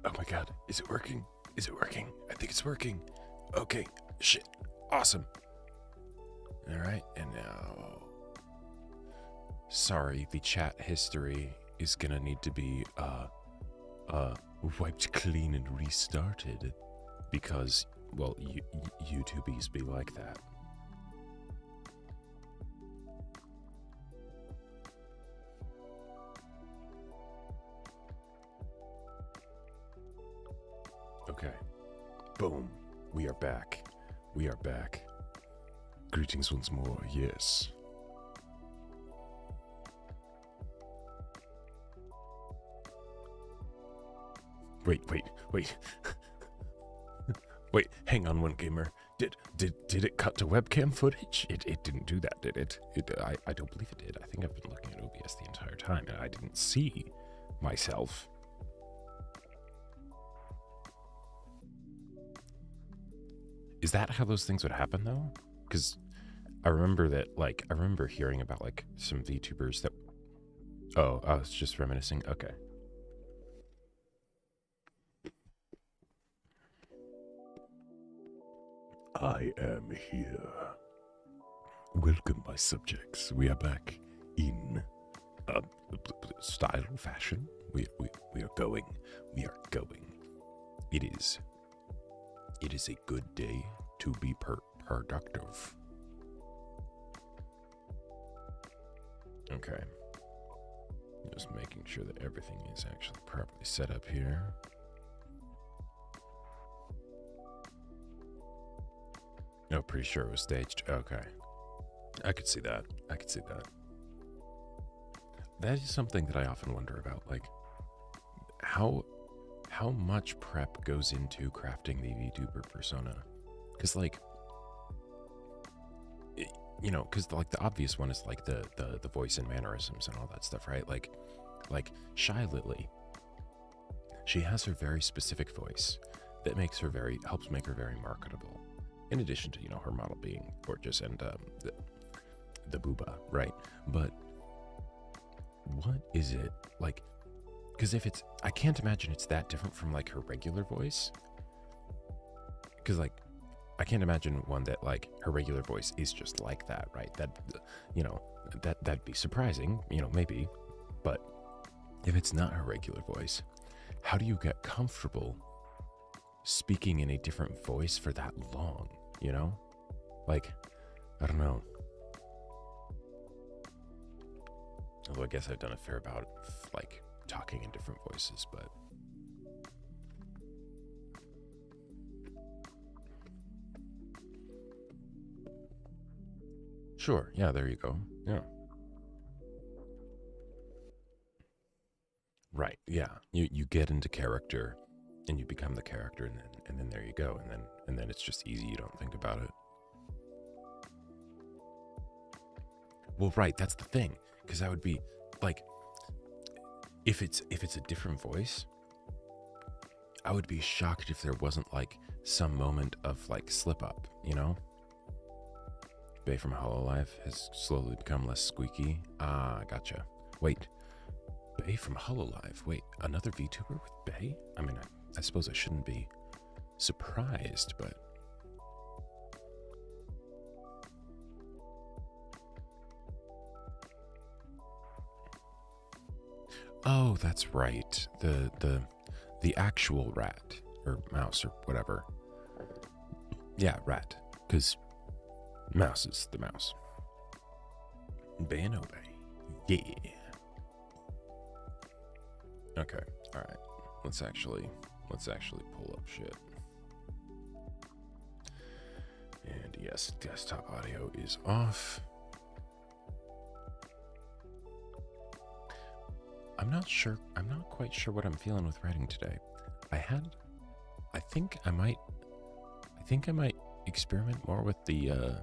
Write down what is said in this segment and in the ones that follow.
Oh my god, is it working? Is it working? I think it's working. Okay, shit. Awesome. Alright, and now... Sorry, the chat history is gonna need to be, wiped clean and restarted. Because, well, YouTubies be like that. Okay. Boom. We are back. We are back. Greetings once more, yes. Wait. Wait, hang on one gamer. Did it cut to webcam footage? It didn't do that, did it? I don't believe it did. I think I've been looking at OBS the entire time and I didn't see myself. Is that how those things would happen though? Because I remember that, like, I remember hearing about like some VTubers that... Oh, I was just reminiscing. Okay. I am here. Welcome, my subjects. We are back in style fashion. We are going. We are going. It is a good day to be productive. Okay. Just making sure that everything is actually properly set up here. Oh, pretty sure it was staged. Okay. I could see that. I could see that. That is something that I often wonder about. Like, how much prep goes into crafting the VTuber persona? Because, like, you know, because, like, the obvious one is, like, the voice and mannerisms and all that stuff, right? Like Shy Lily. She has her very specific voice that helps make her very marketable. In addition to, you know, her model being gorgeous and the booba, right? But what is it like? Because I can't imagine it's that different from like her regular voice. Because like, I can't imagine one that like her regular voice is just like that, right? That, you know, that'd be surprising, you know, maybe. But if it's not her regular voice, how do you get comfortable speaking in a different voice for that long? You know, like, I don't know. Although I guess I've done a fair amount of like talking in different voices, but sure, yeah, there you go. Yeah. Right, yeah. You get into character and you become the character, and then there you go, and then it's just easy. You don't think about it. Well, right, that's the thing, because I would be like, if it's a different voice, I would be shocked if there wasn't like some moment of like slip up, you know? Bay from Hololive has slowly become less squeaky. Ah, gotcha. Wait, Bay from Hololive. Wait, another VTuber with Bay? I mean, I suppose I shouldn't be surprised, but... Oh, that's right. The actual rat, or mouse, or whatever. Yeah, rat, because mouse is the mouse. Bay and Obey. Yeah. Okay, alright. Let's actually pull up shit. And yes, desktop audio is off. I'm not quite sure what I'm feeling with writing today. I think I might experiment more with the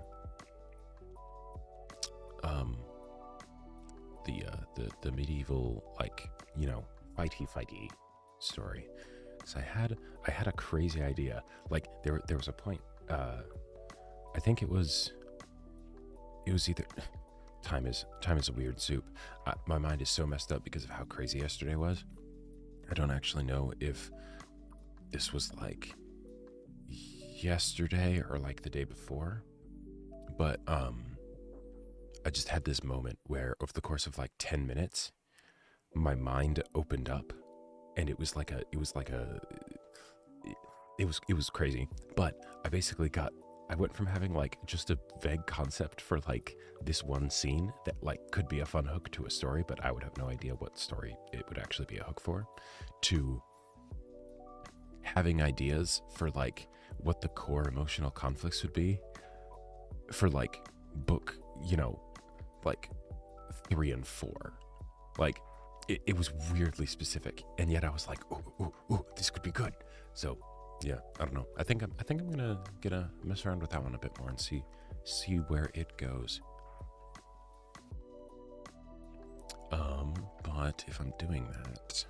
medieval, like, you know, fighty story. So I had a crazy idea. Like there was a point, I think it was either time is a weird soup. My mind is so messed up because of how crazy yesterday was. I don't actually know if this was like yesterday or like the day before, but I just had this moment where over the course of like 10 minutes, my mind opened up, and it was crazy. But I went from having like just a vague concept for like this one scene that like could be a fun hook to a story, but I would have no idea what story it would actually be a hook for, to having ideas for like what the core emotional conflicts would be for like book, like 3 and 4. Like it was weirdly specific, and yet I was like, ooh, this could be good. So yeah, I don't know. I think I'm gonna mess around with that one a bit more and see where it goes. But if I'm doing that,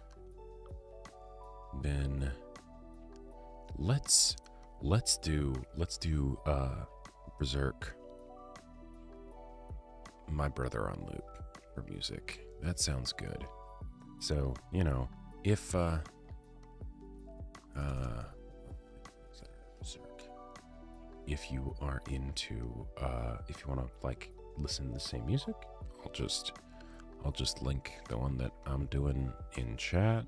then let's do Berserk, My Brother on loop for music. That sounds good. So, if if you are into if you want to like listen to the same music, I'll just link the one that I'm doing in chat.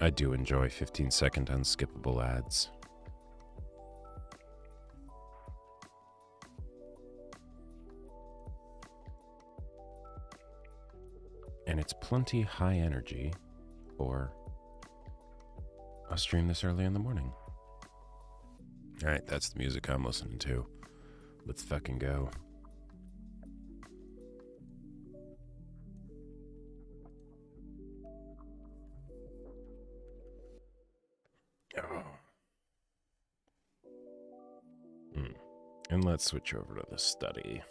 I do enjoy 15-second unskippable ads. And it's plenty high energy for a stream this early in the morning. All right, that's the music I'm listening to. Let's fucking go. Oh. And let's switch over to the study.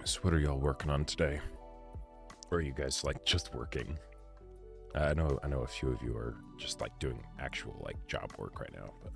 So what are y'all working on today? Or are you guys like just working? I know a few of you are just like doing actual like job work right now, but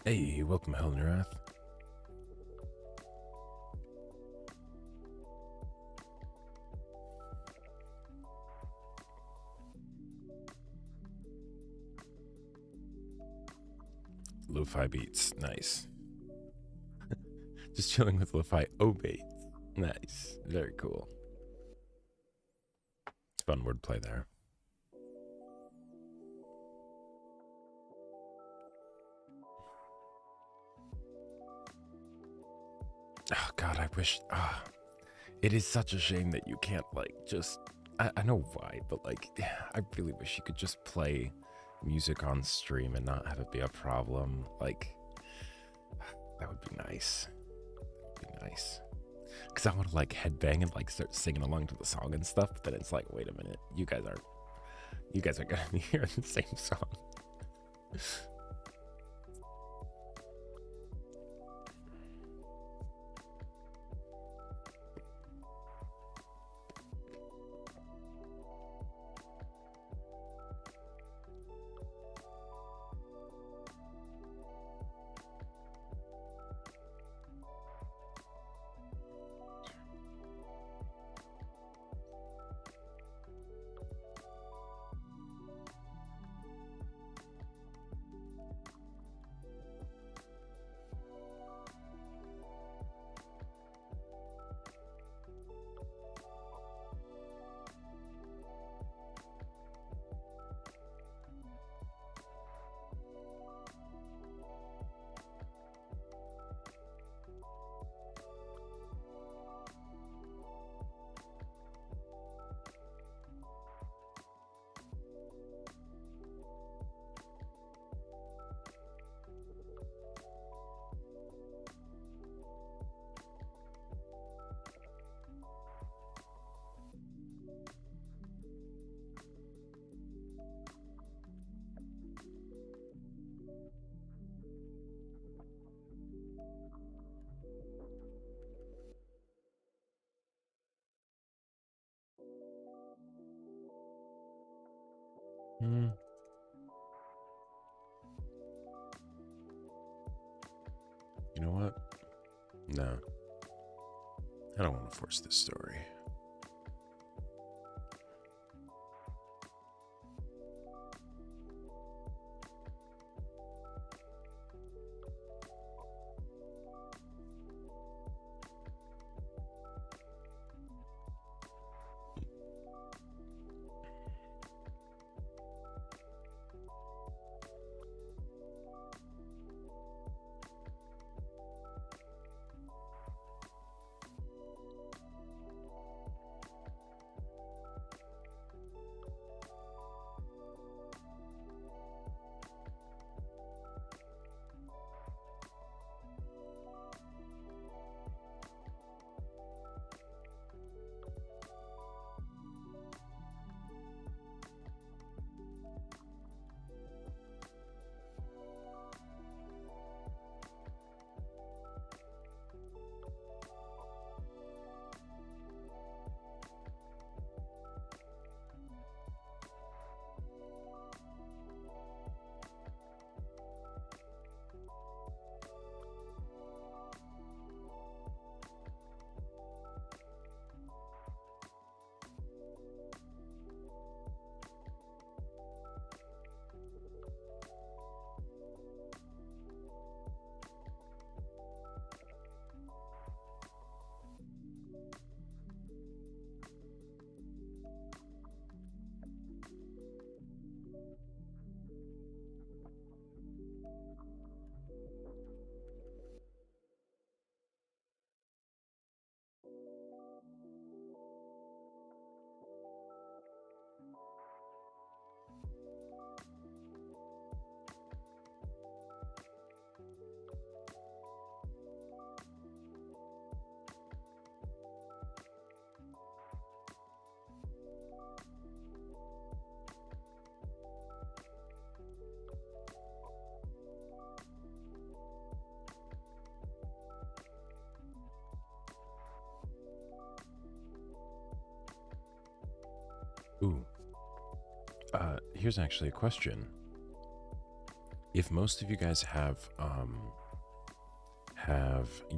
hey, welcome Helen Wrath. Lo-fi beats, nice. Just chilling with lo-fi beats. Nice, very cool. It's fun wordplay there. Oh God, I wish. It is such a shame that you can't like just. I know why, but like, I really wish you could just play music on stream and not have it be a problem. Like, that would be nice. That would be nice. Because I want to like headbang and like start singing along to the song and stuff. But then it's like, wait a minute, you guys are gonna be hearing the same song. Hmm. You know what? No. I don't want to force this story. Ooh. Here's actually a question. If most of you guys have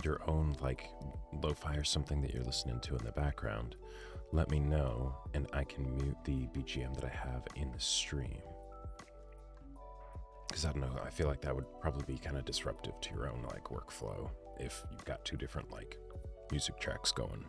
your own like lo-fi or something that you're listening to in the background, let me know and I can mute the BGM that I have in the stream. Because I don't know, I feel like that would probably be kind of disruptive to your own like workflow if you've got two different like music tracks going.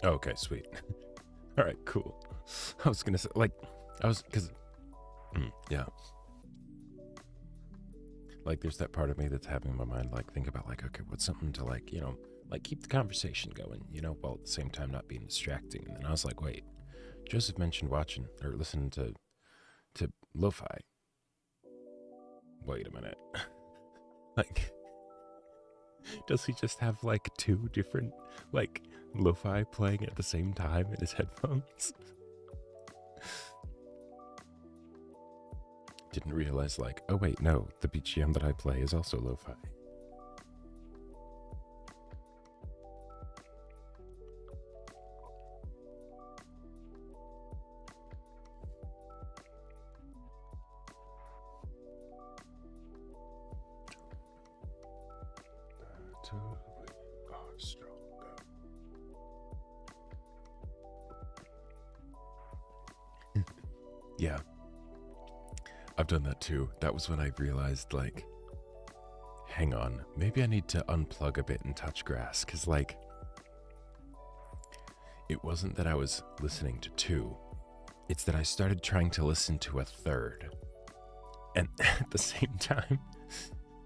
Okay, sweet. All right, cool. I was gonna say, like, yeah. Like, there's that part of me that's having in my mind, like, think about, like, okay, what's something to, like, like, keep the conversation going, while at the same time not being distracting. And then I was like, wait, Joseph mentioned watching or listening to lo-fi. Wait a minute. Like, does he just have, like, two different, like, lo-fi playing at the same time in his headphones? Didn't realize, like, oh wait, no, the BGM that I play is also lo-fi. Yeah. I've done that too. That was when I realized, like, hang on, maybe I need to unplug a bit and touch grass, because, like, it wasn't that I was listening to two, it's that I started trying to listen to a third. and at the same time,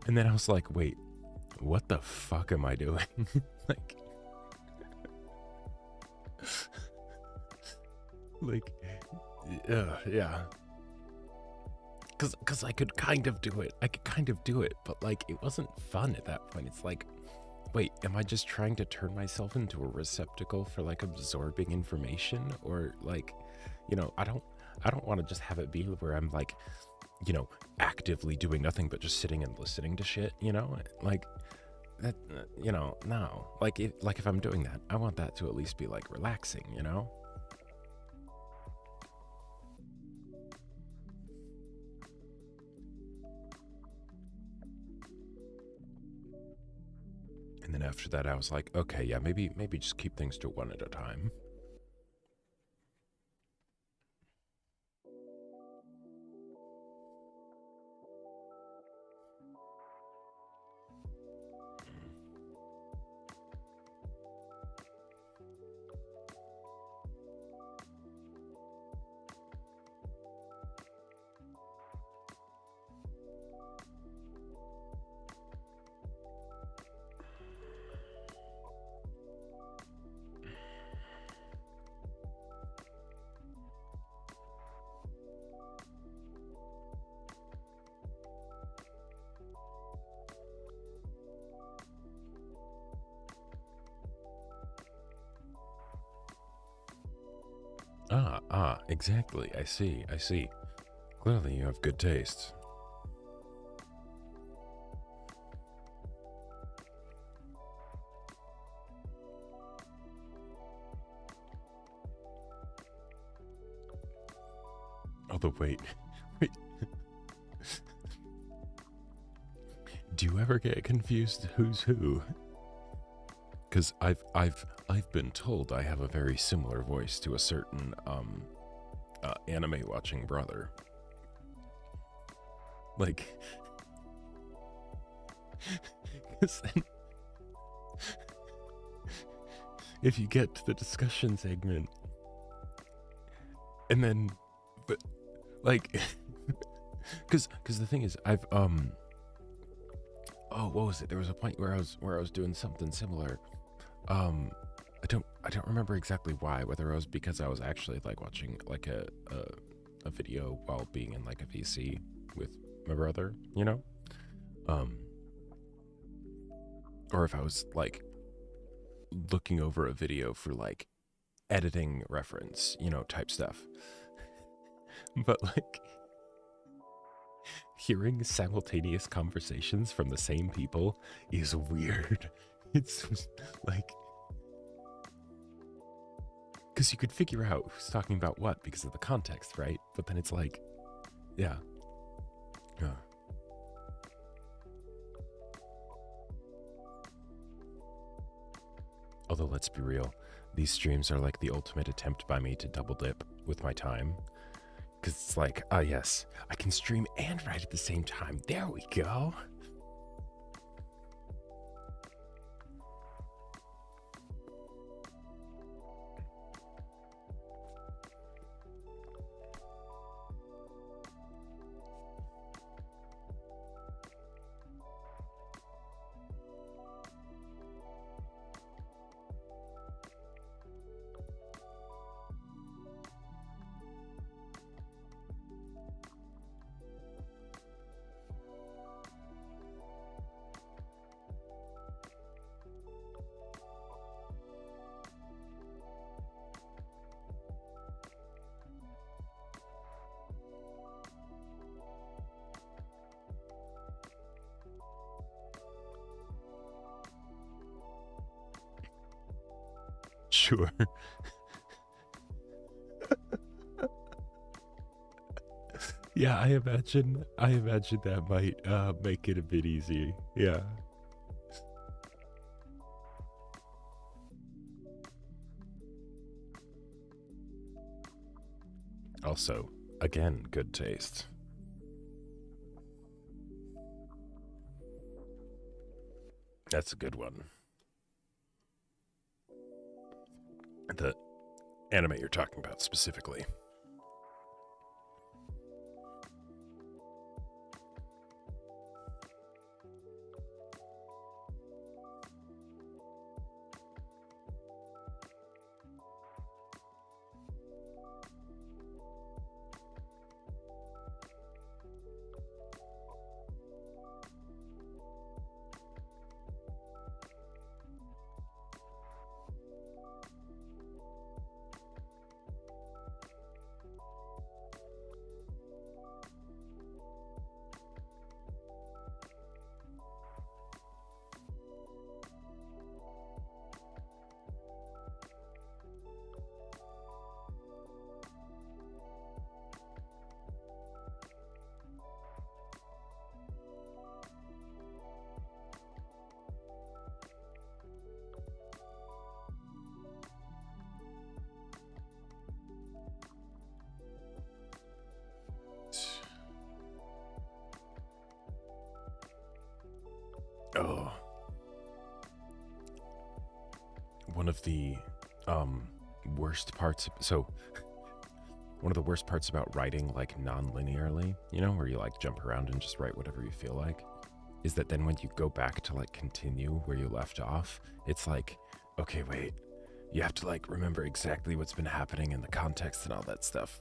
and then I was like, wait, what the fuck am I doing? like, like, yeah. Cause I could kind of do it. But like, it wasn't fun at that point. It's like, wait, am I just trying to turn myself into a receptacle for like absorbing information? Or like, I don't want to just have it be where I'm like, actively doing nothing but just sitting and listening to shit, like that, no, like if I'm doing that, I want that to at least be like relaxing, And then after that, I was like, okay, yeah, maybe just keep things to one at a time. Exactly. I see. Clearly, you have good taste. Although, wait. Do you ever get confused who's who? Because I've been told I have a very similar voice to a certain anime watching brother. Like, because then, if you get to the discussion segment, and then, but like, because the thing is, I've oh, what was it? There was a point where I was doing something similar. I don't remember exactly why. Whether it was because I was actually like watching like a video while being in like a VC with my brother, or if I was like looking over a video for like editing reference, type stuff. But like hearing simultaneous conversations from the same people is weird. It's like, because you could figure out who's talking about what because of the context, right? But then it's like, yeah. Although, let's be real, these streams are like the ultimate attempt by me to double dip with my time. Because it's like, yes, I can stream and write at the same time. There we go. Sure. Yeah, I imagine that might make it a bit easy. Yeah. Also, again, good taste. That's a good one. The anime you're talking about specifically. one of the worst parts. So one of the worst parts about writing like non-linearly, you know, where you like jump around and just write whatever you feel like, is that then when you go back to like continue where you left off, it's like, okay, wait, you have to like remember exactly what's been happening in the context and all that stuff.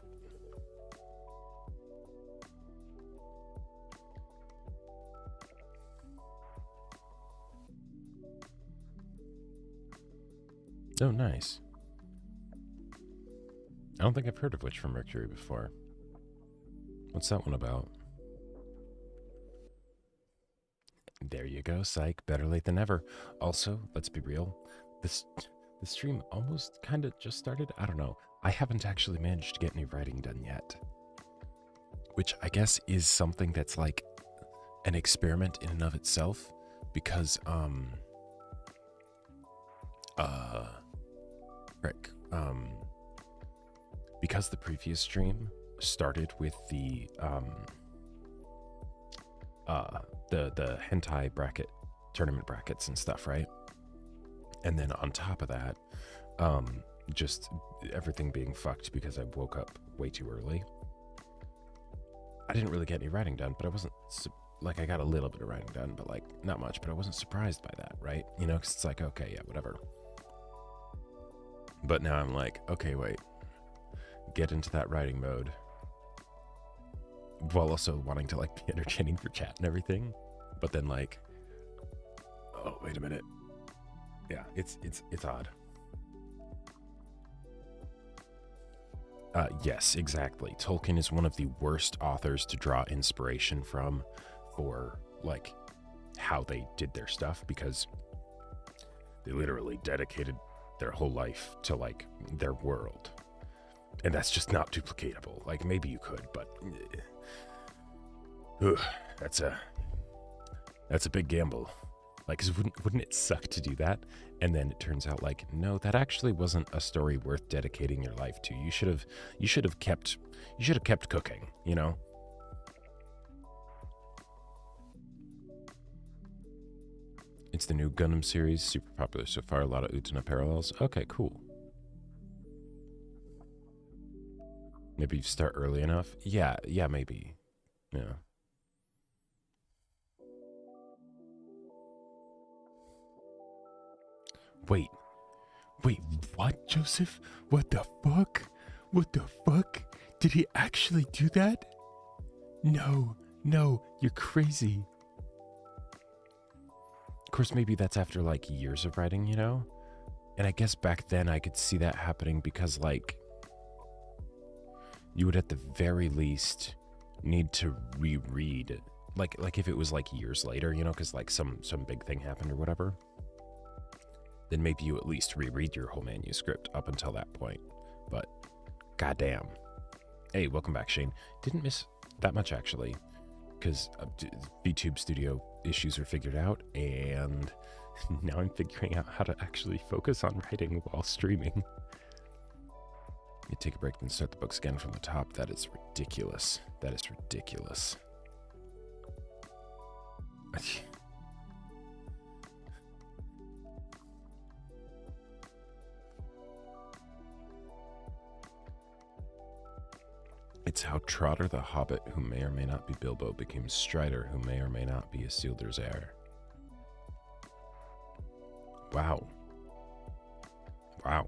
Oh, nice. I don't think I've heard of Witch from Mercury before. What's that one about? There you go, psych. Better late than never. Also, let's be real. The stream almost kind of just started. I don't know. I haven't actually managed to get any writing done yet. Which I guess is something that's like an experiment in and of itself. Because, because the previous stream started with the hentai bracket tournament brackets and stuff, right? And then on top of that, just everything being fucked because I woke up way too early. I didn't really get any writing done, but I wasn't like, I got a little bit of writing done, but like not much, but I wasn't surprised by that, right? You know, because it's like, okay, yeah, whatever. But now I'm like, okay, wait, get into that writing mode while also wanting to like be entertaining for chat and everything. But then like, oh, wait a minute. Yeah, it's odd. Yes, exactly. Tolkien is one of the worst authors to draw inspiration from for like how they did their stuff, because they literally dedicated their whole life to like their world, and that's just not duplicatable. Like maybe you could, but that's a big gamble. Like, 'cause wouldn't it suck to do that? And then it turns out like, no, that actually wasn't a story worth dedicating your life to. You should have kept cooking, you know? It's the new Gundam series, super popular so far, a lot of Utena parallels. Okay, cool. Maybe you start early enough? Yeah, maybe. Yeah. Wait, what, Joseph? What the fuck? What the fuck? Did he actually do that? No, you're crazy. Of course, maybe that's after like years of writing, you know? And I guess back then I could see that happening because like, you would at the very least need to reread, like if it was like years later, you know, because like some big thing happened or whatever, then maybe you at least reread your whole manuscript up until that point. But goddamn. Hey, welcome back, Shane. Didn't miss that much actually, because VTube Studio issues are figured out, and now I'm figuring out how to actually focus on writing while streaming. You take a break and start the books again from the top. That is ridiculous. That is ridiculous. It's how Trotter the Hobbit, who may or may not be Bilbo, became Strider, who may or may not be Isildur's heir. Wow. Wow.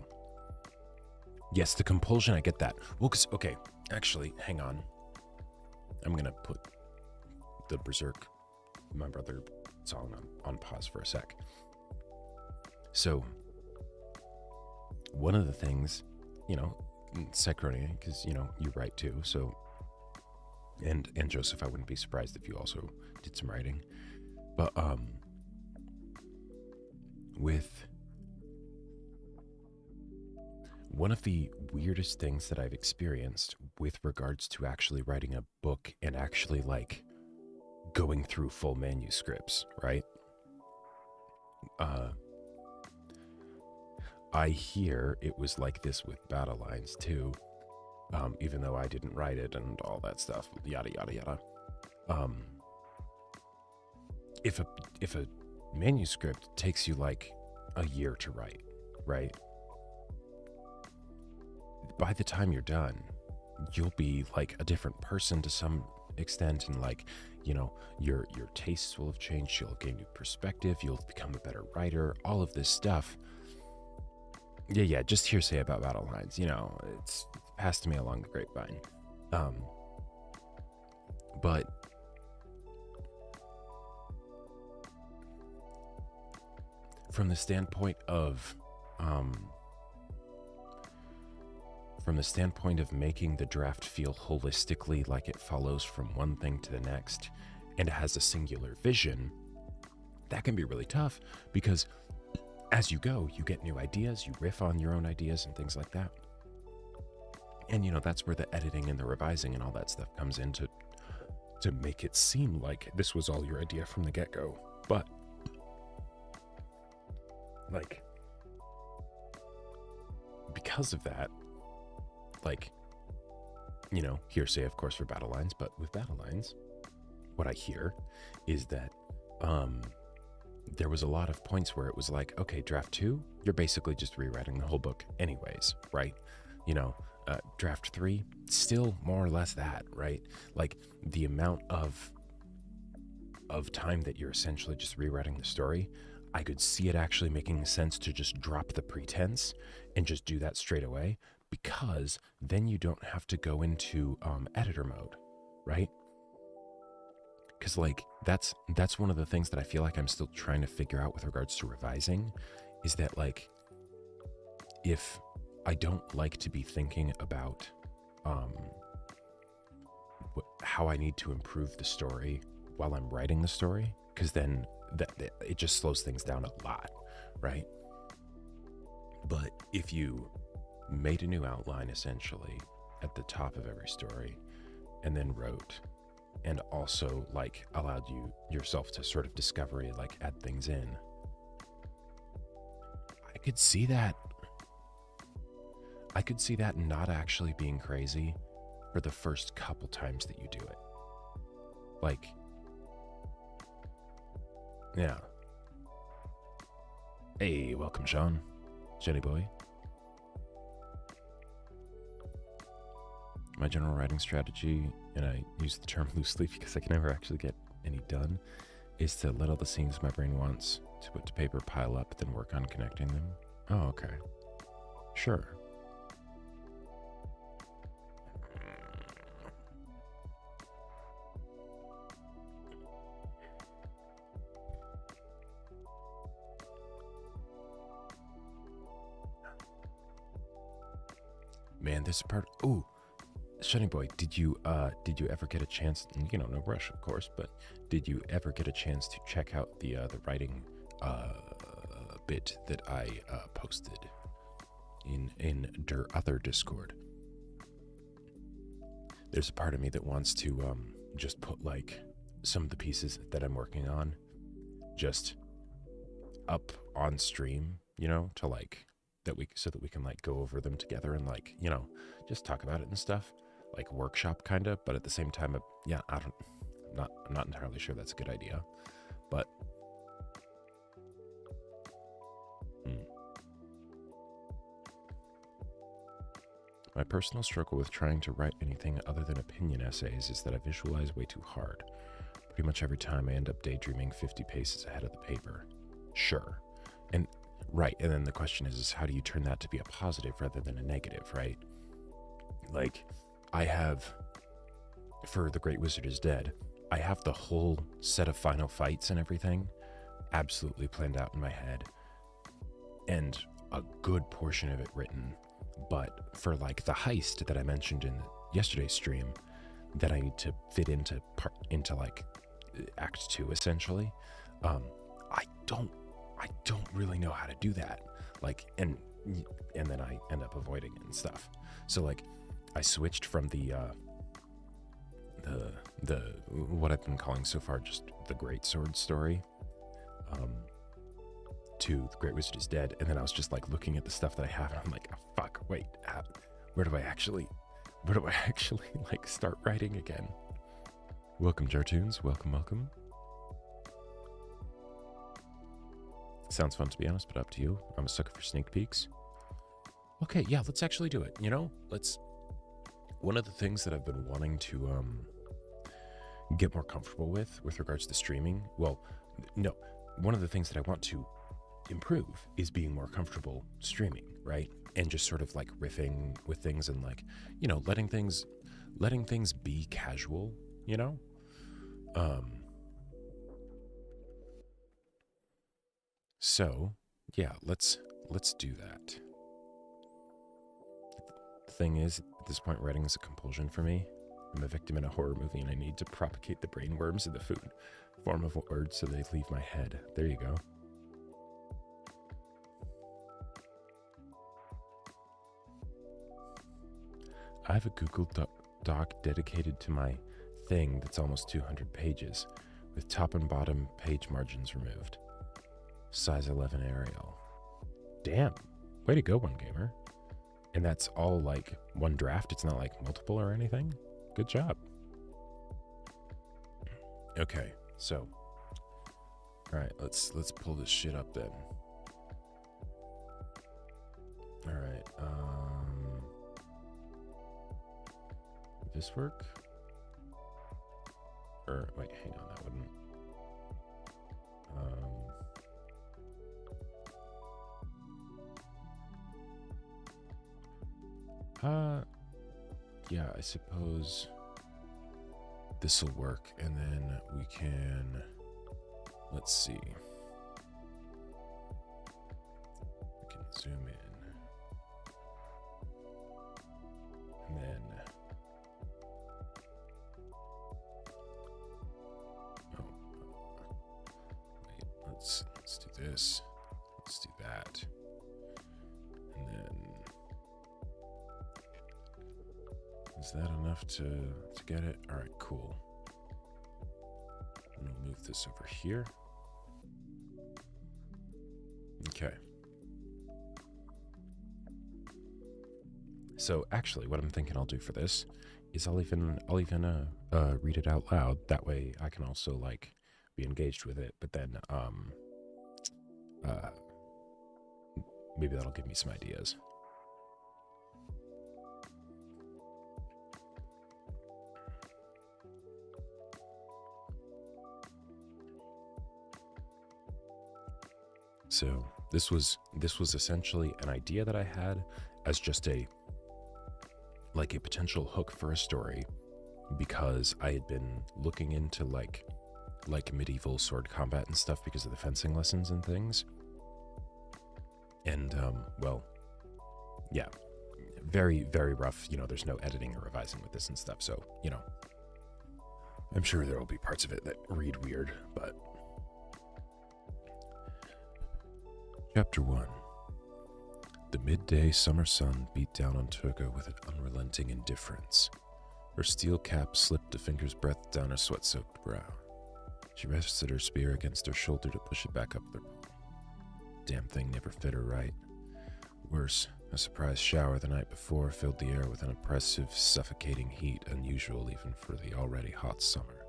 Yes, the compulsion, I get that. Well, because, okay, actually, hang on. I'm going to put the Berserk, my brother, song on pause for a sec. So, one of the things, you know, Secronia, because, you know, you write too, so, and Joseph, I wouldn't be surprised if you also did some writing, but, with one of the weirdest things that I've experienced with regards to actually writing a book and actually like going through full manuscripts, right? I hear it was like this with Battle Lines too, even though I didn't write it and all that stuff, yada, yada, yada. If a manuscript takes you like a year to write, right? By the time you're done, you'll be like a different person to some extent, and like, you know, your tastes will have changed, you'll gain new perspective, you'll become a better writer, all of this stuff. Yeah, just hearsay about battle lines, you know, it's passed to me along the grapevine. But from the standpoint of making the draft feel holistically like it follows from one thing to the next and it has a singular vision, that can be really tough, because as you go, you get new ideas, you riff on your own ideas and things like that. And, you know, that's where the editing and the revising and all that stuff comes in to make it seem like this was all your idea from the get-go. But, like, because of that, like, you know, hearsay, of course, for battle lines, but with battle lines, what I hear is that there was a lot of points where it was like, okay, draft 2, you're basically just rewriting the whole book anyways, right? You know, draft 3, still more or less that, right? Like, the amount of time that you're essentially just rewriting the story, I could see it actually making sense to just drop the pretense and just do that straight away, because then you don't have to go into editor mode, right? Because, like, that's one of the things that I feel like I'm still trying to figure out with regards to revising, is that, like, if I don't like to be thinking about how I need to improve the story while I'm writing the story, because then it just slows things down a lot, right? But if you made a new outline essentially at the top of every story and then wrote, and also like allowed yourself to sort of discovery, like add things in, I could see that not actually being crazy for the first couple times that you do it. Like, yeah. Hey, welcome, Sean. Jenny boy. My general writing strategy, and I use the term loosely because I can never actually get any done, is to let all the scenes my brain wants to put to paper pile up, then work on connecting them. Oh, okay. Sure. Man, this part. Ooh, Shiny boy, did you ever get a chance? You know, no rush, of course, but did you ever get a chance to check out the writing bit that I posted in der other Discord? There's a part of me that wants to just put like some of the pieces that I'm working on just up on stream, you know, to like so that we can like go over them together and like, you know, just talk about it and stuff, like workshop kind of. But at the same time, yeah, I'm not entirely sure that's a good idea, but my personal struggle with trying to write anything other than opinion essays is that I visualize way too hard. Pretty much every time I end up daydreaming 50 paces ahead of the paper. Sure. And right, and then the question is how do you turn that to be a positive rather than a negative, right? Like, I have, for The Great Wizard is Dead, I have the whole set of final fights and everything absolutely planned out in my head, and a good portion of it written. But for like the heist that I mentioned in yesterday's stream that I need to fit into like Act 2 essentially, I don't really know how to do that. Like, and then I end up avoiding it and stuff. So like, I switched from the what I've been calling so far just the Great Sword story, to The Great Wizard is Dead, and then I was just like looking at the stuff that I have, and I'm like, oh, fuck, wait, where do I actually like start writing again? Welcome, Jartoons. Welcome. Sounds fun, to be honest, but up to you. I'm a sucker for sneak peeks. Okay, yeah, let's actually do it. You know, let's... One of the things that I've been wanting to get more comfortable with regards to streaming, well, no, one of the things that I want to improve is being more comfortable streaming, right? And just sort of like riffing with things and like, you know, letting things be casual, you know? So yeah, let's do that. The thing is, at this point, writing is a compulsion for me. I'm a victim in a horror movie and I need to propagate the brain worms in the food form of words so they leave my head. There you go. I have a Google Doc dedicated to my thing that's almost 200 pages, with top and bottom page margins removed. Size 11 Arial. Damn. Way to go, One Gamer. And that's all like one draft? It's not like multiple or anything? Good job. Okay, so. Alright, let's pull this shit up then. Alright, would this work? Or, wait, hang on, that wouldn't. Yeah, I suppose this will work, and then we can, let's see. We can zoom in. And then, wait, let's do this. Let's do that. And then, is that enough to get it? All right, cool. I'm gonna move this over here. Okay. So actually, what I'm thinking I'll do for this is I'll even read it out loud. That way, I can also like be engaged with it. But then, maybe that'll give me some ideas. So this was essentially an idea that I had as just a potential hook for a story, because I had been looking into like medieval sword combat and stuff because of the fencing lessons and things. And well, yeah, very, very rough. You know, there's no editing or revising with this and stuff. So, you know, I'm sure there will be parts of it that read weird, but. Chapter 1. The midday summer sun beat down on Turga with an unrelenting indifference. Her steel cap slipped a finger's breadth down her sweat-soaked brow. She rested her spear against her shoulder to push it back up the palm. Damn thing never fit her right. Worse, a surprise shower the night before filled the air with an oppressive, suffocating heat unusual even for the already hot summer.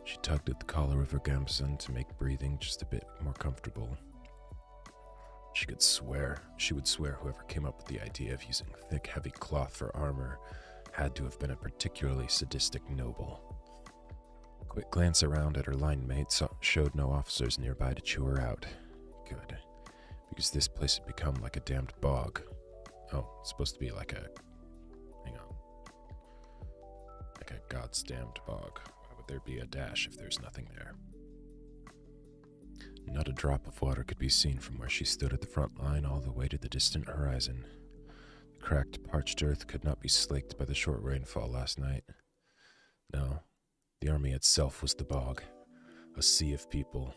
She tugged at the collar of her gambeson to make breathing just a bit more comfortable. She would swear whoever came up with the idea of using thick, heavy cloth for armor had to have been a particularly sadistic noble. A quick glance around at her line mates showed no officers nearby to chew her out. Good, because this place had become like a damned bog. Oh, it's supposed to be like a... hang on. Like a God's damned bog. Why would there be a dash if there's nothing there? Not a drop of water could be seen from where she stood at the front line all the way to the distant horizon. The cracked, parched earth could not be slaked by the short rainfall last night. No, the army itself was the bog, a sea of people,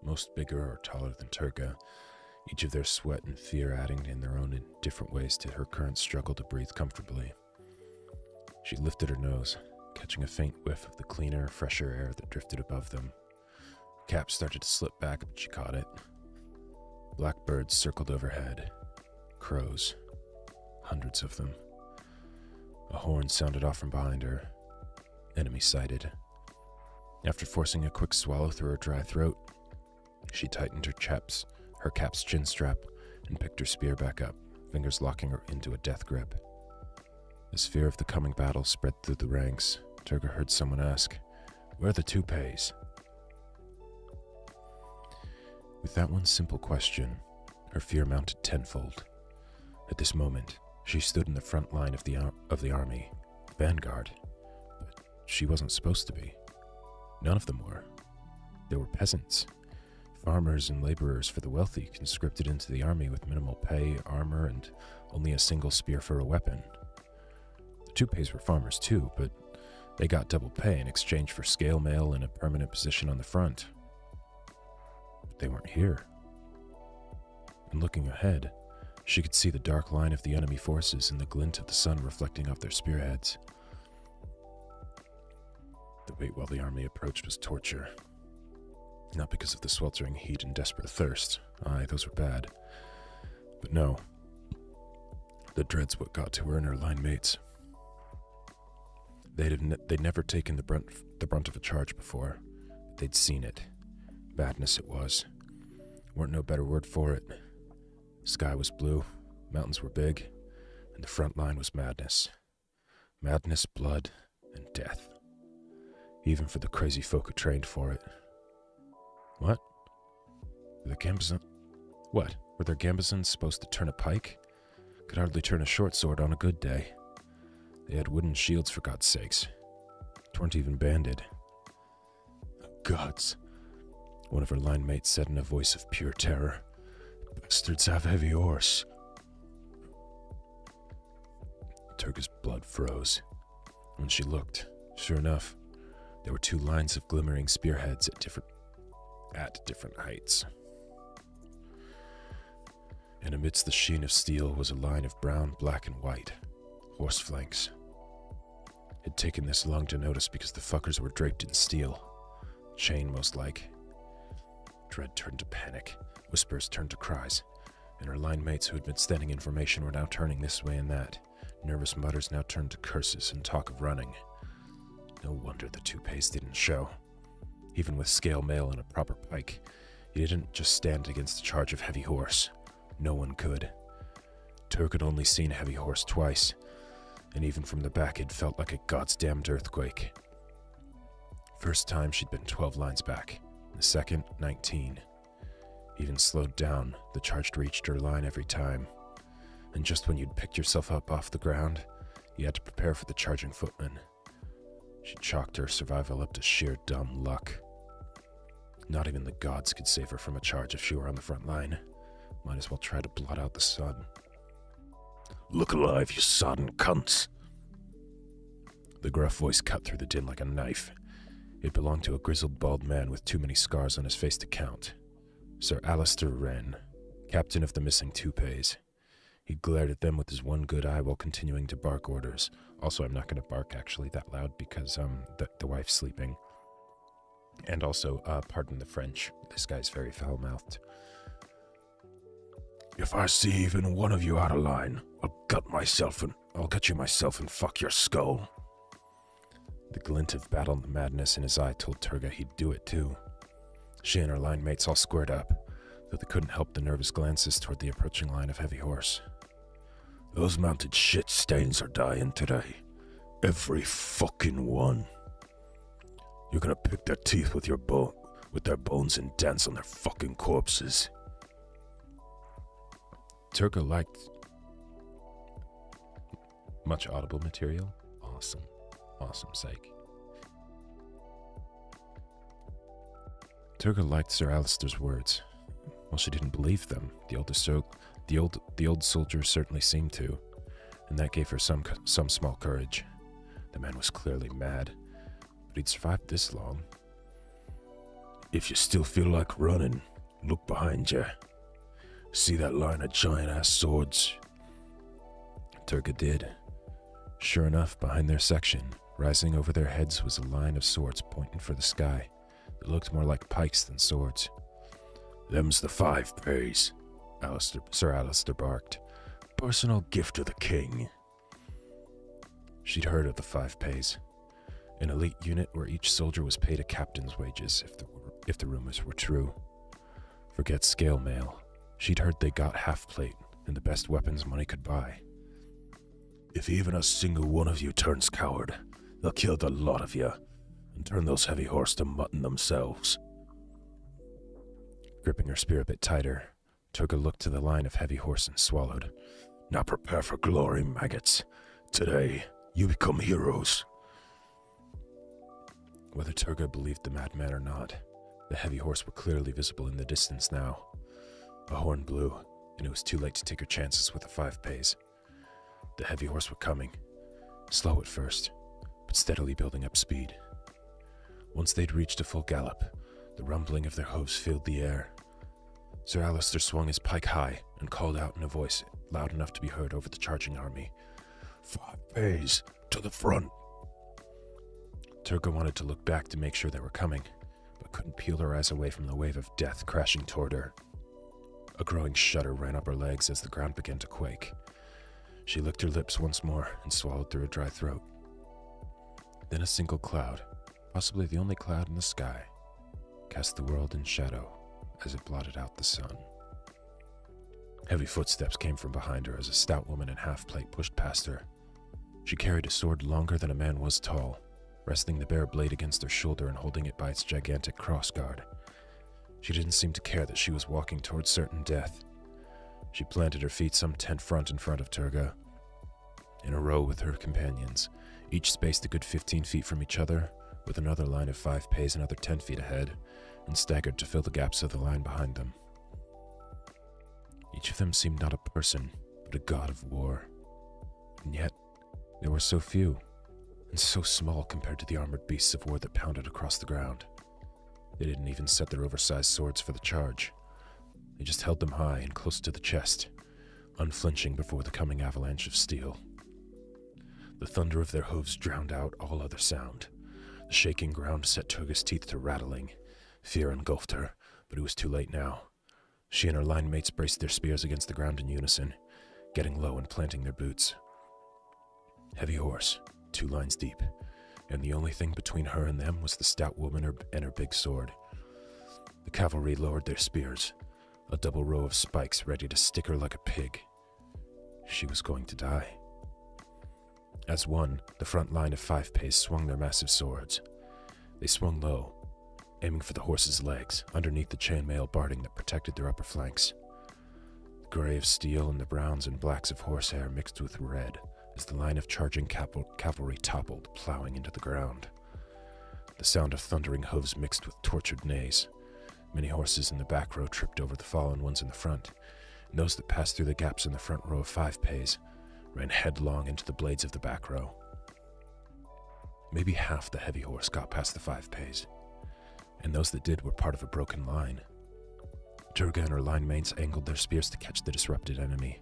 most bigger or taller than Turga, each of their sweat and fear adding in their own different ways to her current struggle to breathe comfortably. She lifted her nose, catching a faint whiff of the cleaner, fresher air that drifted above them. Cap started to slip back, but she caught it. Blackbirds circled overhead. Crows. Hundreds of them. A horn sounded off from behind her. Enemy sighted. After forcing a quick swallow through her dry throat, She tightened her cap's chin strap, and picked her spear back up, fingers locking her into a death grip. As fear of the coming battle spread through the ranks, Turga heard someone ask, "Where are the toupees?" With that one simple question, her fear mounted tenfold. At this moment, she stood in the front line of the army, vanguard, but she wasn't supposed to be. None of them were. They were peasants, farmers and laborers for the wealthy, conscripted into the army with minimal pay, armor, and only a single spear for a weapon. The toupees were farmers too, but they got double pay in exchange for scale mail and a permanent position on the front. But they weren't here. And looking ahead, she could see the dark line of the enemy forces and the glint of the sun reflecting off their spearheads. The wait while the army approached was torture. Not because of the sweltering heat and desperate thirst. Aye, those were bad. But no. The dread's what got to her and her line mates. They'd never taken the brunt of a charge before, but they'd seen it. Madness it was. Weren't no better word for it. Sky was blue, mountains were big, and the front line was madness. Madness, blood, and death. Even for the crazy folk who trained for it. What? Were their gambesons supposed to turn a pike? Could hardly turn a short sword on a good day. They had wooden shields, for God's sakes. Tweren't even banded. Gods, one of her line mates said in a voice of pure terror. Bastards have heavy horse. Turga's blood froze. When she looked, sure enough, there were two lines of glimmering spearheads at different heights. And amidst the sheen of steel was a line of brown, black, and white horse flanks. It'd taken this long to notice because the fuckers were draped in steel. Chain, most like. Dread turned to panic. Whispers turned to cries. And her line mates who had been standing in formation were now turning this way and that. Nervous mutters now turned to curses and talk of running. No wonder the toupees didn't show. Even with scale mail and a proper pike, he didn't just stand against a charge of heavy horse. No one could. Turk had only seen heavy horse twice, and even from the back it felt like a goddamned earthquake. First time she'd been 12 lines back, the second 19. Even slowed down, the charge reached her line every time. And just when you'd picked yourself up off the ground, you had to prepare for the charging footman. She chalked her survival up to sheer dumb luck. Not even the gods could save her from a charge if she were on the front line. Might as well try to blot out the sun. Look alive, you sodden cunts! The gruff voice cut through the din like a knife. It belonged to a grizzled bald man with too many scars on his face to count. Sir Alistair Wren, captain of the missing toupees. He glared at them with his one good eye while continuing to bark orders. Also, I'm not going to bark actually that loud because the wife's sleeping. And also, pardon the French, this guy's very foul-mouthed. If I see even one of you out of line, I'll gut you myself and fuck your skull. The glint of battle madness in his eye told Turga he'd do it too. She and her line mates all squared up, though they couldn't help the nervous glances toward the approaching line of heavy horse. Those mounted shit stains are dying today. Every fucking one. You're gonna pick their teeth with their bones and dance on their fucking corpses. Turga liked much audible material. Awesome. Awesome sake. Turga liked Sir Alistair's words. Well, she didn't believe them. The old soldier certainly seemed to, and that gave her some small courage. The man was clearly mad, but he'd survived this long. If you still feel like running, look behind you. See that line of giant-ass swords? Turga did. Sure enough, behind their section, rising over their heads, was a line of swords pointing for the sky that looked more like pikes than swords. Them's the 5 pays, Sir Alistair barked. Personal gift of the king. She'd heard of the 5 pays, an elite unit where each soldier was paid a captain's wages if the rumors were true. Forget scale mail. She'd heard they got half-plate and the best weapons money could buy. If even a single one of you turns coward, they'll kill the lot of you and turn those heavy horse to mutton themselves. Gripping her spear a bit tighter, Turga looked to the line of heavy horse and swallowed. Now prepare for glory, maggots. Today, you become heroes. Whether Turga believed the madman or not, the heavy horse were clearly visible in the distance now. A horn blew, and it was too late to take her chances with the 5 pays. The heavy horse were coming, slow at first, but steadily building up speed. Once they'd reached a full gallop, the rumbling of their hooves filled the air. Sir Alistair swung his pike high and called out in a voice loud enough to be heard over the charging army. 5 pays, to the front! Turga wanted to look back to make sure they were coming, but couldn't peel her eyes away from the wave of death crashing toward her. A growing shudder ran up her legs as the ground began to quake. She licked her lips once more and swallowed through a dry throat. Then a single cloud, possibly the only cloud in the sky, cast the world in shadow as it blotted out the sun. Heavy footsteps came from behind her as a stout woman in half-plate pushed past her. She carried a sword longer than a man was tall, resting the bare blade against her shoulder and holding it by its gigantic crossguard. She didn't seem to care that she was walking towards certain death. She planted her feet some 10 feet in front of Turga, in a row with her companions, each spaced a good 15 feet from each other, with another line of 5 pays another 10 feet ahead, and staggered to fill the gaps of the line behind them. Each of them seemed not a person, but a god of war. And yet, there were so few, and so small compared to the armored beasts of war that pounded across the ground. They didn't even set their oversized swords for the charge. They just held them high and close to the chest, unflinching before the coming avalanche of steel. The thunder of their hooves drowned out all other sound. The shaking ground set Turga's teeth to rattling. Fear engulfed her, but it was too late now. She and her line mates braced their spears against the ground in unison, getting low and planting their boots. Heavy horse, 2 lines deep, and the only thing between her and them was the stout woman and her big sword. The cavalry lowered their spears, a double row of spikes ready to stick her like a pig. She was going to die. As one, the front line of 5 pays swung their massive swords. They swung low, aiming for the horse's legs, underneath the chainmail barding that protected their upper flanks. The gray of steel and the browns and blacks of horsehair mixed with red as the line of charging cavalry toppled, plowing into the ground. The sound of thundering hooves mixed with tortured neighs. Many horses in the back row tripped over the fallen ones in the front, and those that passed through the gaps in the front row of 5 pays ran headlong into the blades of the back row. Maybe half the heavy horse got past the 5 pays, and those that did were part of a broken line. Turga and her line mates angled their spears to catch the disrupted enemy.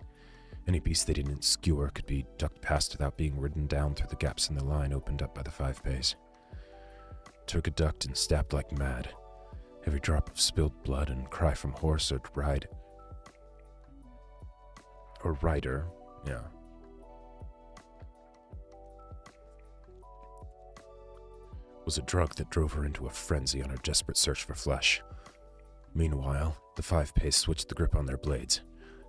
Any beast they didn't skewer could be ducked past without being ridden down through the gaps in the line opened up by the 5 pays. Turga ducked and stabbed like mad. Every drop of spilled blood and cry from horse or rider, was a drug that drove her into a frenzy on her desperate search for flesh. Meanwhile, the 5 pays switched the grip on their blades,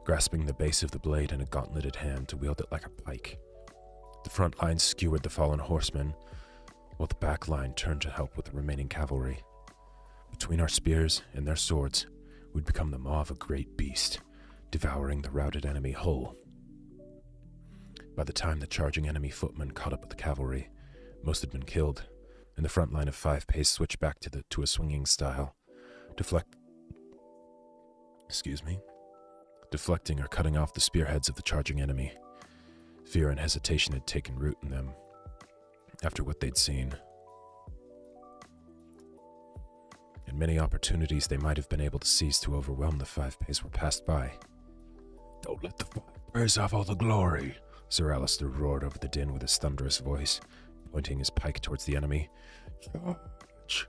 grasping the base of the blade in a gauntleted hand to wield it like a pike. The front line skewered the fallen horsemen, while the back line turned to help with the remaining cavalry. Between our spears and their swords, we'd become the maw of a great beast, devouring the routed enemy whole. By the time the charging enemy footmen caught up with the cavalry, most had been killed, and the front line of 5 pays switched back to a swinging style, deflecting or cutting off the spearheads of the charging enemy. Fear and hesitation had taken root in them after what they'd seen. And many opportunities they might have been able to seize to overwhelm the 5 pays were passed by. Don't let the 5 pays have all the glory, Sir Alistair roared over the din with his thunderous voice, pointing his pike towards the enemy. Charge!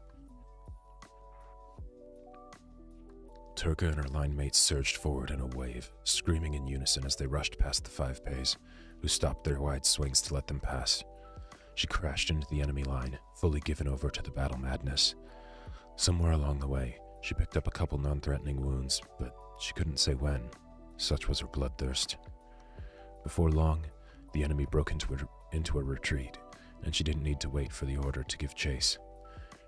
Turga and her line mates surged forward in a wave, screaming in unison as they rushed past the 5 pays, who stopped their wide swings to let them pass. She crashed into the enemy line, fully given over to the battle madness. Somewhere along the way, She picked up a couple non-threatening wounds, but she couldn't say when. Such was her bloodthirst. Before long, the enemy broke into a retreat, and she didn't need to wait for the order to give chase.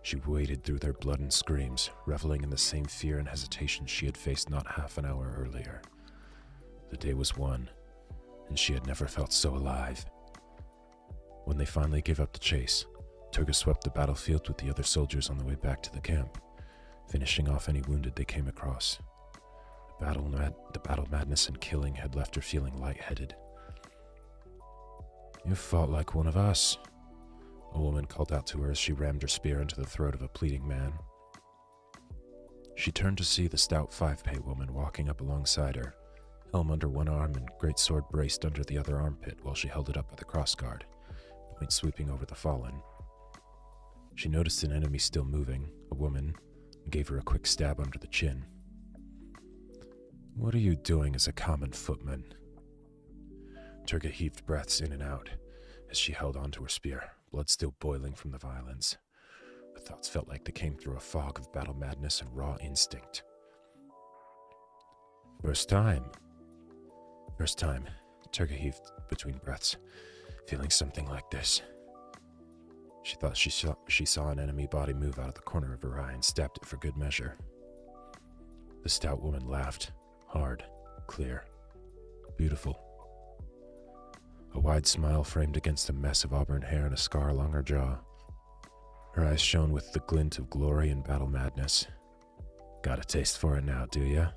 She waded through their blood and screams, reveling in the same fear and hesitation she had faced not half an hour earlier. The day was won, and she had never felt so alive. When they finally gave up the chase, Turga swept the battlefield with the other soldiers on the way back to the camp, finishing off any wounded they came across. The battle madness and killing had left her feeling lightheaded. "You fought like one of us," a woman called out to her as she rammed her spear into the throat of a pleading man. She turned to see the stout 5-pay woman walking up alongside her, helm under one arm and great sword braced under the other armpit while she held it up with a crossguard, point sweeping over the fallen. She noticed an enemy still moving, a woman, and gave her a quick stab under the chin. "What are you doing as a common footman?" Turga heaved breaths in and out as she held onto her spear, blood still boiling from the violence. Her thoughts felt like they came through a fog of battle madness and raw instinct. First time, Turga heaved between breaths, feeling something like this. She thought she saw an enemy body move out of the corner of her eye and stabbed it for good measure. The stout woman laughed, hard, clear, beautiful. A wide smile framed against a mess of auburn hair and a scar along her jaw. Her eyes shone with the glint of glory and battle madness. "Got a taste for it now, do ya?"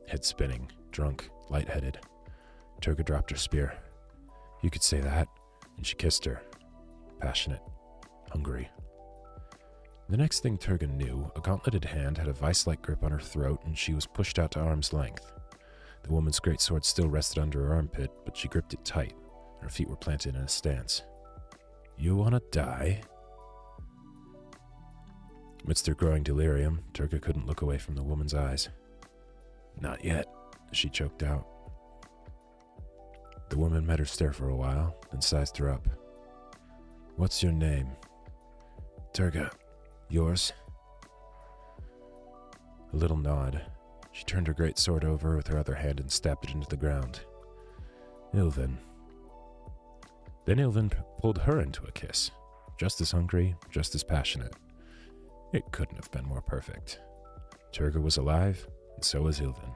Head spinning, drunk, lightheaded, Turga dropped her spear. "You could say that," and she kissed her. Passionate, hungry. The next thing Turga knew, a gauntleted hand had a vice-like grip on her throat and she was pushed out to arm's length. The woman's greatsword still rested under her armpit, but she gripped it tight, and her feet were planted in a stance. "You wanna die?" Amidst her growing delirium, Turga couldn't look away from the woman's eyes. "Not yet," she choked out. The woman met her stare for a while, then sized her up. "What's your name?" "Turga. Yours?" A little nod. She turned her great sword over with her other hand and stabbed it into the ground. "Ilvin." Then Ilvin pulled her into a kiss. Just as hungry, just as passionate. It couldn't have been more perfect. Turga was alive, and so was Ilvin.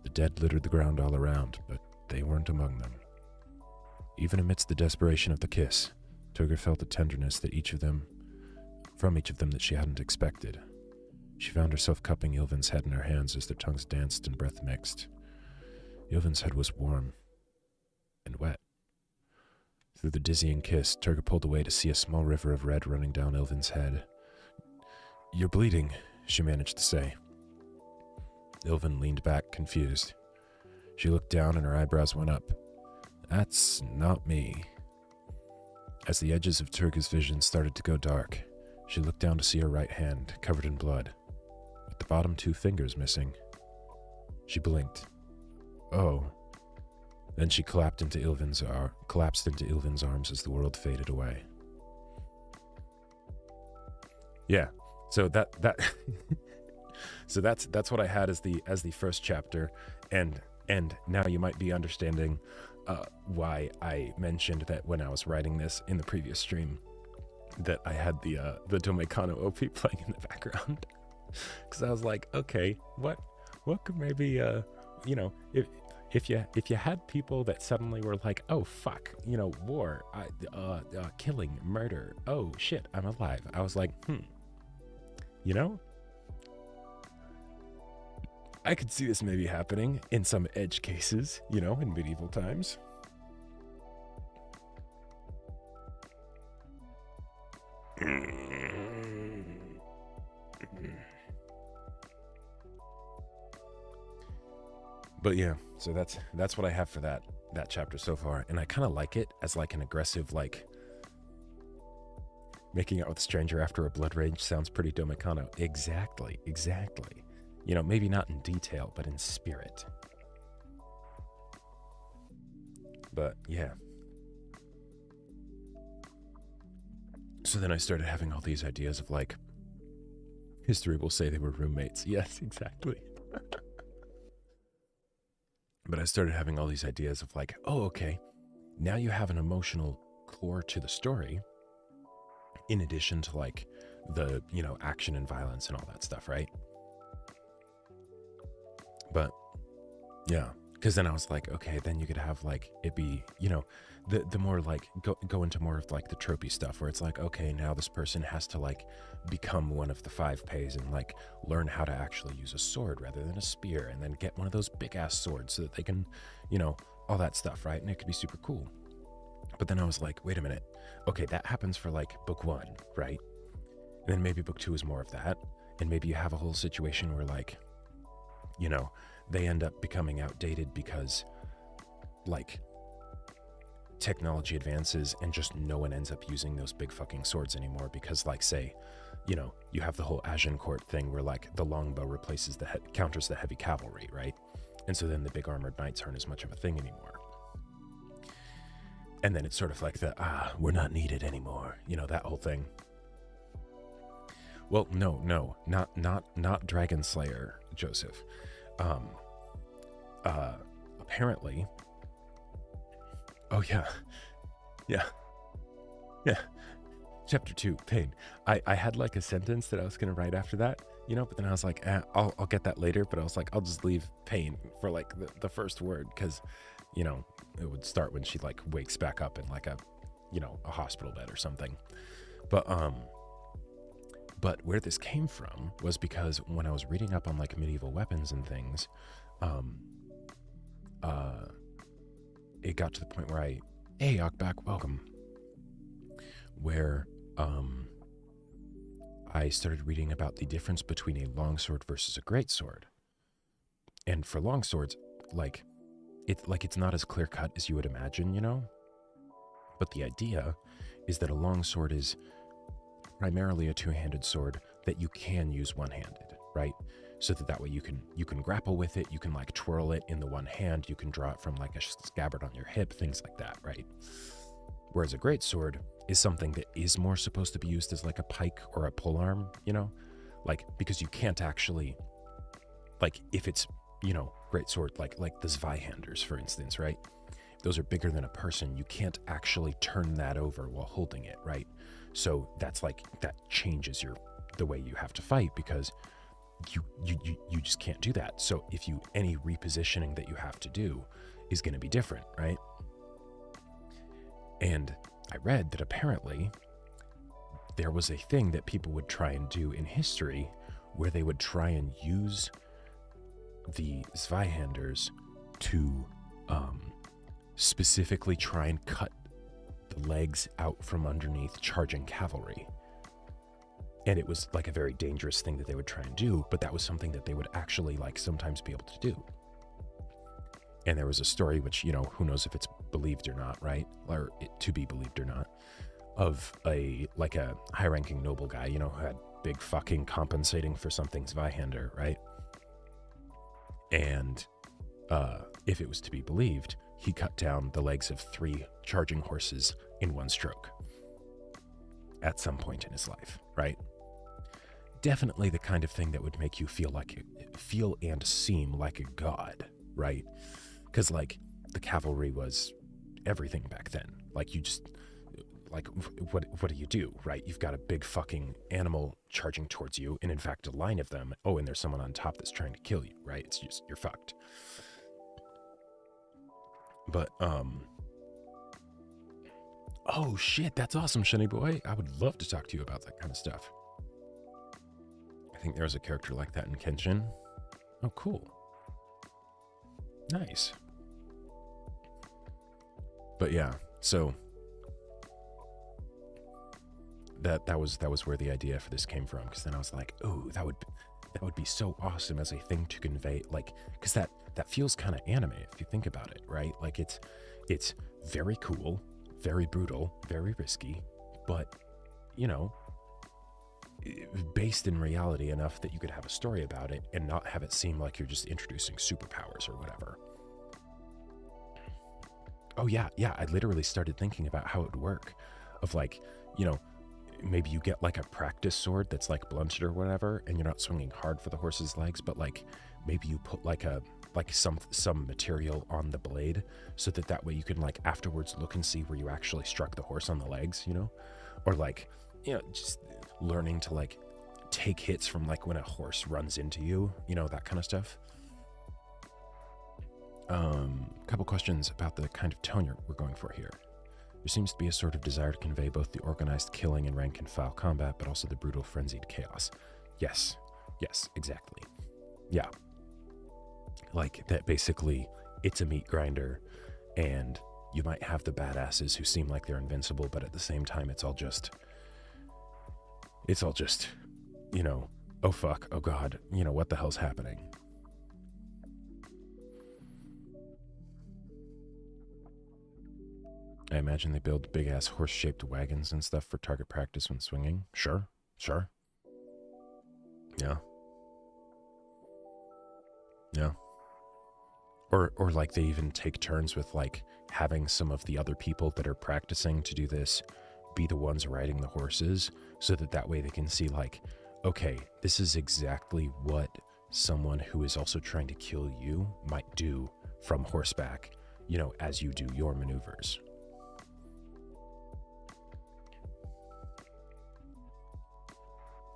The dead littered the ground all around, but they weren't among them. Even amidst the desperation of the kiss, Turga felt a tenderness that from each of them that she hadn't expected. She found herself cupping Ilvin's head in her hands as their tongues danced and breath mixed. Ilvin's head was warm and wet. Through the dizzying kiss, Turga pulled away to see a small river of red running down Ilvin's head. "You're bleeding," she managed to say. Ilvin leaned back, confused. She looked down and her eyebrows went up. "That's not me." As the edges of Turga's vision started to go dark, she looked down to see her right hand, covered in blood, with the bottom 2 fingers missing. She blinked. "Oh." Then she collapsed into Ilvin's arms as the world faded away. Yeah, so so that's what I had as the first chapter, and now you might be understanding why I mentioned that when I was writing this in the previous stream, that I had the Domeikano OP playing in the background, because I was like, okay, what could maybe if you had people that suddenly were like, oh fuck, war, killing, murder, oh shit, I'm alive. I was like, I could see this maybe happening in some edge cases, in medieval times. But yeah, so that's what I have for that chapter so far, and I kind of like it as like an aggressive, like making out with a stranger after a blood rage sounds pretty Domeikano. Exactly. Maybe not in detail, but in spirit. But yeah. So then I started having all these ideas of like, History will say they were roommates. Yes, exactly. But I started having all these ideas of like, oh, okay, now you have an emotional core to the story, in addition to like the, action and violence and all that stuff, right? But yeah, because then I was like, okay, then you could have like it be, the more like go into more of like the tropey stuff where it's like, okay, now this person has to like become one of the 5 Pays and like learn how to actually use a sword rather than a spear, and then get one of those big ass swords so that they can, all that stuff, right? And it could be super cool. But then I was like, wait a minute, okay, that happens for like book 1, right? And then maybe book 2 is more of that, and maybe you have a whole situation where like, they end up becoming outdated because like technology advances and just no one ends up using those big fucking swords anymore because like say, you have the whole Agincourt thing where like the longbow replaces counters the heavy cavalry, right? And so then the big armored knights aren't as much of a thing anymore. And then it's sort of like we're not needed anymore, that whole thing. Well, no, not Dragon Slayer, Joseph. Apparently, oh yeah. Chapter 2, pain. I had like a sentence that I was gonna write after that, but then I was like, I'll get that later. But I was like, I'll just leave pain for like the first word, because, it would start when she like wakes back up in like a hospital bed or something. But where this came from was because when I was reading up on like medieval weapons and things, it got to the point where hey, Okbak, welcome. Where I started reading about the difference between a longsword versus a greatsword. And for longswords, it's not as clear cut as you would imagine, But the idea is that a longsword is primarily a 2-handed sword that you can use one-handed, right? So that way you can grapple with it, you can like twirl it in the one hand, you can draw it from like a scabbard on your hip, things like that, right? Whereas a greatsword is something that is more supposed to be used as like a pike or a polearm, like because you can't actually, like if it's, greatsword, like the Zweihanders, for instance, right? If those are bigger than a person, you can't actually turn that over while holding it, right? So that's like, that changes the way you have to fight, because you just can't do that. So if any repositioning that you have to do is going to be different, right? And I read that apparently there was a thing that people would try and do in history where they would try and use the Zweihanders to specifically try and cut the legs out from underneath charging cavalry. And it was like a very dangerous thing that they would try and do, but that was something that they would actually like sometimes be able to do. And there was a story, which, who knows if it's believed or not, right? Or to be believed or not, of a high-ranking noble guy, who had big fucking compensating for something Zweihander, right? And if it was to be believed, he cut down the legs of 3 charging horses in one stroke at some point in his life, right? Definitely the kind of thing that would make you feel and seem like a god, right? Because like the cavalry was everything back then. Like you just, like what do you do, right? You've got a big fucking animal charging towards you, and in fact a line of them. Oh, and there's someone on top that's trying to kill you, right? It's just, you're fucked. But oh shit, that's awesome, Shiny Boy. I would love to talk to you about that kind of stuff. I think there was a character like that in Kenshin. Oh, cool. Nice. But yeah, so that was where the idea for this came from, because then I was like, oh, that would be so awesome as a thing to convey, like, because that feels kind of anime if you think about it, right? Like it's very cool, very brutal, very risky, but based in reality enough that you could have a story about it and not have it seem like you're just introducing superpowers or whatever. Oh yeah, I literally started thinking about how it would work, of like, maybe you get like a practice sword that's like blunted or whatever, and you're not swinging hard for the horse's legs, but like maybe you put like some material on the blade so that way you can like afterwards look and see where you actually struck the horse on the legs, you know? Or like, you know, just learning to like take hits from like when a horse runs into you, you know, that kind of stuff. Couple questions about the kind of tone we're going for here. There seems to be a sort of desire to convey both the organized killing and rank and file combat, but also the brutal frenzied chaos. Yes, exactly. Yeah. Like that basically it's a meat grinder, and you might have the badasses who seem like they're invincible, but at the same time it's all just, you know, oh fuck, oh god, you know, what the hell's happening? I imagine they build big-ass horse-shaped wagons and stuff for target practice when swinging. Sure. Yeah. Or like they even take turns with like having some of the other people that are practicing to do this be the ones riding the horses, so that way they can see like, okay, this is exactly what someone who is also trying to kill you might do from horseback, you know, as you do your maneuvers.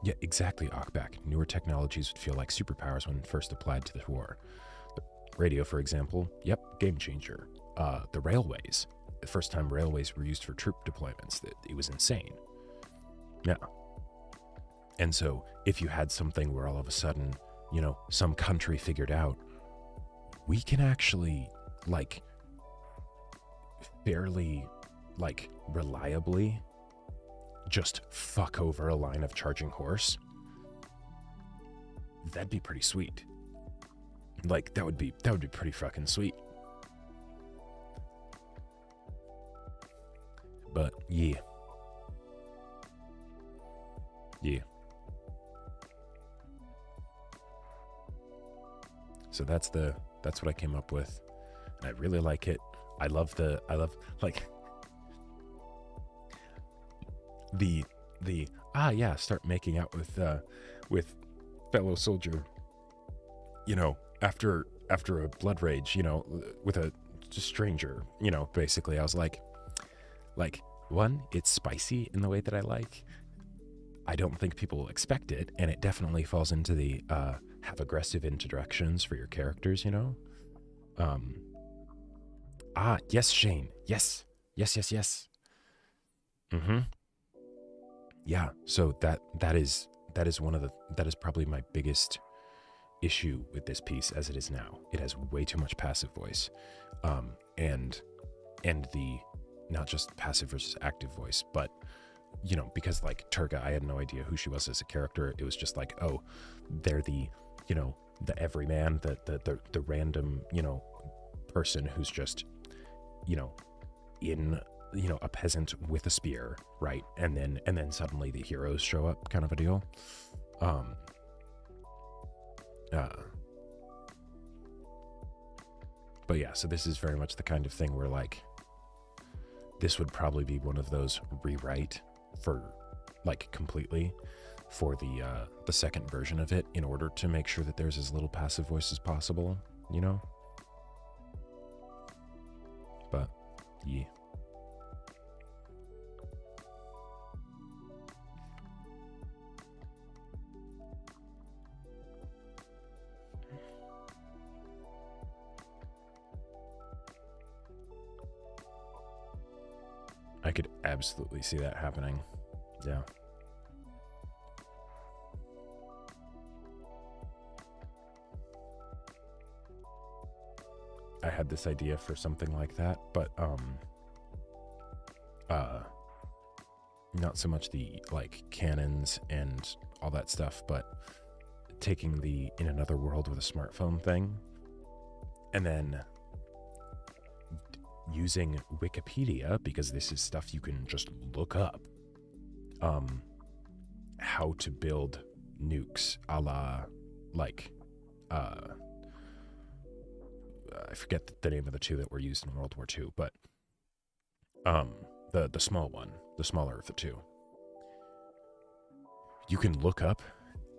Yeah, exactly, Ockback. Newer technologies would feel like superpowers when first applied to the war. The radio, for example, yep, game changer. The railways. The first time railways were used for troop deployments, it was insane. Yeah. And so, if you had something where all of a sudden, you know, some country figured out, we can actually, like, fairly, like, reliably just fuck over a line of charging horse, that'd be pretty sweet. Like, that would be pretty fucking sweet. But yeah. So that's what I came up with. And I really like it. I love like start making out with fellow soldier, you know, after a blood rage, you know, with a stranger, you know. Basically I was like one, it's spicy in the way that I like. I don't think people will expect it, and it definitely falls into the have aggressive introductions for your characters, you know. Yes, Shane, yes. Yeah, so that is probably my biggest issue with this piece as it is now. It has way too much passive voice, and the not just passive versus active voice, but you know, because like Turga, I had no idea who she was as a character. It was just like, oh, they're the, you know, the everyman, the random, you know, person who's just, you know, in, you know, a peasant with a spear, right? And then suddenly the heroes show up, kind of a deal. But yeah, so this is very much the kind of thing where like this would probably be one of those rewrite for like completely for the second version of it, in order to make sure that there's as little passive voice as possible, you know. But yeah. I could absolutely see that happening. Yeah. I had this idea for something like that, but not so much the like cannons and all that stuff, but taking the in another world with a smartphone thing, and then using Wikipedia, because this is stuff you can just look up, how to build nukes a la like I forget the name of the two that were used in World War II, but the small one, the smaller of the two. You can look up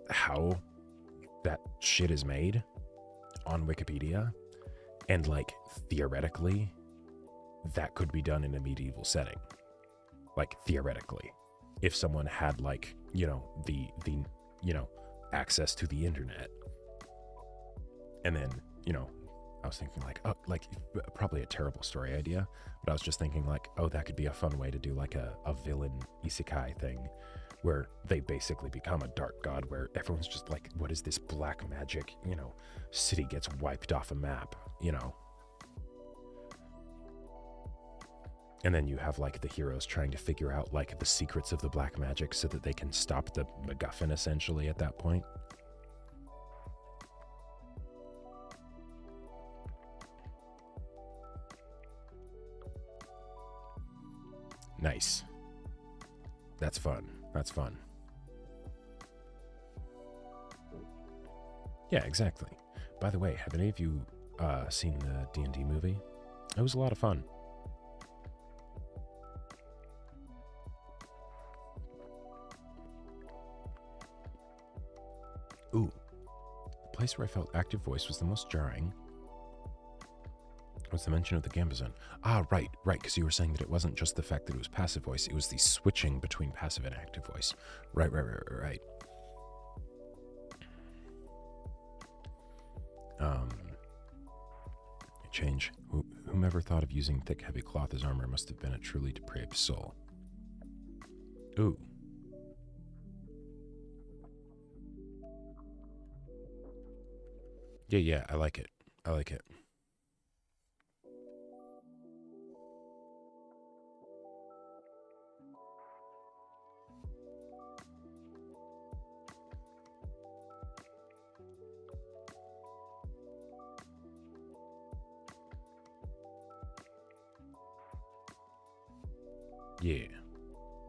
how that shit is made on Wikipedia, and like theoretically that could be done in a medieval setting. Like theoretically, if someone had like, you know, the you know, access to the internet. And then, you know, I was thinking like, oh, like probably a terrible story idea, but I was just thinking like, oh, that could be a fun way to do like a villain isekai thing where they basically become a dark god where everyone's just like, what is this black magic, you know, city gets wiped off a map, you know. And then you have like the heroes trying to figure out like the secrets of the black magic so that they can stop the MacGuffin essentially at that point. Nice. That's fun. That's fun. Yeah, exactly. By the way, have any of you seen the D&D movie? It was a lot of fun. Ooh. The place where I felt active voice was the most jarring was the mention of the Gambazon. Ah, right, because you were saying that it wasn't just the fact that it was passive voice, it was the switching between passive and active voice. Right. Change. Whomever thought of using thick, heavy cloth as armor must have been a truly depraved soul. Ooh. Yeah, I like it.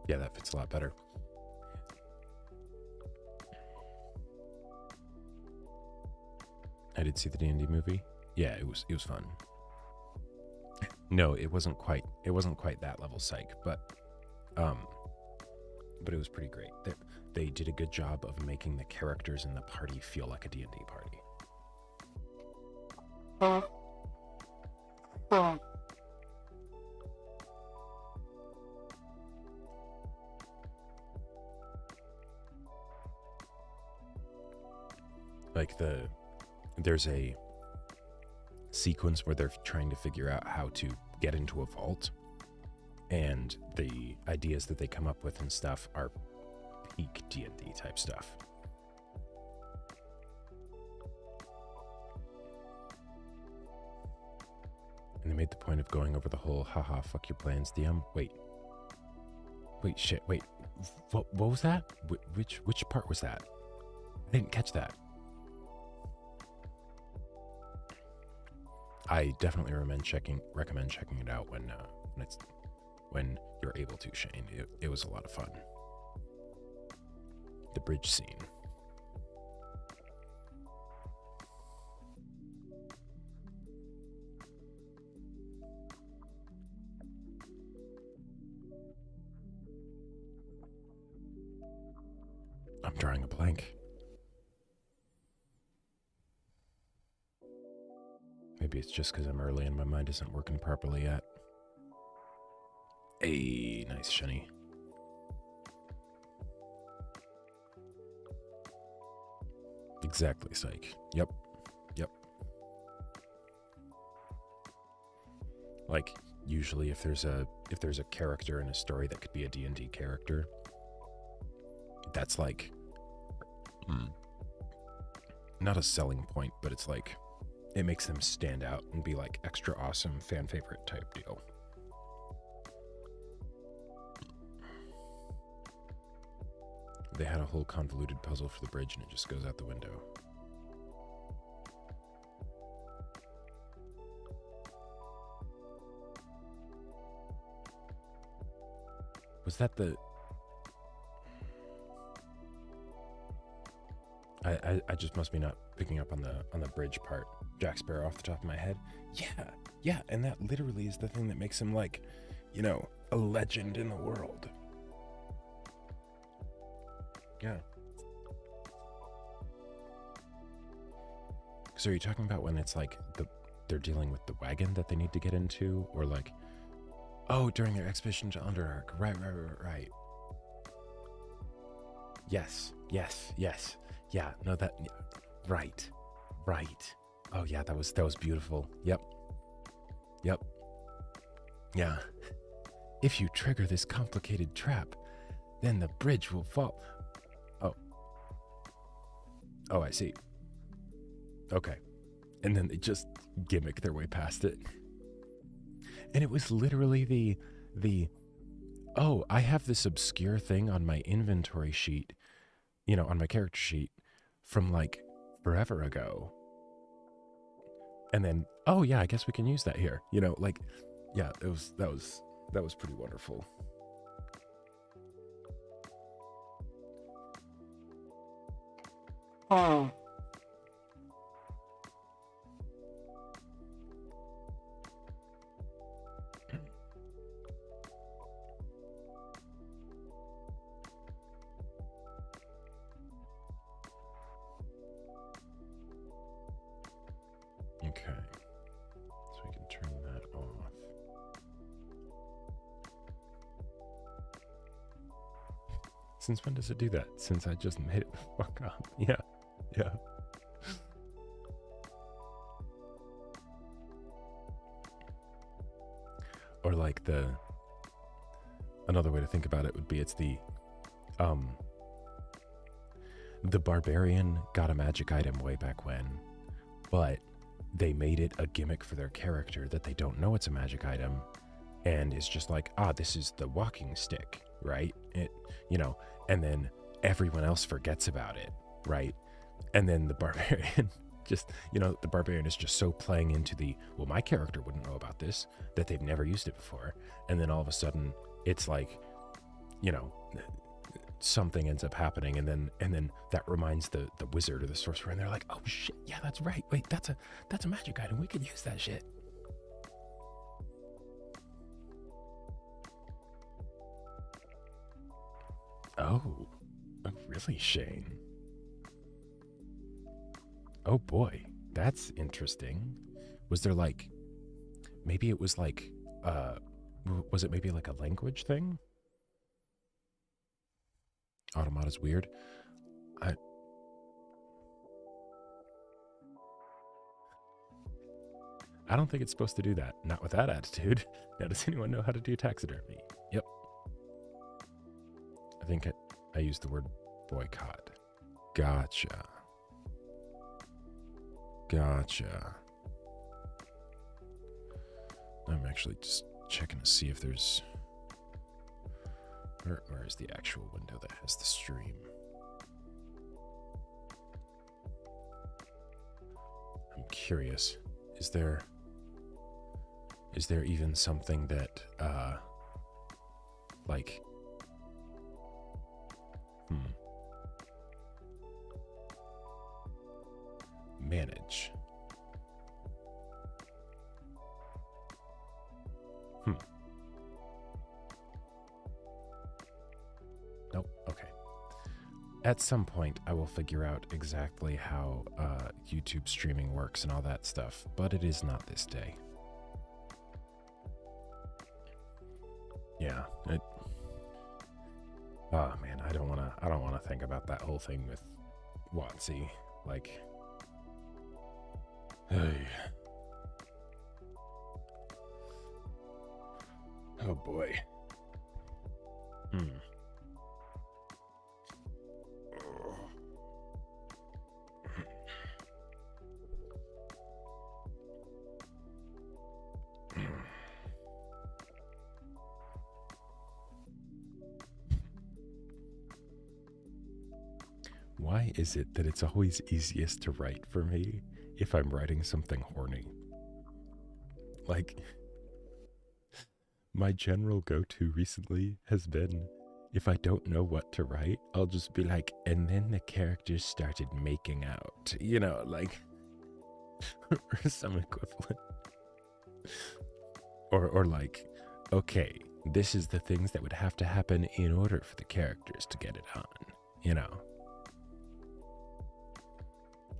Yeah, that fits a lot better. I did see the D&D movie. Yeah, it was fun. No, it wasn't quite that level psych, but it was pretty great. They did a good job of making the characters in the party feel like a D&D party. Like there's a sequence where they're trying to figure out how to get into a vault, and the ideas that they come up with and stuff are peak D&D type stuff. And they made the point of going over the whole haha fuck your plans DM. Wait, what was that? Which part was that? I didn't catch that. I definitely recommend checking it out when you're able to, Shane. It was a lot of fun. The bridge scene. I'm drawing a blank. Maybe it's just because I'm early and my mind isn't working properly yet. Hey, nice, Shani. Exactly, psych. Yep. Like, usually if there's a character in a story that could be a D&D character, that's like, not a selling point, but it's like, it makes them stand out and be like extra awesome fan favorite type deal. They had a whole convoluted puzzle for the bridge and it just goes out the window. Was that the... I just must be not picking up on the bridge part. Jack Sparrow off the top of my head. Yeah, and that literally is the thing that makes him like, you know, a legend in the world. Yeah. So are you talking about when it's like they're dealing with the wagon that they need to get into, or like, oh, during their expedition to Underdark? Right. Yes. Yeah. No, that. Right. Oh yeah, that was beautiful. Yep. Yeah. If you trigger this complicated trap, then the bridge will fall. Oh, I see. Okay. And then they just gimmick their way past it. And it was literally the oh, I have this obscure thing on my inventory sheet, on my character sheet from like forever ago. And then, oh yeah, I guess we can use that here. Yeah, that was pretty wonderful. Oh. Okay. So we can turn that off. Since when does it do that? Since I just made it the fuck up. Yeah. Or like another way to think about it would be it's the barbarian got a magic item way back when, but they made it a gimmick for their character that they don't know it's a magic item, and it's just like, this is the walking stick, right? And then everyone else forgets about it, right? And then the barbarian the barbarian is just so playing into well, my character wouldn't know about this, that they've never used it before. And then all of a sudden it's like, something ends up happening, and then that reminds the wizard or the sorcerer, and they're like, oh shit, yeah, that's right. Wait, that's a magic item. We could use that shit. Oh, really, Shane? Oh boy, that's interesting. Was there like, maybe it was like, was it maybe like a language thing? Automata's weird. I don't think it's supposed to do that. Not with that attitude. Now, does anyone know how to do taxidermy? Yep. I think I used the word boycott. Gotcha. I'm actually just checking to see if there's... Where is the actual window that has the stream? I'm curious. Is there even something that like manage? Nope. Okay. At some point, I will figure out exactly how YouTube streaming works and all that stuff, but it is not this day. Yeah. Oh man, I don't wanna think about that whole thing with WotC. Like, hey. Oh boy. Why is it that it's always easiest to write for me if I'm writing something horny? Like, my general go-to recently has been, if I don't know what to write, I'll just be like, and then the characters started making out, like, or some equivalent. Or like, okay, this is the things that would have to happen in order for the characters to get it on. you know.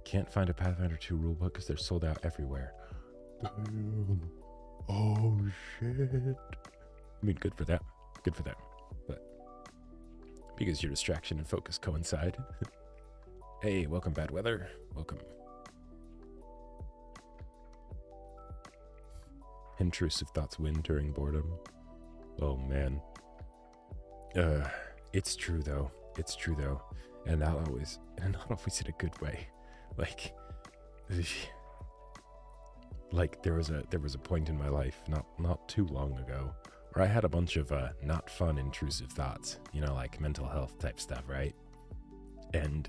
Can't find a Pathfinder 2 rulebook because they're sold out everywhere. Damn. Oh, shit. I mean, good for them. Good for them. But because your distraction and focus coincide. Hey, welcome, Bad Weather. Welcome. Intrusive thoughts win during boredom. Oh, man. It's true, though. It's true, though. And not always in a good way. Like there was a point in my life not too long ago where I had a bunch of not fun intrusive thoughts, you know, like mental health type stuff, right? And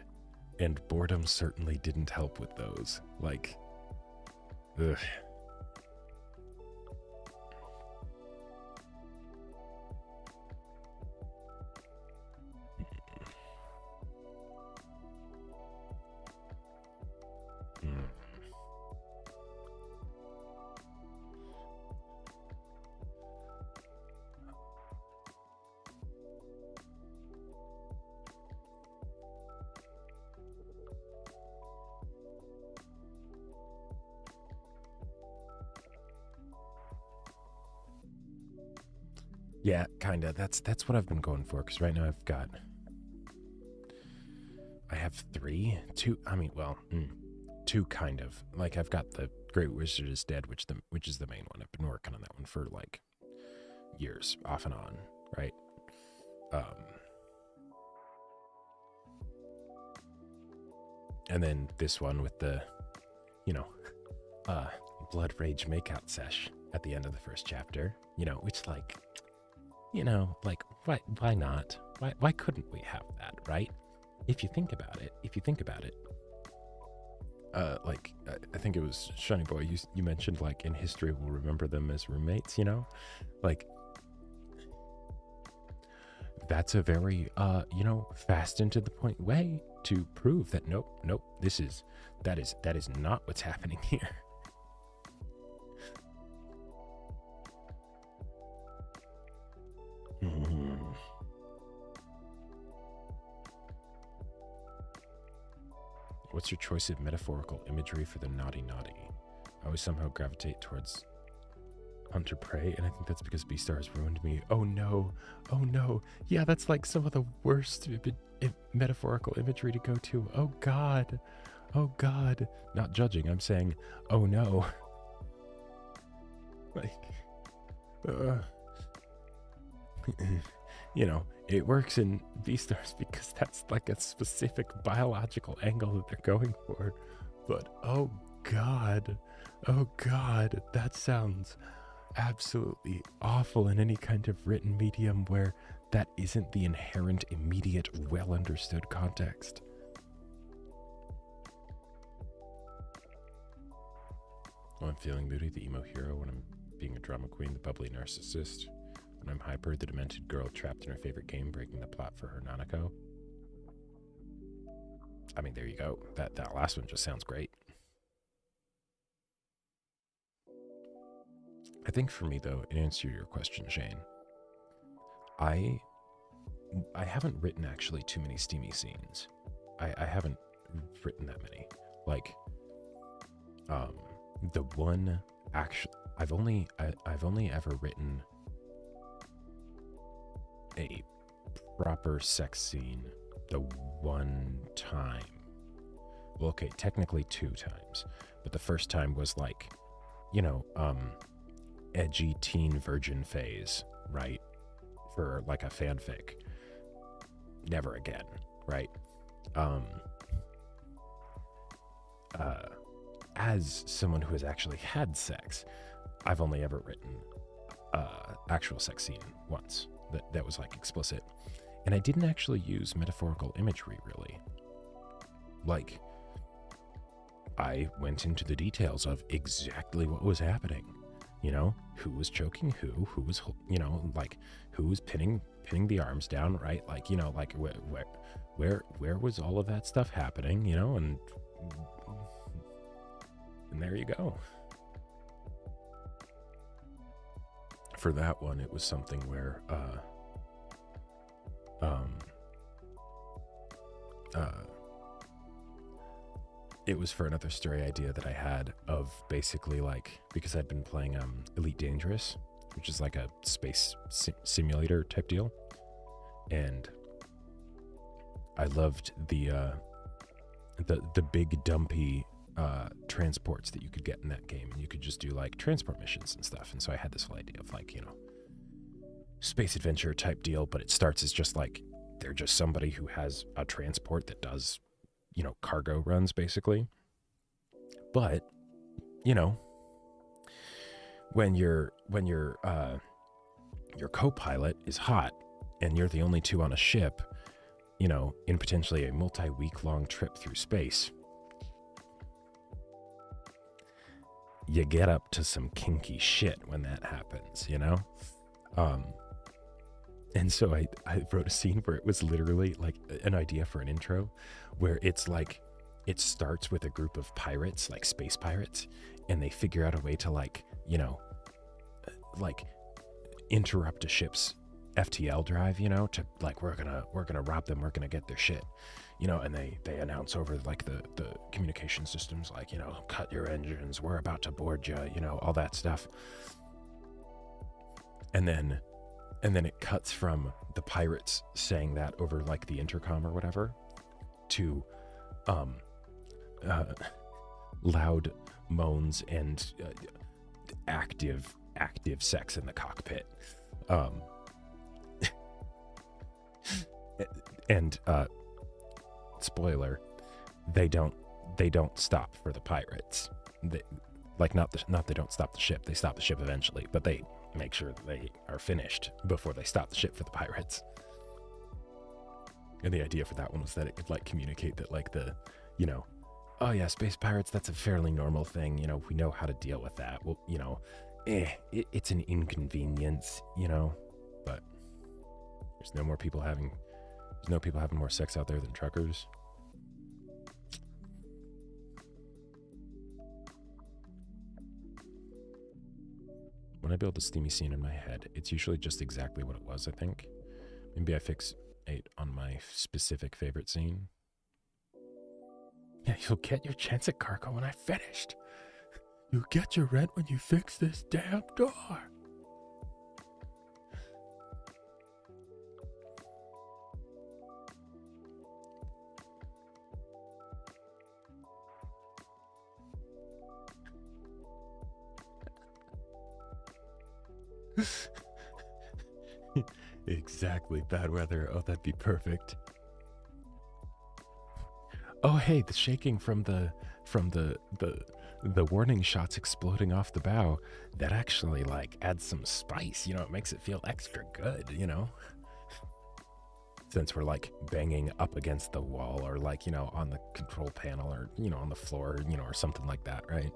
boredom certainly didn't help with those. Like, ugh. Yeah, kinda. That's what I've been going for. Because right now I have two. I mean, well, two kind of. Like I've got the Great Wizard is Dead, which is the main one. I've been working on that one for like years, off and on, right? And then this one with the, you know, Blood Rage makeout sesh at the end of the first chapter. You know, which like. You know, like, why not? Why couldn't we have that, right? If you think about it. Like, I think it was Shiny Boy, you mentioned, like, in history we'll remember them as roommates, you know? Like, that's a very, you know, fast and to the point way to prove that, nope, that is not what's happening here. What's your choice of metaphorical imagery for the naughty? I always somehow gravitate towards Hunter Prey, and I think that's because Beastars ruined me. Oh no. Yeah, that's like some of the worst metaphorical imagery to go to. Oh god. Not judging, I'm saying, oh no. Like, you know, it works in Beastars because that's like a specific biological angle that they're going for. But oh god, that sounds absolutely awful in any kind of written medium where that isn't the inherent, immediate, well understood context. Oh, I'm feeling moody, the emo hero, when I'm being a drama queen, the bubbly narcissist. When I'm hyper, the demented girl trapped in her favorite game, breaking the plot for her Nanako. I mean, there you go. That last one just sounds great. I think for me, though, in answer to your question, Shane, I haven't written actually too many steamy scenes. I haven't written that many. Like, the one actually, I've only ever written a proper sex scene the one time. Well, okay, technically 2 times, but the first time was like, you know, edgy teen virgin phase, right? For like a fanfic. Never again, right? As someone who has actually had sex, I've only ever written actual sex scene once that was like explicit, and I didn't actually use metaphorical imagery really. Like, I went into the details of exactly what was happening. You know, who was choking who was, you know, like who was pinning the arms down, right? Like, you know, like where was all of that stuff happening, you know, and there you go. For that one, it was something where it was for another story idea that I had of basically like, because I'd been playing Elite Dangerous, which is like a space simulator type deal, and I loved the big dumpy transports that you could get in that game, and you could just do like transport missions and stuff. And so I had this whole idea of like, you know, space adventure type deal, but it starts as just like they're just somebody who has a transport that does, you know, cargo runs basically. But you know, when your co-pilot is hot and you're the only two on a ship, you know, in potentially a multi-week long trip through space, you get up to some kinky shit when that happens, you know? And so I wrote a scene where it was literally like an idea for an intro where it's like, it starts with a group of pirates, like space pirates, and they figure out a way to like, you know, like interrupt a ship's FTL drive, you know, to like, we're gonna rob them, we're gonna get their shit, you know, and they announce over like the communication systems, like, you know, cut your engines, we're about to board you, you know, all that stuff. And then it cuts from the pirates saying that over like the intercom or whatever to loud moans and active sex in the cockpit. And spoiler, they don't stop for the pirates. They, like not they don't stop the ship. They stop the ship eventually, but they make sure that they are finished before they stop the ship for the pirates. And the idea for that one was that it could like communicate that like the, you know, oh yeah, space pirates, that's a fairly normal thing. You know, we know how to deal with that. Well, you know, it's an inconvenience, you know, but there's no people having more sex out there than truckers. When I build a steamy scene in my head, it's usually just exactly what it was, I think. Maybe I fixate on my specific favorite scene. Yeah, you'll get your chance at cargo when I finished. You'll get your rent when you fix this damn door. Exactly, bad weather. Oh, that'd be perfect. Oh, hey, the shaking from the warning shots exploding off the bow, that actually like adds some spice, you know, it makes it feel extra good, you know, since we're like banging up against the wall or like, you know, on the control panel or, you know, on the floor, you know, or something like that, right?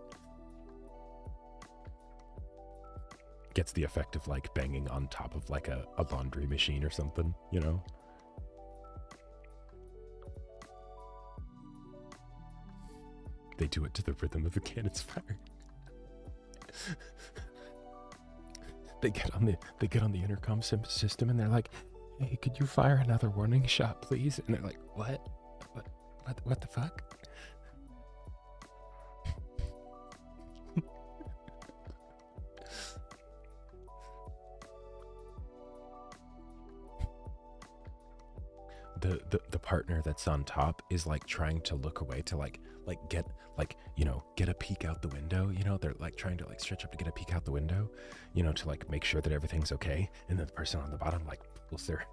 Gets the effect of like banging on top of like a laundry machine or something, you know? They do it to the rhythm of the cannon's fire. They get on the intercom system and they're like, "Hey, could you fire another warning shot, please?" And they're like, "What the fuck?" The partner that's on top is like trying to look away to like get like, you know, get a peek out the window, you know, they're like trying to like stretch up to get a peek out the window, you know, to like make sure that everything's okay, and then the person on the bottom like pulls their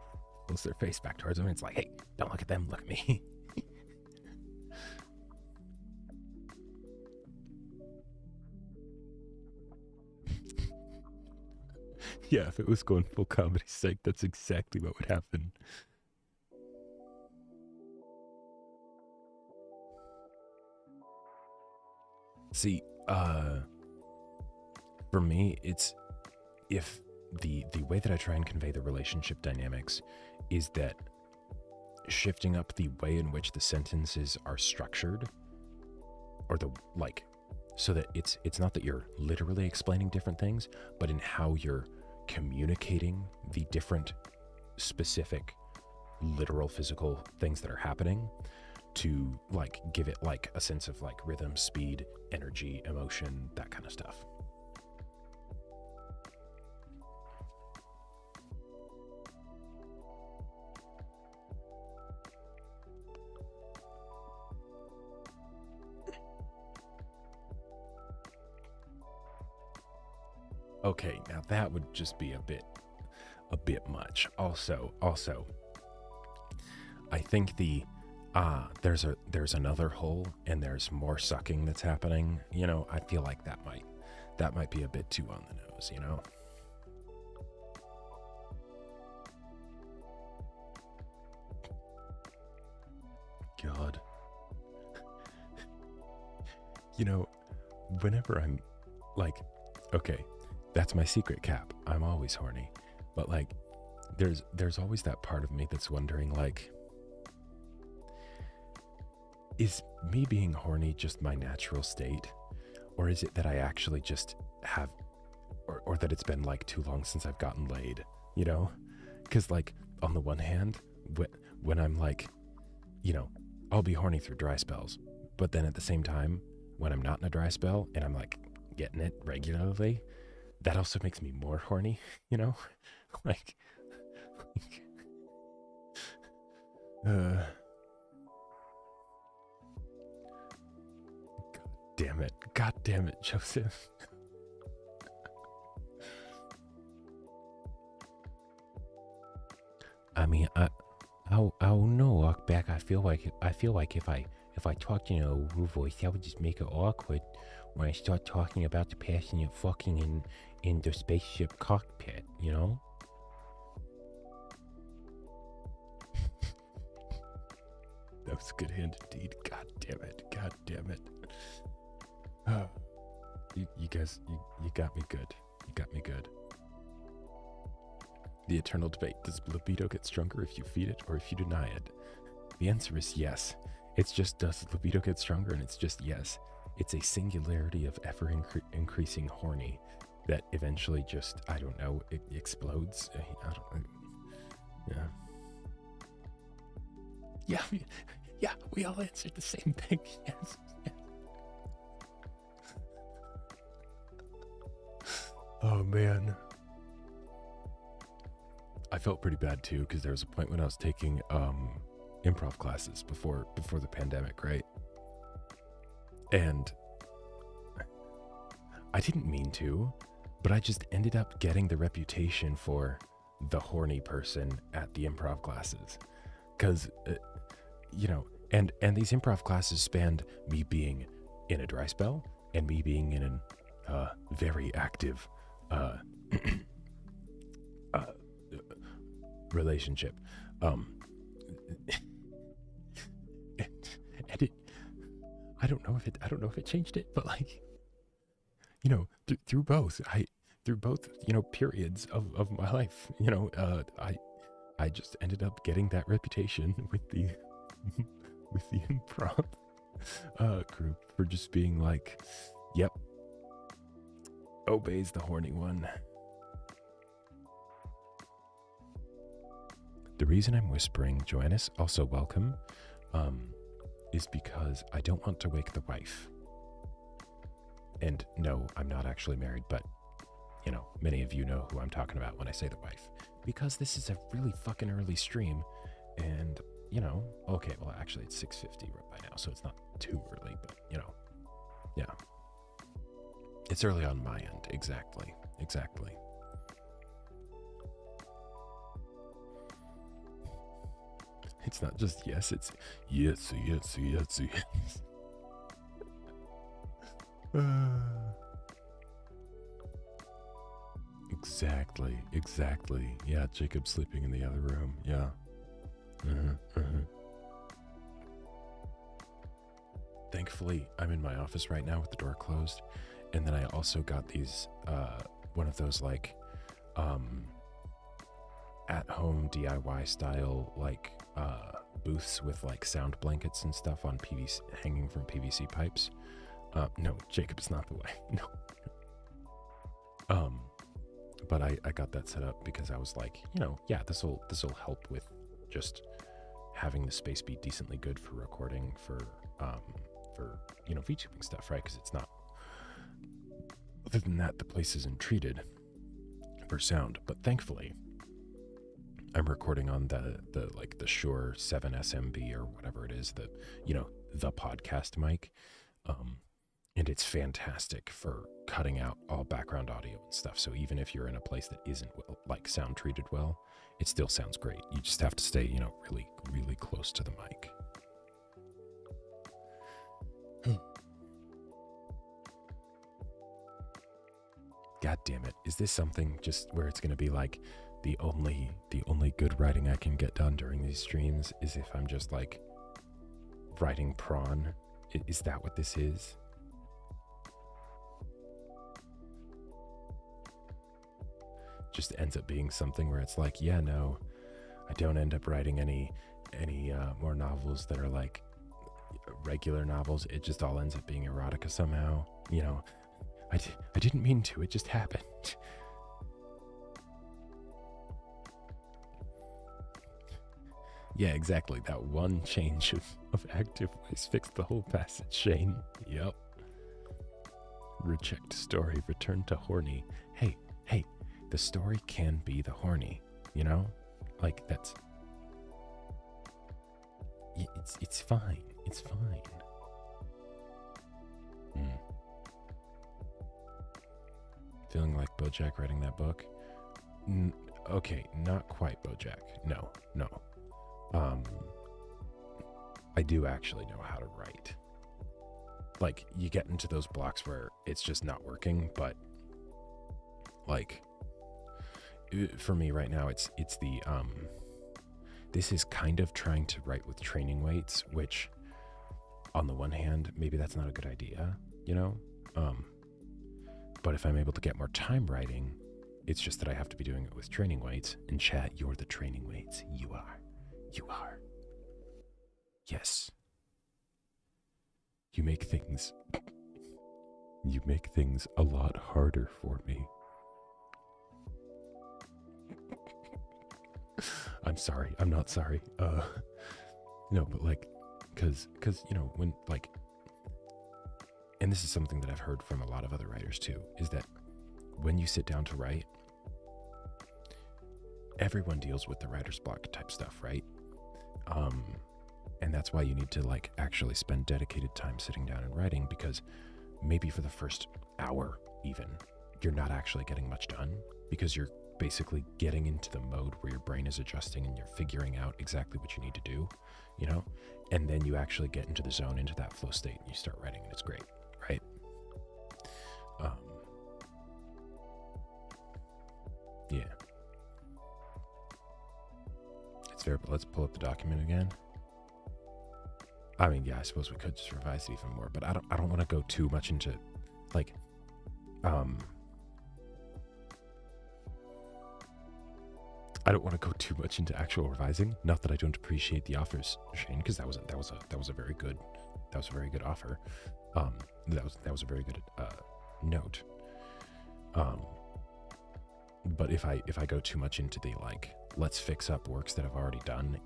face back towards them, and it's like, "Hey, don't look at them, look at me." Yeah, if it was going full comedy psych, that's exactly what would happen. See, for me, it's if the way that I try and convey the relationship dynamics is that shifting up the way in which the sentences are structured, or the like, so that it's not that you're literally explaining different things, but in how you're communicating the different specific literal physical things that are happening to like give it like a sense of like rhythm, speed, energy, emotion, that kind of stuff. Okay, now that would just be a bit much. Also, I think there's another hole and there's more sucking that's happening. You know, I feel like that might be a bit too on the nose, you know? God. You know, whenever I'm like, okay, that's my secret cap. I'm always horny. But like, there's always that part of me that's wondering, like, is me being horny just my natural state? Or is it that I actually just have, or that it's been like too long since I've gotten laid, you know? Because like, on the one hand, when I'm like, you know, I'll be horny through dry spells. But then at the same time, when I'm not in a dry spell and I'm like getting it regularly, that also makes me more horny, you know? like God damn it, Joseph. I mean, I don't know, Back. I feel like if I talked in a rude voice, that would just make it awkward when I start talking about the passionate fucking in the spaceship cockpit, you know? That was a good hint indeed. God damn it. You guys, you got me good. You got me good. The eternal debate, does libido get stronger if you feed it or if you deny it? The answer is yes. It's just, does libido get stronger? And it's just yes. It's a singularity of ever increasing horny that eventually just, I don't know, it explodes. I don't know. Yeah, we all answered the same thing. Yes. Oh man. I felt pretty bad too, because there was a point when I was taking improv classes before the pandemic, right? And I didn't mean to, but I just ended up getting the reputation for the horny person at the improv classes. Because, you know, and these improv classes spanned me being in a dry spell and me being in a very active relationship. And it, I don't know if it changed it, but like, you know, through both, you know, periods of my life, you know, I just ended up getting that reputation with the improv group for just being like, yep, Obe's the horny one. The reason I'm whispering, Joannis, also welcome, is because I don't want to wake the wife. And no, I'm not actually married, but, you know, many of you know who I'm talking about when I say the wife. Because this is a really fucking early stream, and, you know, okay, well, actually it's 6:50 by now, so it's not too early, but, you know, yeah. It's early on my end, exactly. It's not just yes, it's yes. Exactly. Yeah, Jacob's sleeping in the other room. Yeah. Thankfully, I'm in my office right now with the door closed. And then I also got these, one of those like, at-home DIY style, like, booths with like sound blankets and stuff on PVC, hanging from PVC pipes. No, Jacob's not the way. No. But I got that set up because I was like, you know, yeah, this'll help with just having the space be decently good for recording for VTubing stuff, right? Because it's not. Other than that, the place isn't treated for sound. But thankfully, I'm recording on the Shure 7 SMB or whatever it is, the podcast mic, and it's fantastic for cutting out all background audio and stuff. So even if you're in a place that isn't sound treated well, it still sounds great. You just have to stay, really, really close to the mic. God damn it. Is this something just where it's going to be like the only good writing I can get done during these streams is if I'm just like writing prawn? Is that what this is? Just ends up being something where it's like, yeah, no, I don't end up writing any more novels that are like regular novels. It just all ends up being erotica somehow. I didn't mean to, it just happened. Yeah, exactly. That one change of active voice fixed the whole passage, Shane. Yep. Reject story, return to horny. Hey, the story can be the horny, Like, that's... It's fine. It's fine. Feeling like BoJack writing that book? Okay, not quite BoJack. No. I do actually know how to write. Like, you get into those blocks where it's just not working, but like, for me right now, it's the, this is kind of trying to write with training weights, which on the one hand, maybe that's not a good idea, but if I'm able to get more time writing, it's just that I have to be doing it with training weights. And chat, you're the training weights. You are. Yes. You make things a lot harder for me. I'm sorry. I'm not sorry. No, but like, cause when like, and this is something that I've heard from a lot of other writers too, is that when you sit down to write, everyone deals with the writer's block type stuff, right? And that's why you need to like actually spend dedicated time sitting down and writing, because maybe for the first hour even, you're not actually getting much done because you're basically getting into the mode where your brain is adjusting and you're figuring out exactly what you need to do, and then you actually get into the zone, into that flow state, and you start writing, and it's great, right? Yeah. It's fair, but let's pull up the document again. I mean, yeah, I suppose we could just revise it even more, but I don't want to go too much into, like, I don't want to go too much into actual revising. Not that I don't appreciate the offers, Shane, because that was a very good offer. That was a very good note. But if I go too much into the like, let's fix up works that I've already done,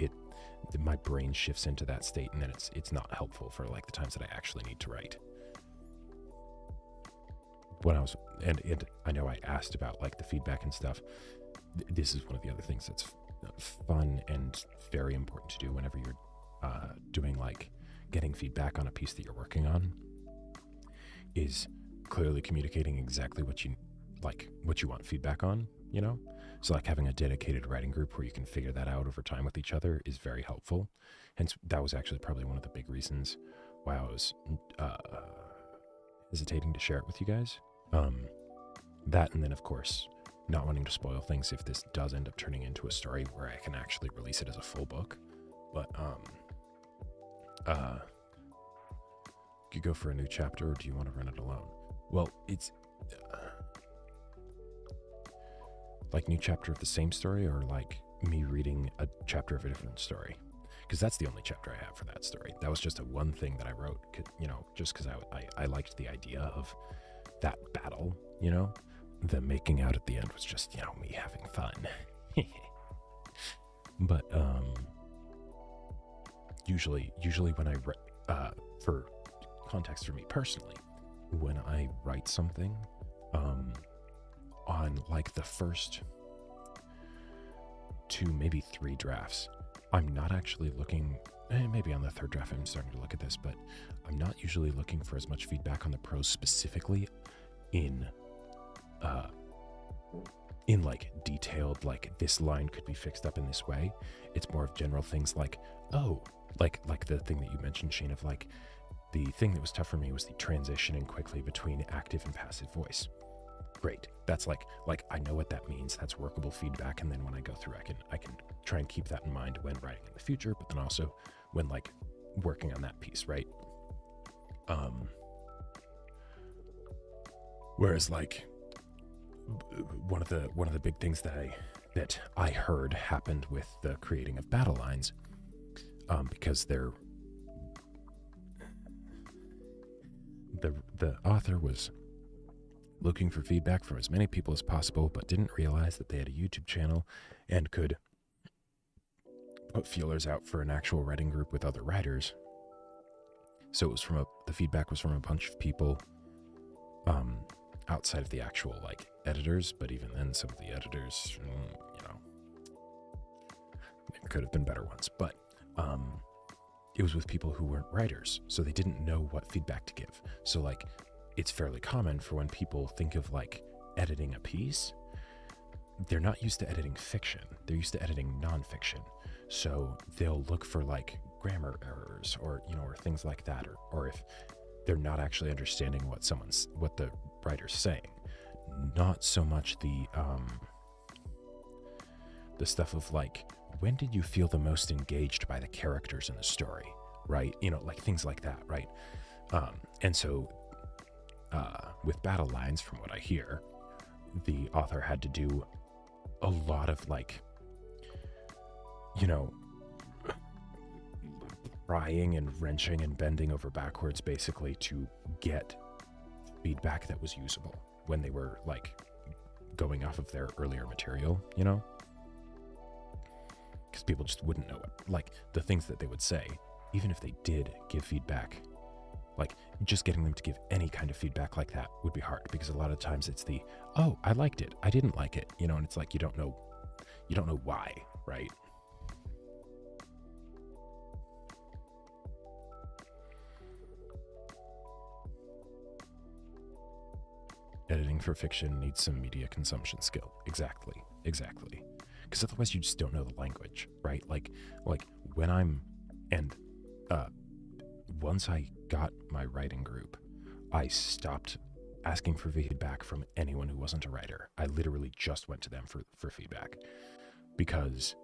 my brain shifts into that state, and then it's not helpful for like the times that I actually need to write. When I was, and I know I asked about like the feedback and stuff. This is one of the other things that's fun and very important to do whenever you're doing like getting feedback on a piece that you're working on, is clearly communicating exactly what you want feedback on, So like having a dedicated writing group where you can figure that out over time with each other is very helpful. Hence, that was actually probably one of the big reasons why I was hesitating to share it with you guys. That, and then of course, not wanting to spoil things if this does end up turning into a story where I can actually release it as a full book. But you go for a new chapter, or do you want to run it alone? Well, it's like new chapter of the same story, or like me reading a chapter of a different story, because that's the only chapter I have for that story. That was just a one thing that I wrote, just because I liked the idea of that battle, the making out at the end was just, me having fun. But usually when for context for me personally, when I write something, on like the first 2, maybe 3 drafts, I'm not actually looking, maybe on the 3rd draft I'm starting to look at this, but I'm not usually looking for as much feedback on the prose specifically in like detailed, like this line could be fixed up in this way. It's more of general things like, oh, like the thing that you mentioned, Shane, of like, the thing that was tough for me was the transitioning quickly between active and passive voice. Great. That's like I know what that means. That's workable feedback. And then when I go through, I can try and keep that in mind when writing in the future, but then also when like working on that piece, right? Whereas like one of the big things that I heard happened with the creating of battle lines, because the author was looking for feedback from as many people as possible, but didn't realize that they had a YouTube channel and could put feelers out for an actual writing group with other writers. So it was the feedback was from a bunch of people outside of the actual like editors, but even then some of the editors, it could have been better ones, but it was with people who weren't writers, so they didn't know what feedback to give. So like, it's fairly common for when people think of like editing a piece, they're not used to editing fiction. They're used to editing nonfiction. So they'll look for like grammar errors or things like that, or if they're not actually understanding what the writer's saying. Not so much the stuff of like, when did you feel the most engaged by the characters in the story, right? Like things like that, right? And so with battle lines, from what I hear, the author had to do a lot of like, prying and wrenching and bending over backwards basically to get feedback that was usable when they were like going off of their earlier material, because people just wouldn't know it. Like the things that they would say, even if they did give feedback, like just getting them to give any kind of feedback like that would be hard, because a lot of times it's the, oh, I liked it, I didn't like it, and it's like you don't know why, right? Editing for fiction needs some media consumption skill. Exactly. Because otherwise you just don't know the language, right? Like when once I got my writing group, I stopped asking for feedback from anyone who wasn't a writer. I literally just went to them for feedback, because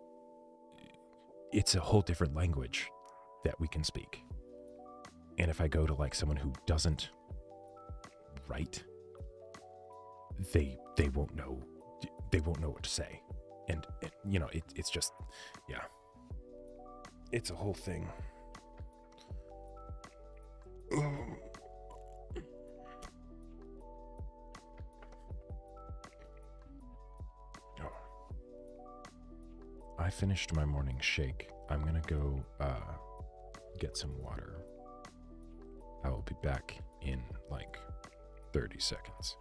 it's a whole different language that we can speak. And if I go to like someone who doesn't write, they won't know what to say. And it's just, yeah, it's a whole thing. I finished my morning shake. I'm gonna go get some water. I will be back in like 30 seconds.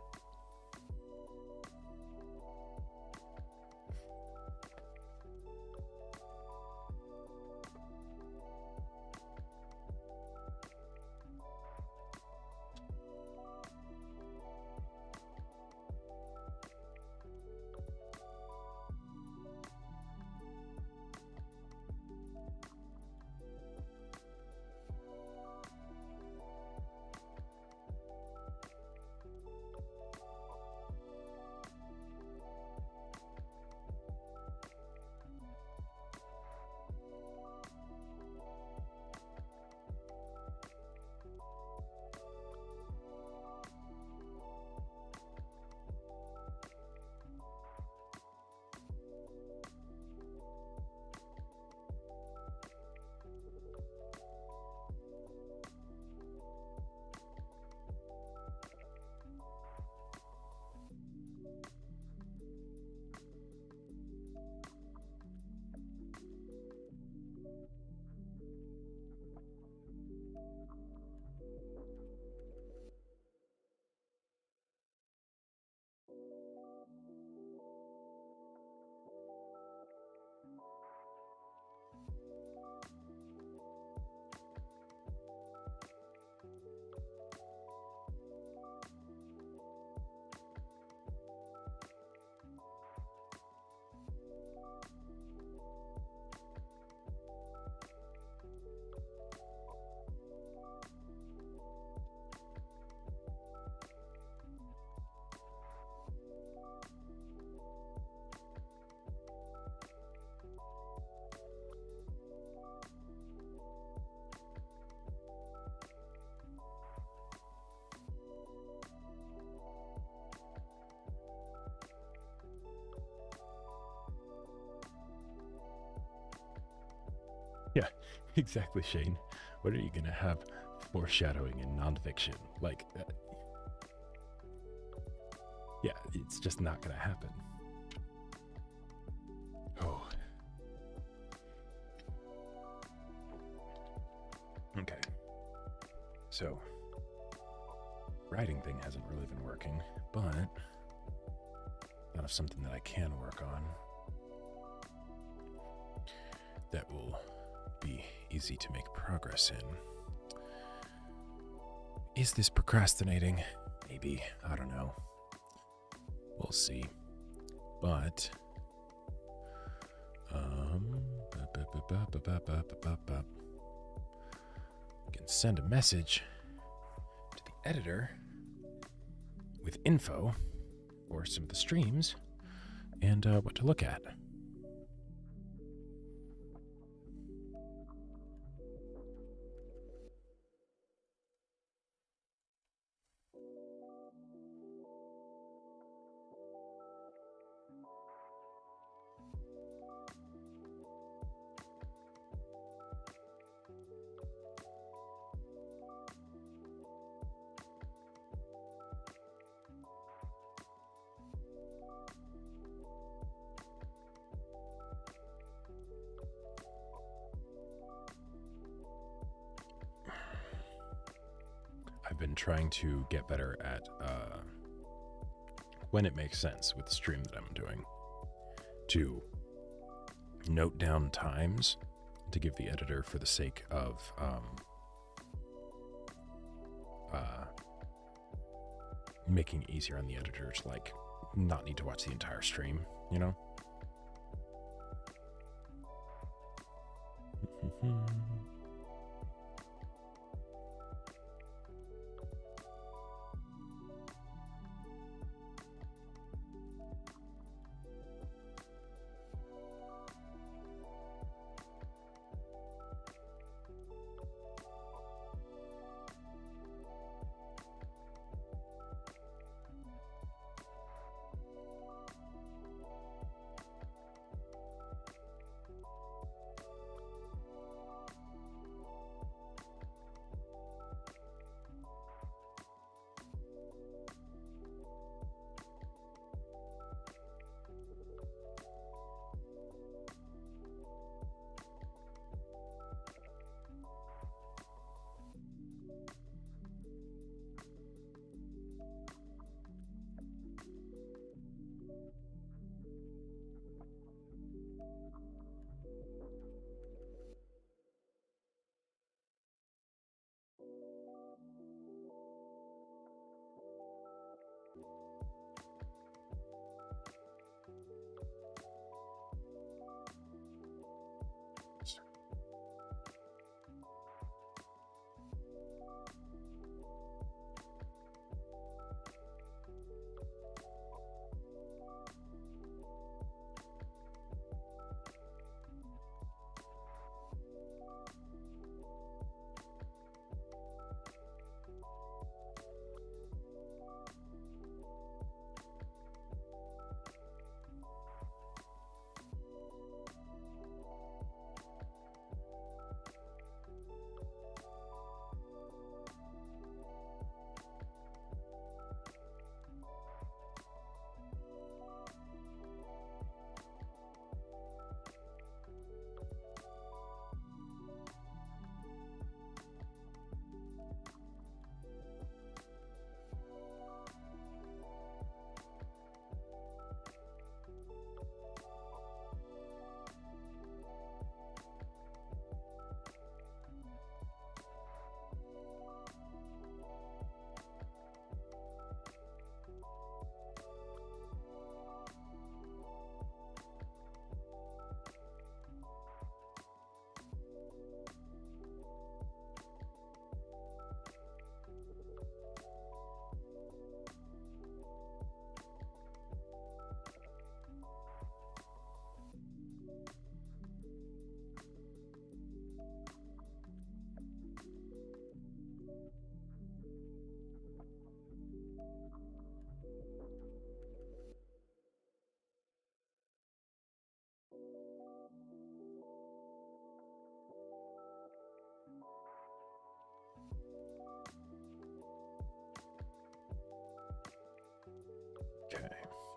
Yeah, exactly, Shane. What are you gonna have foreshadowing in nonfiction? Like, yeah, it's just not gonna happen. Oh. Okay. So, writing thing hasn't really been working, but thought of something that I can work on that will be easy to make progress in. Is this procrastinating? Maybe. I don't know. We'll see. But I can send a message to the editor with info for some of the streams and what to look at. I've been trying to get better at when it makes sense with the stream that I'm doing to note down times to give the editor for the sake of making it easier on the editor to like not need to watch the entire stream, you know?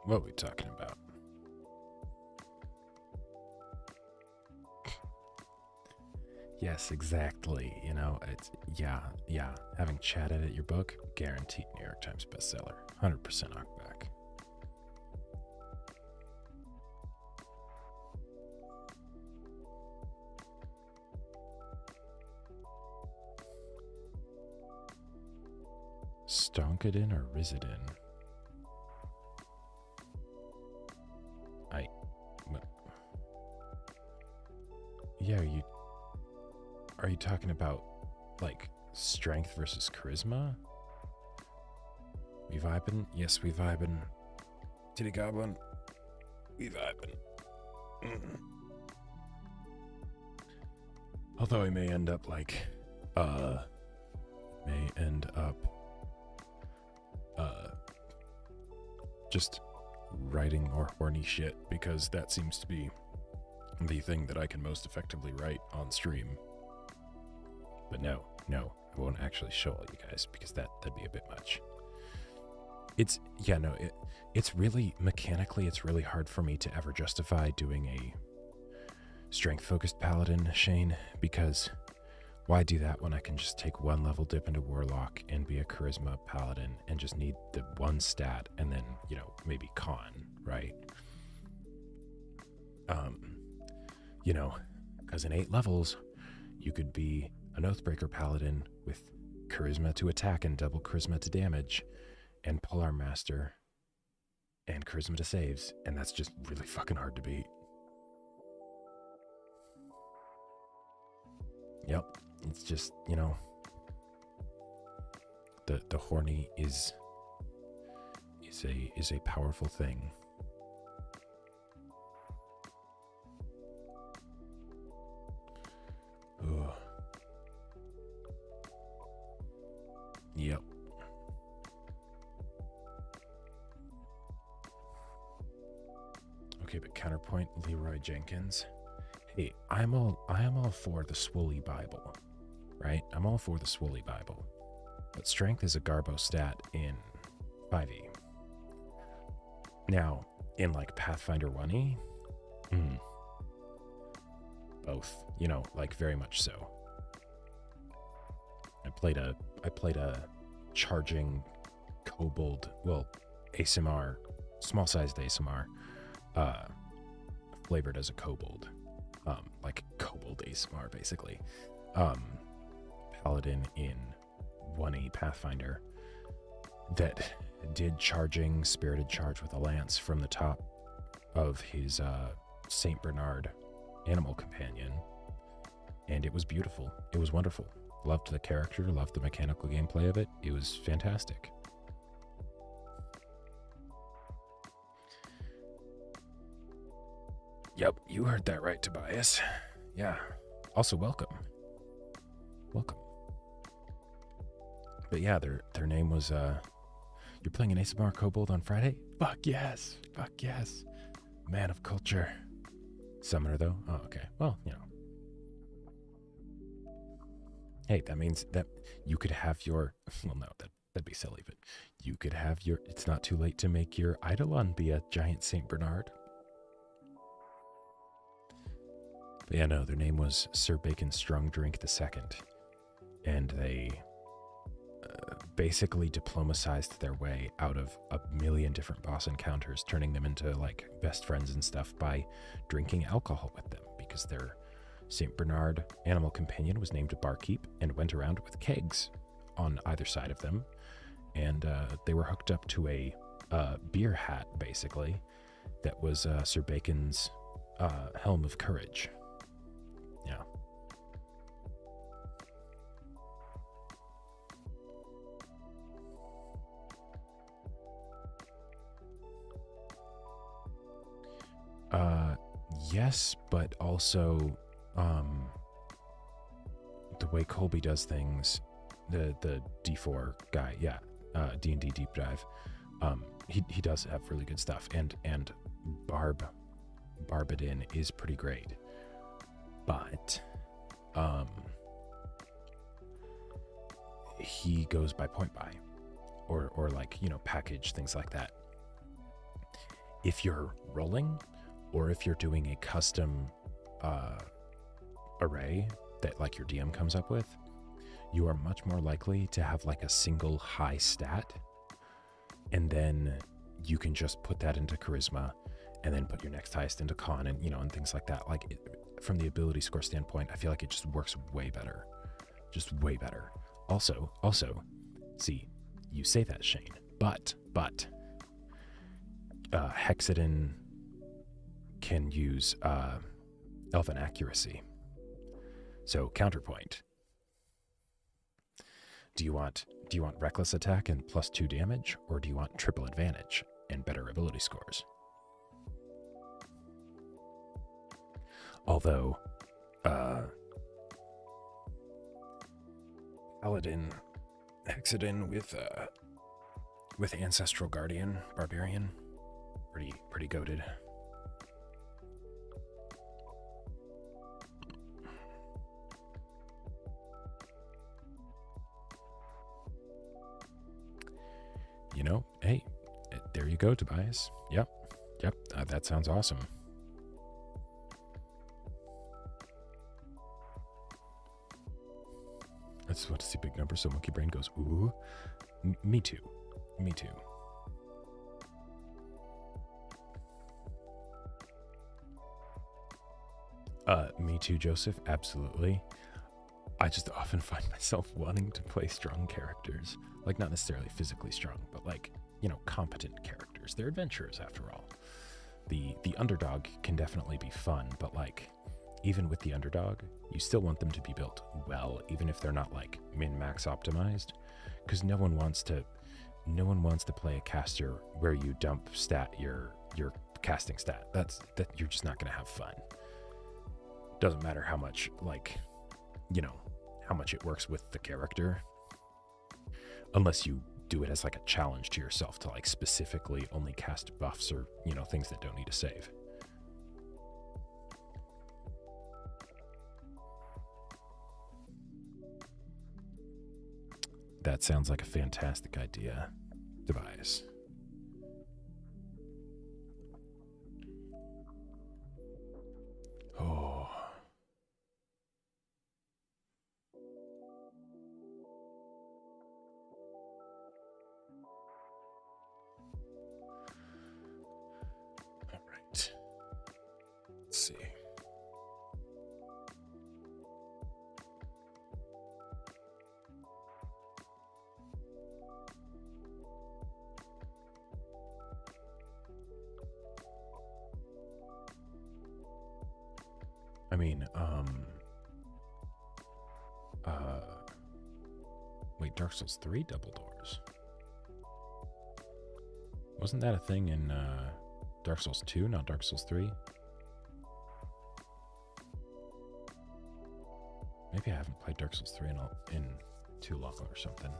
What are we talking about? Yes, exactly. You know, it's yeah. Having chat edit your book, guaranteed New York Times bestseller. 100% knockback. Stonkadin or Rizidin? Yeah, are you talking about like strength versus charisma? We vibin'? Yes, we vibin'. Titty goblin? We vibin'. Although I may end up just writing more horny shit because that seems to be the thing that I can most effectively write on stream. But no, I won't actually show all you guys because that'd be a bit much. It's really, mechanically, it's really hard for me to ever justify doing a strength-focused paladin, Shane, because why do that when I can just take one level dip into warlock and be a charisma paladin and just need the one stat and then, maybe con, right? Because in 8 levels, you could be an Oathbreaker paladin with charisma to attack and double charisma to damage, and Polearm Master and charisma to saves, and that's just really fucking hard to beat. Yep, it's just, the horny is a powerful thing. Ugh. Yep. Okay, but counterpoint Leroy Jenkins. Hey, I am all for the Swoley Bible, right? I'm all for the Swoley Bible. But strength is a Garbo stat in 5e. Now, in like Pathfinder 1e, both, very much so. I played a charging kobold, ASMR, small-sized ASMR, flavored as a kobold, like kobold ASMR, basically. Paladin in 1E Pathfinder that did charging spirited charge with a lance from the top of his Saint Bernard animal companion, and it was beautiful. It was wonderful. Loved the character, loved the mechanical gameplay of it. It was fantastic. Yep, you heard that right, Tobias. Yeah. Also, welcome. Welcome. But yeah, their name was, you're playing an ASMR Kobold on Friday? Fuck yes. Fuck yes. Man of culture. Summoner, though? Oh, okay. Well, Hey, that means that you could have your... Well, no, that'd be silly, but you could have your... It's not too late to make your Eidolon be a giant Saint Bernard. But yeah, no, their name was Sir Bacon Strong Drink II. And they basically diplomatized their way out of a million different boss encounters, turning them into, best friends and stuff by drinking alcohol with them, because their St. Bernard animal companion was named Barkeep and went around with kegs on either side of them. And they were hooked up to a beer hat, basically, that was Sir Bacon's Helm of Courage. Yeah. Yes, but also the way Colby does things, the D4 guy, yeah, D&D Deep Dive, he does have really good stuff, and Barbadin is pretty great, but he goes by point buy, or package, things like that. if you're rolling, or if you're doing a custom array that like your DM comes up with, you are much more likely to have like a single high stat, and then you can just put that into charisma and then put your next highest into con, and and things like that. Like from the ability score standpoint, I feel like it just works way better. Just way better. Also, see, you say that, Shane, but Hexadin can use Elven Accuracy. So counterpoint. Do you want reckless attack and +2 damage, or do you want triple advantage and better ability scores? Although, Paladin, Hexadin with Ancestral Guardian, Barbarian, pretty goated. Hey, there you go, Tobias. Yep, that sounds awesome. I just want to see big numbers, so Monkey Brain goes, ooh. Me too. Me too, Joseph, absolutely. I just often find myself wanting to play strong characters. Like, not necessarily physically strong, but like, competent characters. They're adventurers, after all. The underdog can definitely be fun, but like, even with the underdog, you still want them to be built well, even if they're not like min-max optimized, because no one wants to play a caster where you dump your casting stat. That you're just not going to have fun. Doesn't matter how much how much it works with the character, unless you do it as like a challenge to yourself to like specifically only cast buffs or things that don't need a save. That sounds like a fantastic idea, Tobias. Oh. All right. Let's see. I mean, wait, Dark Souls 3 double doors? Wasn't that a thing in Dark Souls 2, not Dark Souls 3? Maybe I haven't played Dark Souls 3 in too long or something.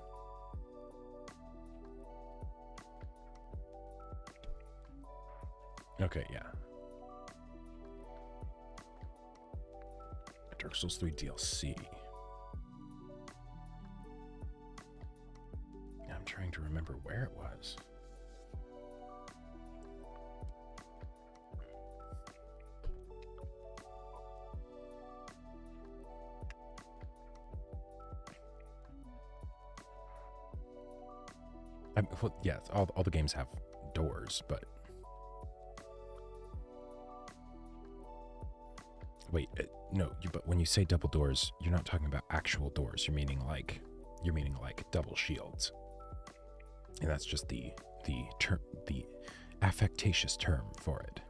Okay, yeah. Dark Souls 3 DLC. I'm trying to remember where it was. Well, yeah, all the games have doors, but wait, no. But when you say double doors, you're not talking about actual doors. You're meaning like double shields, and that's just the affectatious term for it.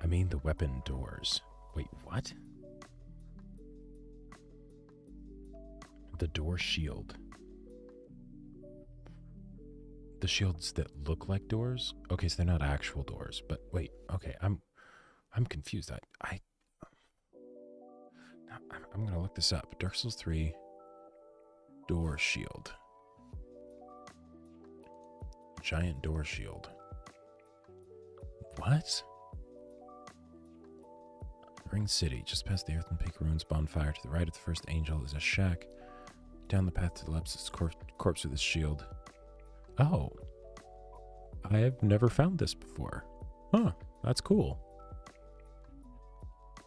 I mean the weapon doors. Wait, what? The door shield. The shields that look like doors? Okay, so they're not actual doors. But wait, okay, I'm confused. I'm gonna look this up. Dark Souls 3 door shield. Giant door shield. What? Ring City, just past the Earthen Peak Ruins bonfire. To the right of the first angel is a shack. Down the path to the left is corpse with his shield. Oh. I have never found this before. Huh, that's cool.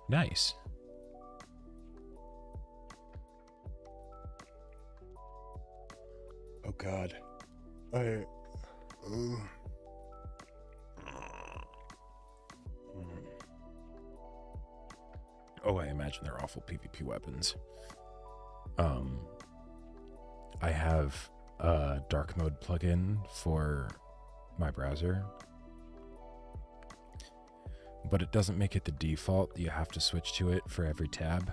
Nice. Oh God. Oh, I imagine they're awful PvP weapons. I have a dark mode plugin for my browser, but it doesn't make it the default. You have to switch to it for every tab.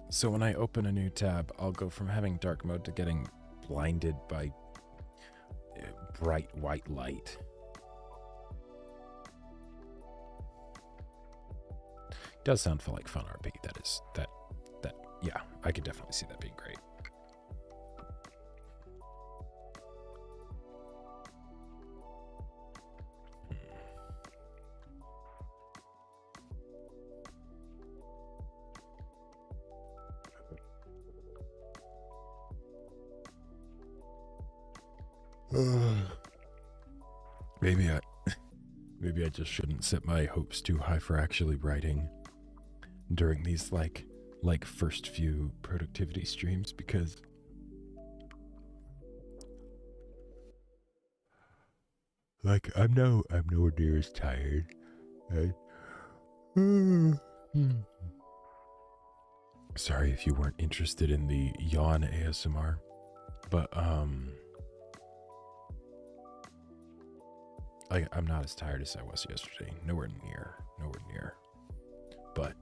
So when I open a new tab, I'll go from having dark mode to getting blinded by bright white light. It does sound like fun RP. Yeah, I could definitely see that being great. Maybe I just shouldn't set my hopes too high for actually writing during these like first few productivity streams, because like I'm nowhere near as tired. Sorry if you weren't interested in the yawn ASMR, but I'm not as tired as I was yesterday. Nowhere near. But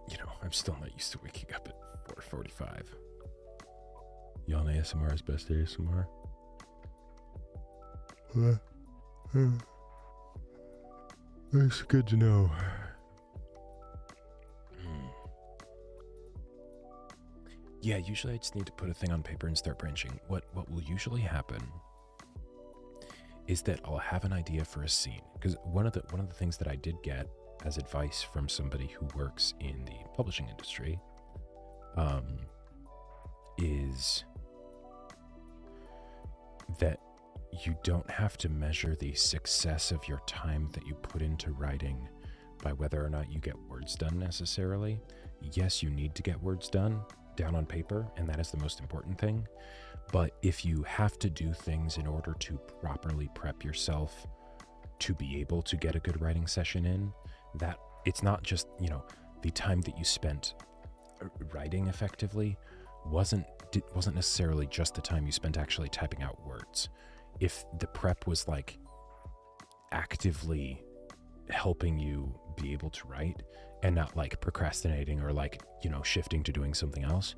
you know, I'm still not used to waking up at 4:45. Yawn ASMR is best ASMR. That's good to know. Yeah, usually I just need to put a thing on paper and start branching. What will usually happen is that I'll have an idea for a scene, because one of the things that I did get as advice from somebody who works in the publishing industry is that you don't have to measure the success of your time that you put into writing by whether or not you get words done necessarily. Yes, you need to get words down on paper, and that is the most important thing. But if you have to do things in order to properly prep yourself to be able to get a good writing session in, that it's not just, you know, the time that you spent writing effectively wasn't necessarily just the time you spent actually typing out words. If the prep was like actively helping you be able to write and not like procrastinating or like, you know, shifting to doing something else,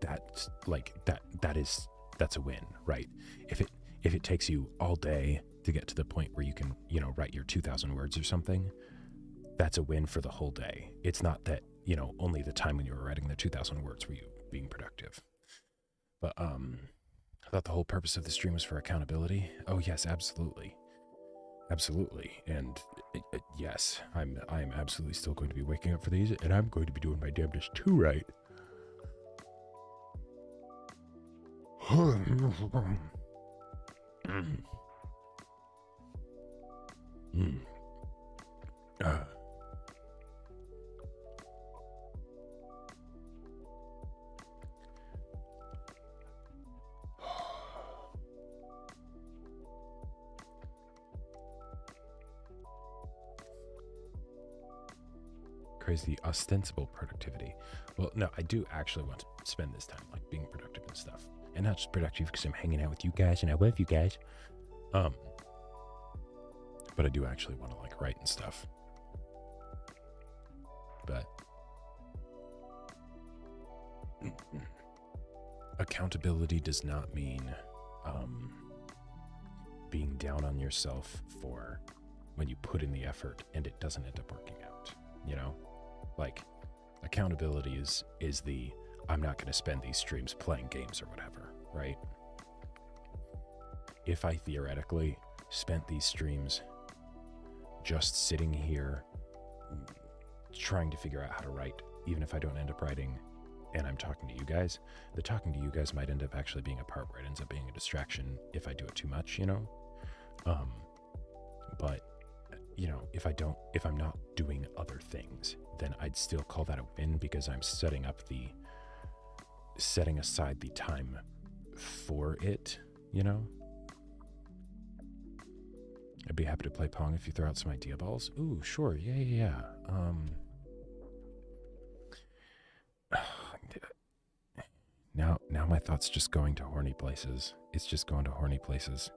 that's like that's a win, right? If it takes you all day to get to the point where you can, you know, write your 2,000 words or something, that's a win for the whole day. It's not that, you know, only the time when you were writing the 2,000 words were you being productive. But I thought the whole purpose of the stream was for accountability. Oh yes, absolutely. And yes, I'm absolutely still going to be waking up for these, and I'm going to be doing my damnedest to write. Crazy ostensible productivity. Well, no, I do actually want to spend this time like being productive and stuff, and not just productive because I'm hanging out with you guys and I love you guys. But I do actually want to like write and stuff. But accountability does not mean being down on yourself for when you put in the effort and it doesn't end up working out, you know? Like, accountability is the I'm not going to spend these streams playing games or whatever, right? If I theoretically spent these streams just sitting here trying to figure out how to write, even if I don't end up writing, and I'm talking to you guys, the talking to you guys might end up actually being a part where it ends up being a distraction if I do it too much, you know? But, you know, if I'm not doing other things, then I'd still call that a win because I'm setting aside the time for it, you know? I'd be happy to play Pong if you throw out some idea balls. Ooh, sure. Yeah. Now my thoughts just going to horny places. It's just going to horny places.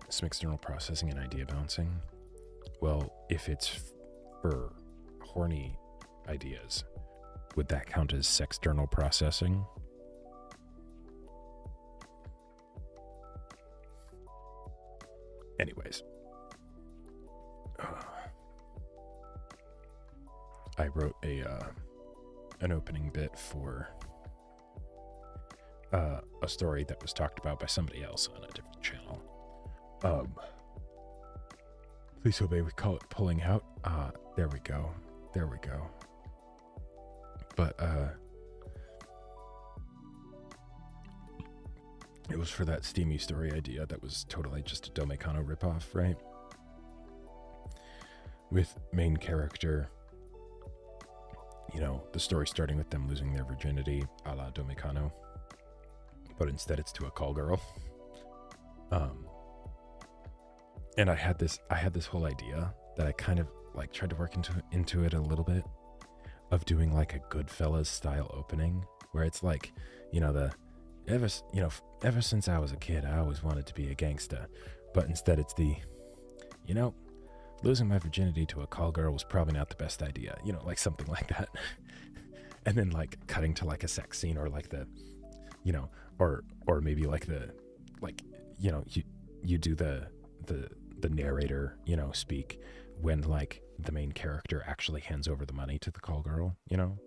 Some external processing and idea bouncing. Well, if it's for horny ideas, would that count as sexternal processing? Anyways. I wrote an opening bit for a story that was talked about by somebody else on a different channel. Please obey, we call it pulling out. There we go. But, it was for that steamy story idea that was totally just a Domekano ripoff, right? With main character, you know, the story starting with them losing their virginity, a la Domekano, but instead it's to a call girl. And I had this whole idea that I kind of like tried to work into it a little bit, of doing like a Goodfellas style opening where it's like, you know, ever since I was a kid, I always wanted to be a gangsta, but instead it's the, you know, losing my virginity to a call girl was probably not the best idea, you know, like something like that. And then like cutting to like a sex scene, or like the, you know, or maybe like the, like, you know, you do the narrator, you know, speak when like the main character actually hands over the money to the call girl, you know?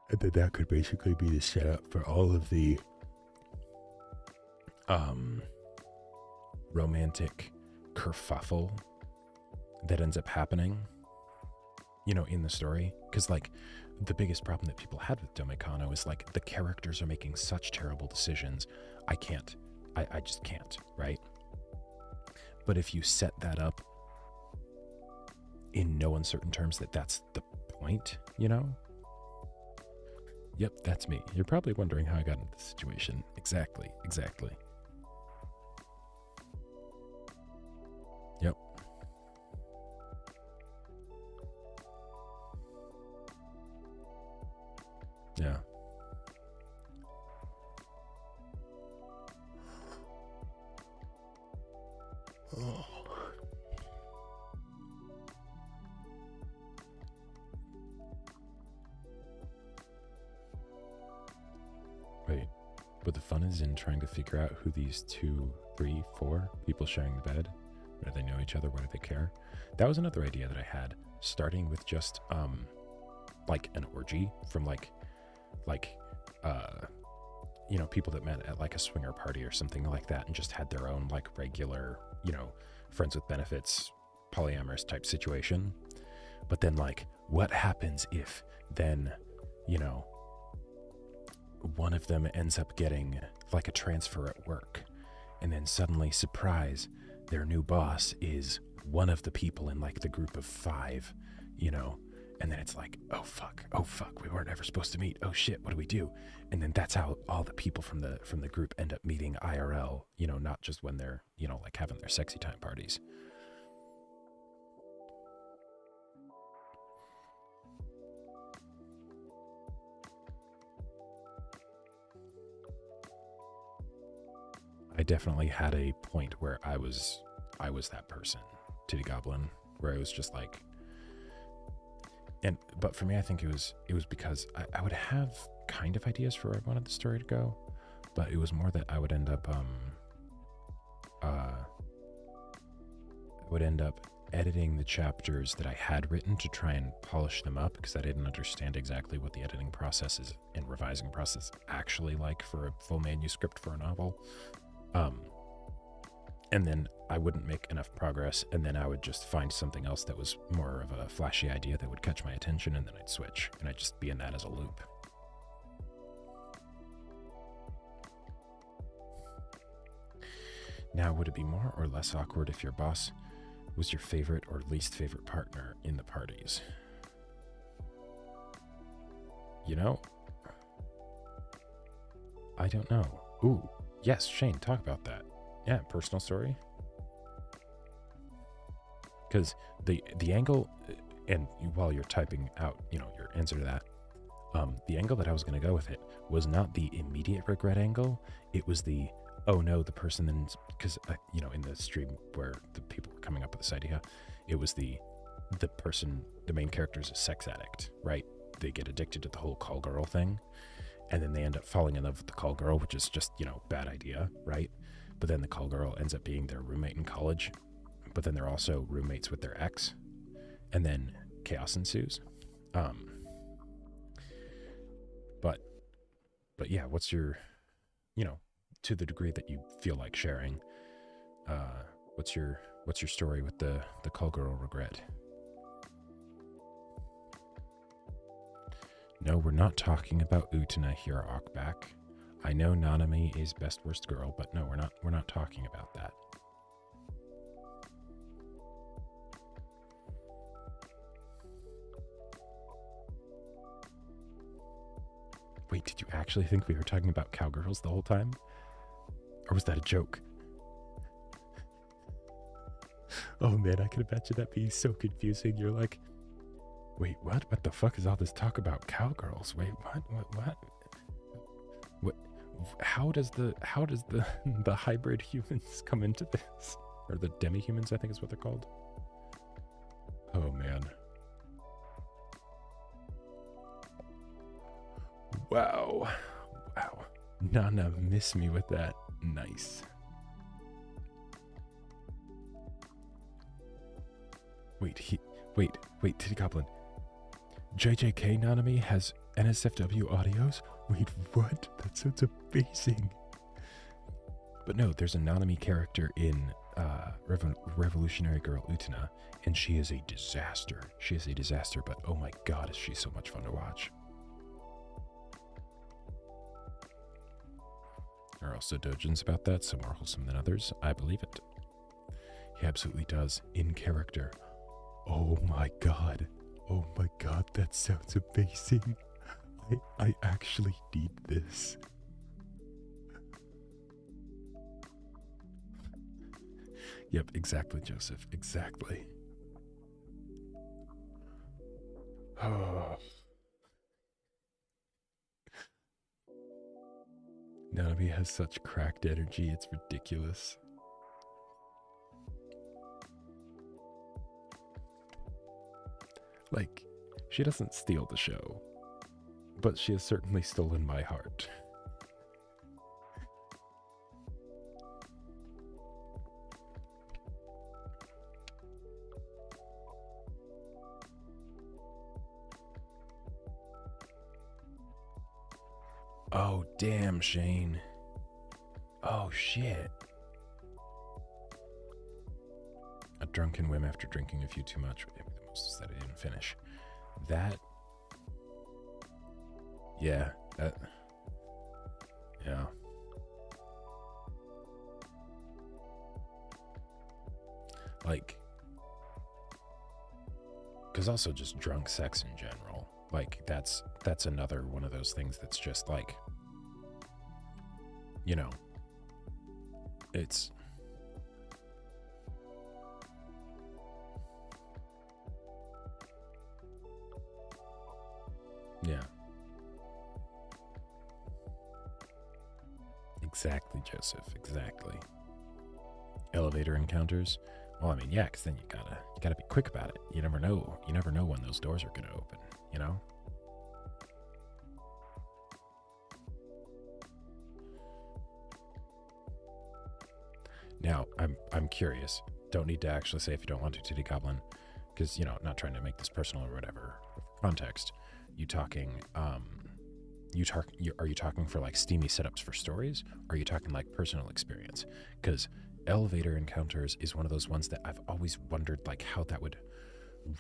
And then that could basically be the setup for all of the romantic kerfuffle that ends up happening, you know, in the story. Because like the biggest problem that people had with Domekano is like the characters are making such terrible decisions. I just can't, right? But if you set that up in no uncertain terms that that's the point, you know? Yep, that's me. You're probably wondering how I got into this situation. Exactly. Yep. Yeah. Oh. Wait, but the fun is in trying to figure out who these 2, 3, 4 people sharing the bed. Where do they know each other? Why do they care? That was another idea that I had, starting with just like an orgy from like you know, people that met at like a swinger party or something like that, and just had their own like regular, you know, friends with benefits, polyamorous type situation. But then like, what happens if then, you know, one of them ends up getting like a transfer at work, and then suddenly, surprise, their new boss is one of the people in like the group of 5, you know, and then it's like, oh fuck, we weren't ever supposed to meet. Oh shit, what do we do? And then that's how all the people from the group end up meeting IRL, you know, not just when they're, you know, like having their sexy time parties. I definitely had a point where I was that person, Titty Goblin, where I was just like, but for me, I think it was because I would have kind of ideas for where I wanted the story to go, but it was more that I would end up editing the chapters that I had written to try and polish them up because I didn't understand exactly what the editing process is and revising process actually like for a full manuscript for a novel. And then I wouldn't make enough progress, and then I would just find something else that was more of a flashy idea that would catch my attention, and then I'd switch, and I'd just be in that as a loop. Now, would it be more or less awkward if your boss was your favorite or least favorite partner in the parties? You know, I don't know. Ooh, yes, Shane, talk about that. Yeah, personal story. Because the angle, and while you're typing out, your answer to that, the angle that I was going to go with it was not the immediate regret angle. It was the, oh no, the person then, because, in the stream where the people were coming up with this idea, it was the person, the main character is a sex addict, right? They get addicted to the whole call girl thing, and then they end up falling in love with the call girl, which is just, bad idea, right? But then the call girl ends up being their roommate in college, but then they're also roommates with their ex, and then chaos ensues. But yeah, what's your, to the degree that you feel like sharing, what's your story with the call girl regret? No, we're not talking about Utena here, Ockback. I know Nanami is best worst girl, but no, we're not talking about that. Wait, did you actually think we were talking about cowgirls the whole time? Or was that a joke? Oh man, I can imagine that being so confusing. You're like, wait, what? What the fuck is all this talk about cowgirls? Wait, what? How does the the hybrid humans come into this? Or the demi-humans, I think is what they're called. Oh man. Wow. Nana, miss me with that. Nice. Wait, Titty Goblin. JJK Nanami has NSFW audios? Wait, what? That sounds amazing. But no, there's a Nanami character in Revolutionary Girl Utena, and she is a disaster. She is a disaster, but oh my god, is she so much fun to watch. There are also dojins about that, some more wholesome than others. I believe it. He absolutely does, in character. Oh my god. Oh my god, that sounds amazing. I actually need this. Yep, exactly, Joseph. Exactly. Oh. Nanami has such cracked energy, it's ridiculous. Like, she doesn't steal the show, but she has certainly stolen my heart. Oh, damn, Shane. Oh, shit. A drunken whim after drinking a few too much. Maybe the most is that I didn't finish. That. Yeah, that. Yeah. Like. Because also just drunk sex in general. Like, that's another one of those things that's just like, you know, it's, yeah. Exactly, Joseph, exactly. Elevator encounters. Well, I mean, yeah, because then you gotta be quick about it. You never know when those doors are gonna open, you know? Now, I'm curious. don't need to actually say if you don't want to, Titty Goblin, because, you know, not trying to make this personal or whatever. Context, are you talking for like steamy setups for stories? Or are you talking like personal experience? Because elevator encounters is one of those ones that I've always wondered like how that would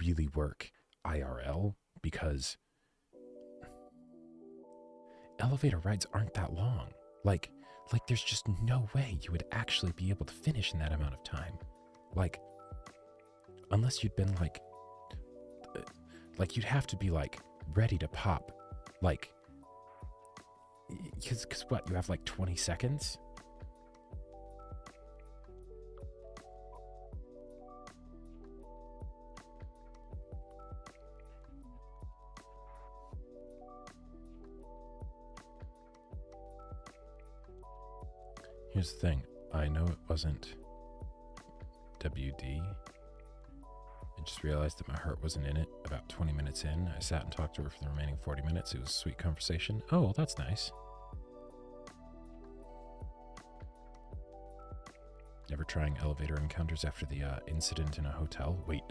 really work IRL, because elevator rides aren't that long. Like there's just no way you would actually be able to finish in that amount of time. Like, unless you'd been like you'd have to be like ready to pop, like, because what, you have like 20 seconds? Here's the thing, I know it wasn't WD. I just realized that my heart wasn't in it about 20 minutes in. I sat and talked to her for the remaining 40 minutes. It was a sweet conversation. Oh, well, that's nice. Never trying elevator encounters after the incident in a hotel? Wait,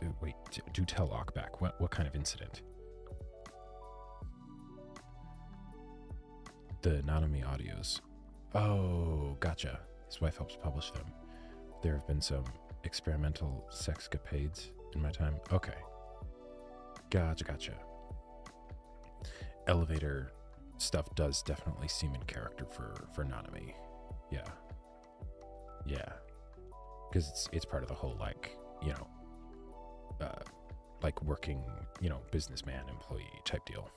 do tell Ockback. What kind of incident? The Nanami audios. Oh, gotcha. His wife helps publish them. There have been some experimental sexcapades in my time. Okay. Gotcha. Elevator stuff does definitely seem in character for Nanami. Yeah. Because it's part of the whole, like, you know, like working, you know, businessman, employee type deal.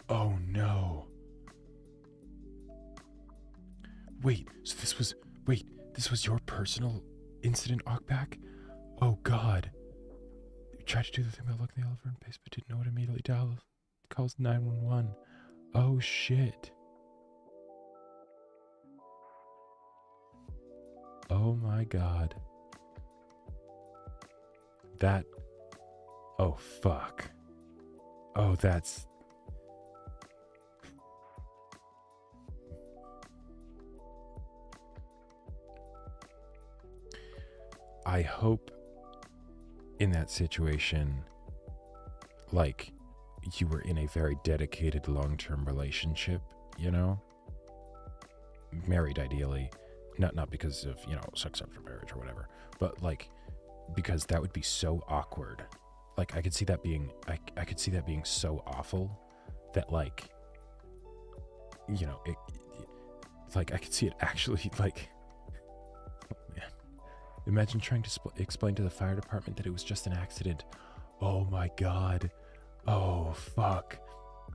Oh no. Wait, so this was your personal incident, Ockback? Oh god. You tried to do the thing about looking the elevator in pace, but didn't know it immediately calls 911. Oh shit. Oh my god. Oh fuck. Oh, that's... I hope in that situation, like, you were in a very dedicated long-term relationship, you know? Married, ideally. Not because of, you know, sex after marriage or whatever, but, like, because that would be so awkward. Like, I could see that being, I could see that being so awful that, like, you know, like, I could see it actually, like... Imagine trying to explain to the fire department that it was just an accident. Oh my god. Oh, fuck.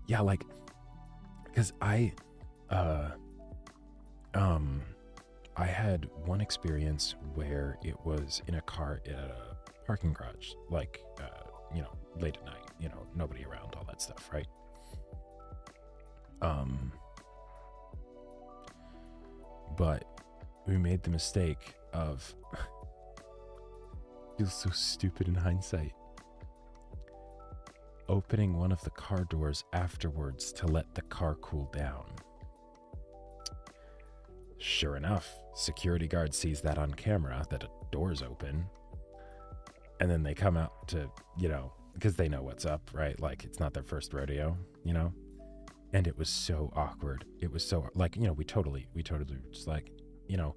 Yeah, like, because I had one experience where it was in a car at a parking garage, like, you know, late at night, you know, nobody around, all that stuff, right? But we made the mistake of... feels so stupid in hindsight. Opening one of the car doors afterwards to let the car cool down. Sure enough, security guard sees that on camera, that a door's open. And then they come out to, you know, because they know what's up, right? Like, it's not their first rodeo, you know? And it was so awkward. It was so, like, you know, we totally just like, you know,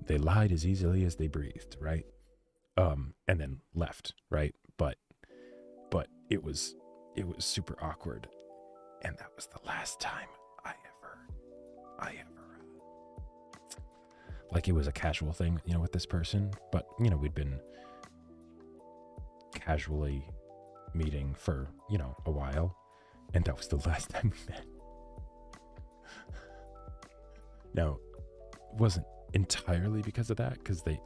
they lied as easily as they breathed, right? And then left, right? But it was super awkward, and that was the last time I ever, like, it was a casual thing, you know, with this person, but, you know, we'd been casually meeting for, you know, a while, and that was the last time we met. Now, it wasn't entirely because of that, because they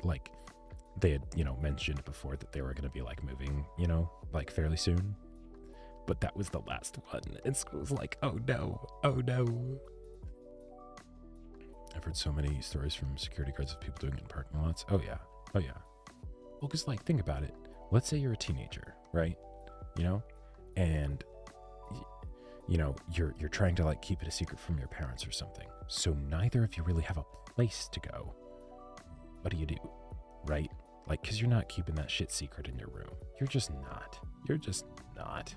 had, you know, mentioned before that they were going to be, like, moving, you know, like, fairly soon. But that was the last one. And school was like, oh no. I've heard so many stories from security guards of people doing it in parking lots. Oh yeah. Well, because, like, think about it. let's say you're a teenager, right? You know, and you know, you're trying to like keep it a secret from your parents or something. So neither of you really have a place to go. What do you do? Right? Like, because you're not keeping that shit secret in your room. You're just not. You're just not.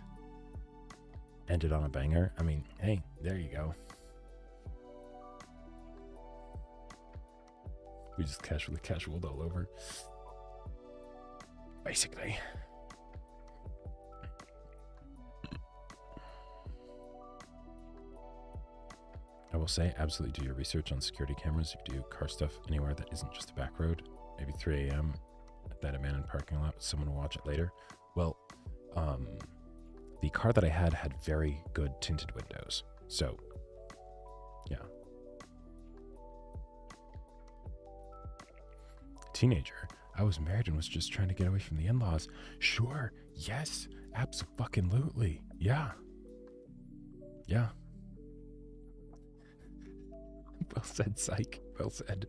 Ended on a banger. I mean, hey, there you go. We just casualed all over. Basically. I will say, absolutely do your research on security cameras. If you do car stuff anywhere that isn't just a back road, maybe 3 a.m. at that abandoned parking lot, someone will watch it later. Well, the car that I had very good tinted windows. So, yeah. Teenager. I was married and was just trying to get away from the in-laws. Sure. Yes. Abso-fucking-lutely. Yeah. Yeah. Well said, psych. Well said.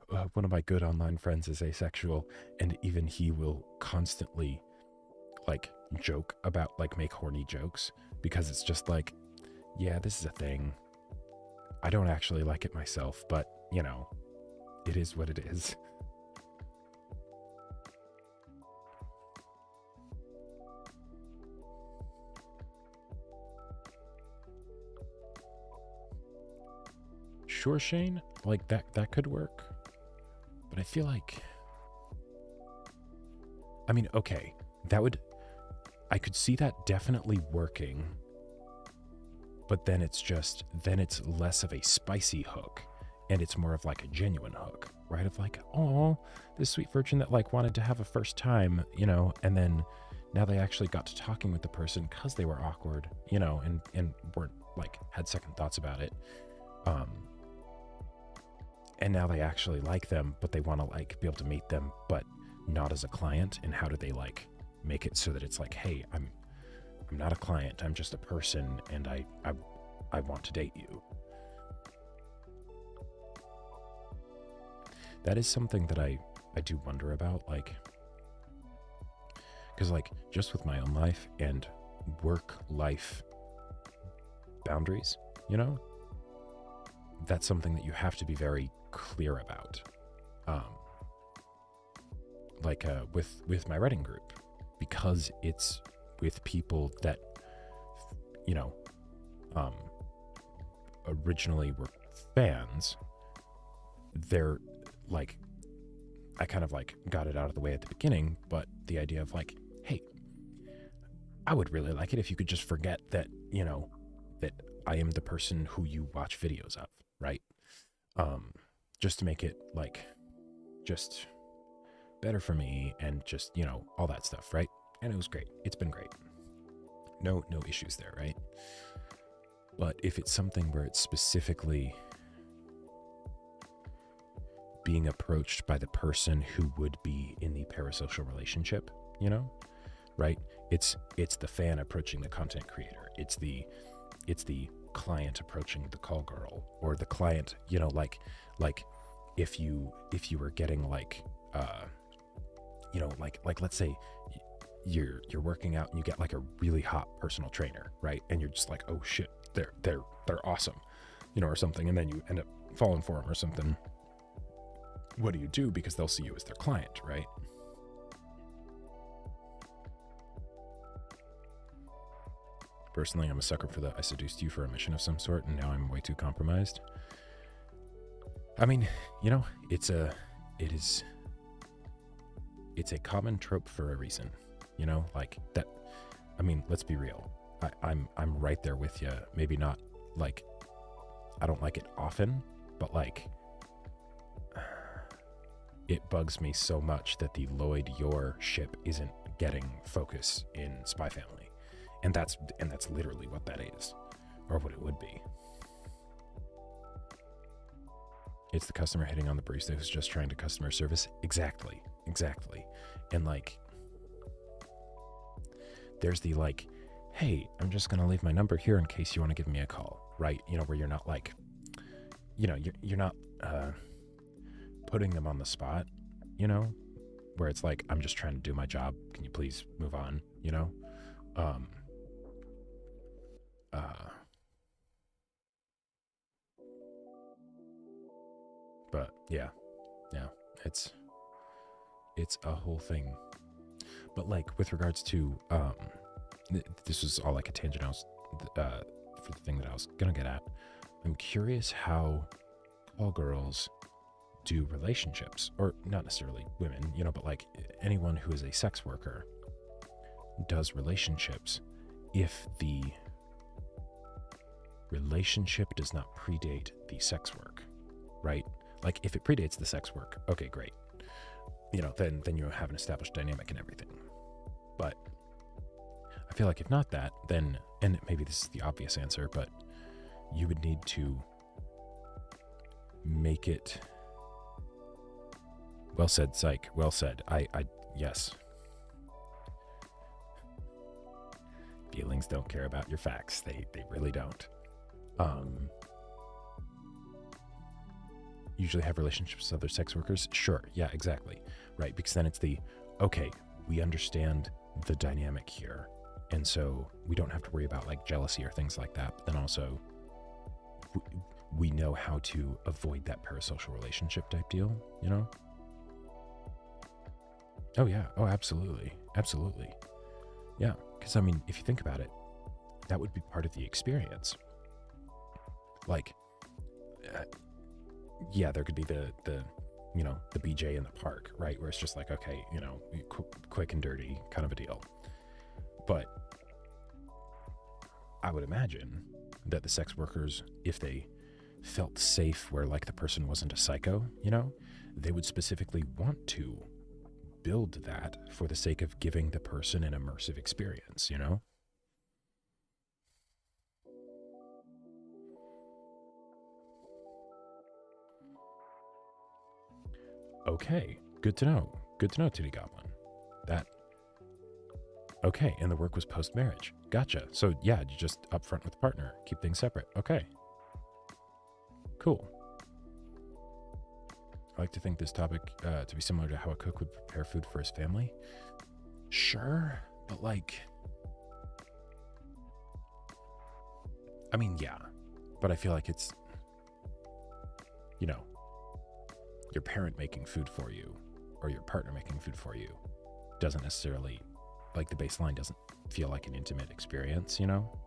One of my good online friends is asexual, and even he will constantly, like, joke about, like, make horny jokes, because it's just like, yeah, this is a thing. I don't actually like it myself, but, you know, it is what it is. Sure, Shane, like that could work. But I feel like, I mean, okay, I could see that definitely working, but then it's less of a spicy hook, and it's more of like a genuine hook, right? Of like, oh, this sweet virgin that like wanted to have a first time, you know, and then now they actually got to talking with the person because they were awkward, you know, and weren't like had second thoughts about it. And now they actually like them, but they want to like be able to meet them, but not as a client. And how do they like make it so that it's like, hey, I'm not a client, I'm just a person, and I want to date you. That is something that I do wonder about, like, because like just with my own life and work life boundaries, you know, that's something that you have to be very clear about. With my writing group, because it's with people that, you know, originally were fans. They're like, I kind of like got it out of the way at the beginning, but the idea of like, hey, I would really like it if you could just forget that, you know, that I am the person who you watch videos of, right? Just to make it like just better for me and just, you know, all that stuff, right? And it was great. It's been great. No issues there, right? But if it's something where it's specifically being approached by the person who would be in the parasocial relationship, you know, right? It's the fan approaching the content creator. It's the client approaching the call girl, or the client, you know, like if you were getting like, you know, like let's say you're working out and you get like a really hot personal trainer, right? And you're just like, oh shit, they're awesome, you know, or something. And then you end up falling for them or something. What do you do? Because they'll see you as their client, right? Personally, I'm a sucker for the I seduced you for a mission of some sort, and now I'm way too compromised. I mean, you know, it's a common trope for a reason, you know, like that. I mean, let's be real. I'm right there with you. Maybe not like, I don't like it often, but like, it bugs me so much that the Lloyd Yor ship isn't getting focus in Spy Family. And that's literally what that is, or what it would be. It's the customer hitting on the barista who's just trying to customer service. Exactly. And like, there's the like, hey, I'm just going to leave my number here in case you want to give me a call, right? You know, where you're not like, you know, you're not putting them on the spot, you know, where it's like, I'm just trying to do my job. Can you please move on? You know? But yeah, it's a whole thing. But like with regards to, this was all like a tangent I was, for the thing that I was gonna get at. I'm curious how all girls do relationships, or not necessarily women, you know, but like anyone who is a sex worker does relationships if the relationship does not predate the sex work, right? Like if it predates the sex work, okay, great. You know, then you have an established dynamic and everything. But I feel like if not that, then, and maybe this is the obvious answer, but you would need to make it. Well said, Psych. Well said. Yes. Feelings don't care about your facts. They really don't. Usually have relationships with other sex workers? Sure. Yeah, exactly. Right. Because then it's okay, we understand the dynamic here. And so we don't have to worry about like jealousy or things like that. But then also we know how to avoid that parasocial relationship type deal, you know? Oh yeah. Oh, absolutely. Absolutely. Yeah. Because I mean, if you think about it, that would be part of the experience. Like, yeah, there could be the you know, the BJ in the park, right? Where it's just like, okay, you know, quick and dirty kind of a deal. But I would imagine that the sex workers, if they felt safe where like the person wasn't a psycho, you know, they would specifically want to build that for the sake of giving the person an immersive experience, you know? Okay, good to know. Good to know, Titty Goblin. That. Okay, and the work was post-marriage. Gotcha. So yeah, you just upfront with the partner, keep things separate. Okay. Cool. I like to think this topic to be similar to how a cook would prepare food for his family. Sure, but like, I mean, yeah, but I feel like it's, you know, your parent making food for you or your partner making food for you doesn't necessarily, like the baseline doesn't feel like an intimate experience, you know?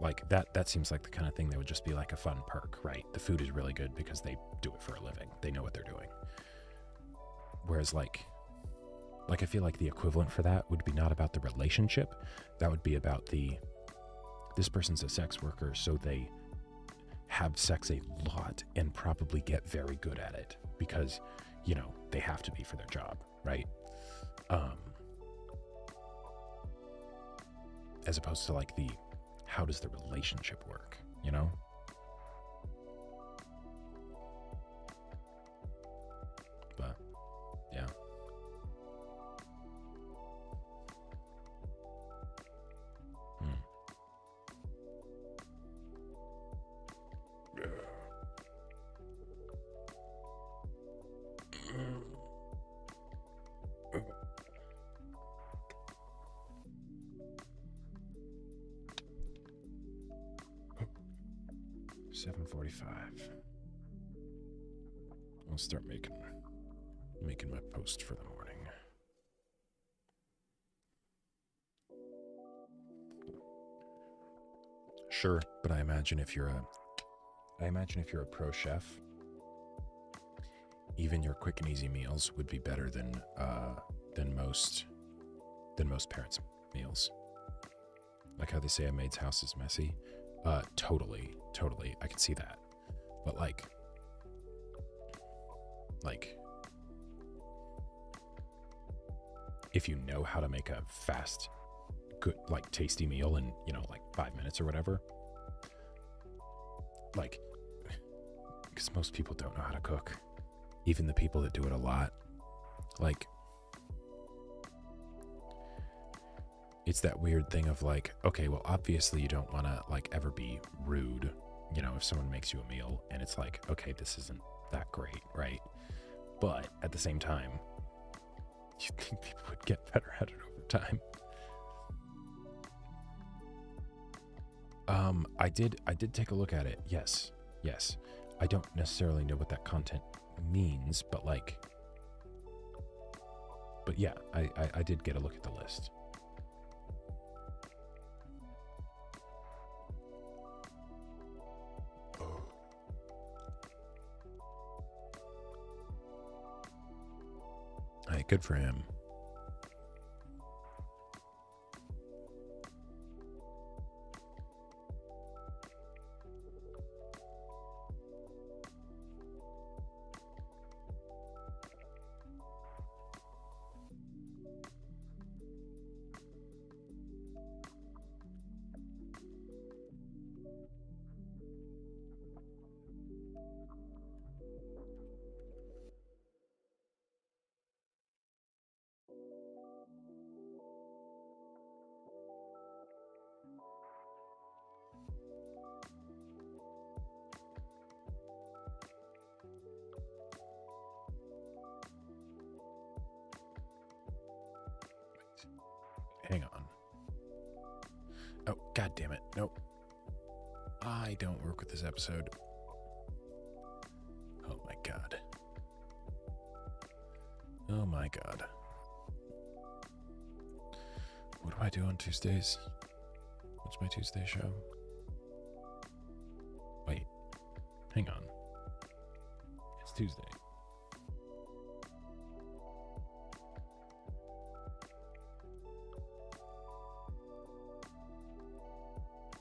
Like that seems like the kind of thing that would just be like a fun perk, right? The food is really good because they do it for a living. They know what they're doing. Whereas like I feel like the equivalent for that would be not about the relationship. That would be about this person's a sex worker, so they have sex a lot and probably get very good at it because, you know, they have to be for their job, right? As opposed to like how does the relationship work, you know? But yeah. I'll start making my post for the morning. Sure, but I imagine if you're a pro chef, even your quick and easy meals would be better than most parents' meals. Like how they say a maid's house is messy. Totally, I can see that. But like if you know how to make a fast, good, like tasty meal in, you know, like 5 minutes or whatever, like, because most people don't know how to cook, even the people that do it a lot, like, it's that weird thing of like, okay, well, obviously you don't want to like ever be rude, you know, if someone makes you a meal and it's like, okay, this isn't that great, right? But at the same time, You'd think people would get better at it over time. I did take a look at it. Yes. I don't necessarily know what that content means, but yeah, I did get a look at the list. Oh. Hey, good for him. Hang on. Oh, god damn it. Nope. I don't work with this episode. Oh my god. Oh my god. What do I do on Tuesdays? What's my Tuesday show? Wait. Hang on. It's Tuesday.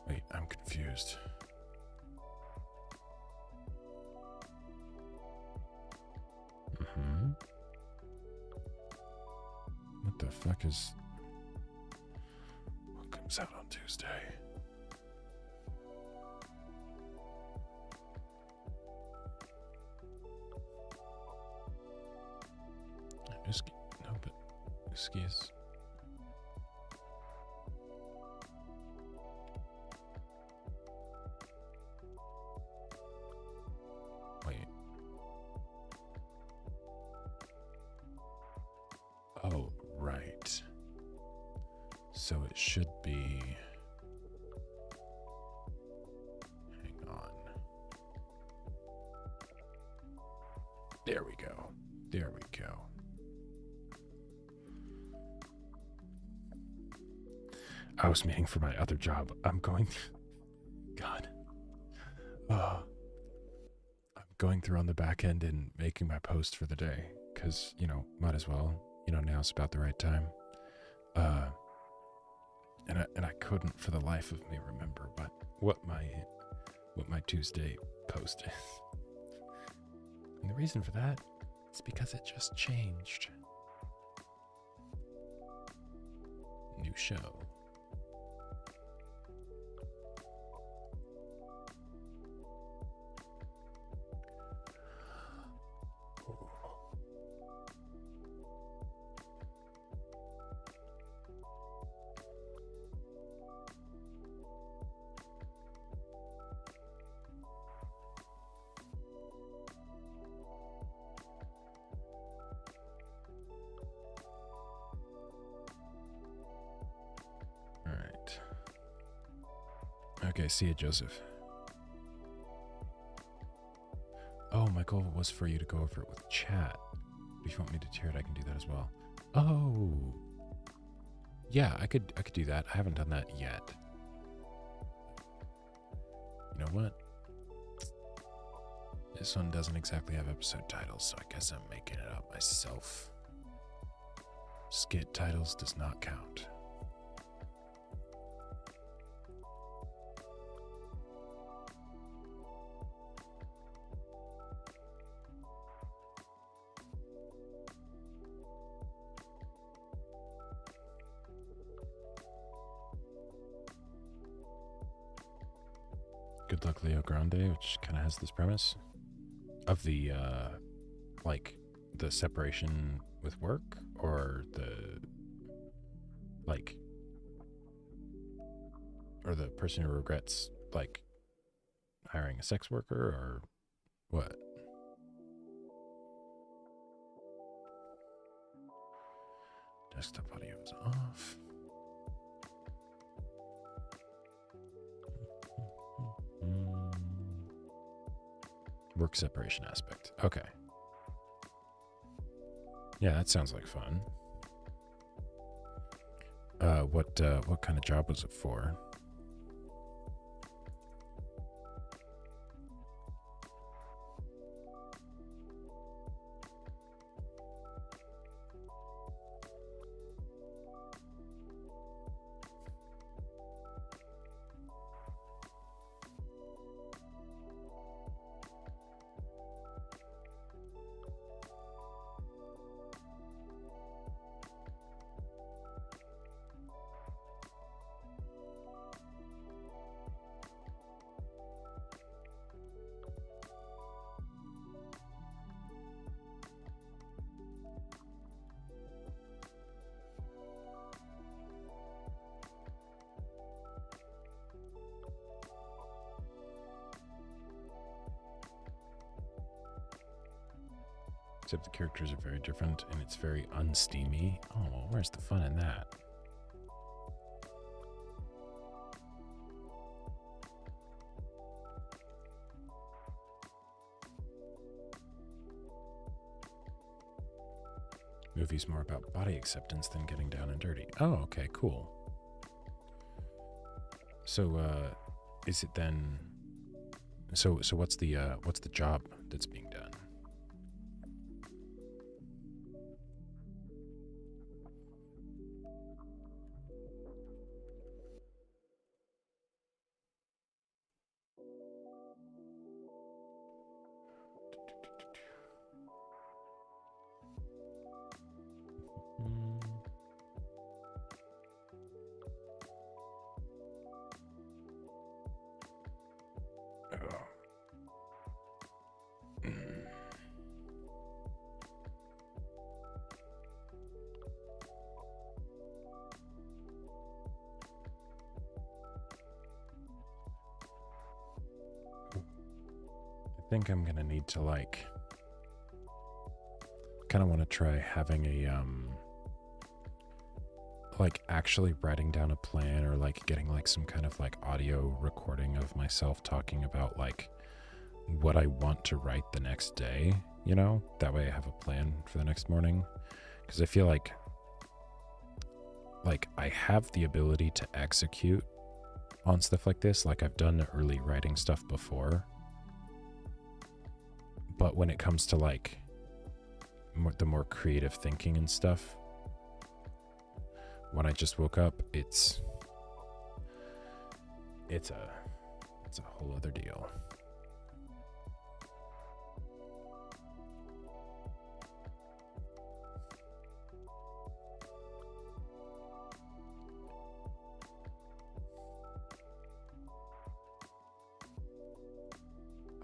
Wait, I'm confused. What the fuck is... What comes out on Tuesday? No, but Uski. Wait. Oh, right. So it should be... Hang on. There we go. There we go. I was meeting for my other job. I'm going... God. I'm going through on the back end and making my post for the day. Because, might as well. Now's about the right time. And I couldn't for the life of me remember what my Tuesday post is. And the reason for that is because it just changed. New show. Okay, see you, Joseph. Oh, my goal was for you to go over it with chat. If you want me to tier it, I can do that as well. Oh. Yeah, I could do that. I haven't done that yet. You know what? This one doesn't exactly have episode titles, so I guess I'm making it up myself. Skit titles does not count. Good Luck Leo Grande, which kind of has this premise of the the separation with work, or the person who regrets hiring a sex worker, or what? Desktop audio is off. Work separation aspect. Okay. Yeah, that sounds like fun. What kind of job was it for? Except the characters are very different and it's very unsteamy. Oh, where's the fun in that? Movie's more about body acceptance than getting down and dirty. Oh, okay, cool. So, is it then? So what's the job that's being done? I think I'm gonna need to kind of want to try having a actually writing down a plan, or getting some kind of audio recording of myself talking about what I want to write the next day, that way I have a plan for the next morning, because I feel like I have the ability to execute on stuff like this. I've done early writing stuff before, but when it comes to the more creative thinking and stuff, when I just woke up, it's a whole other deal.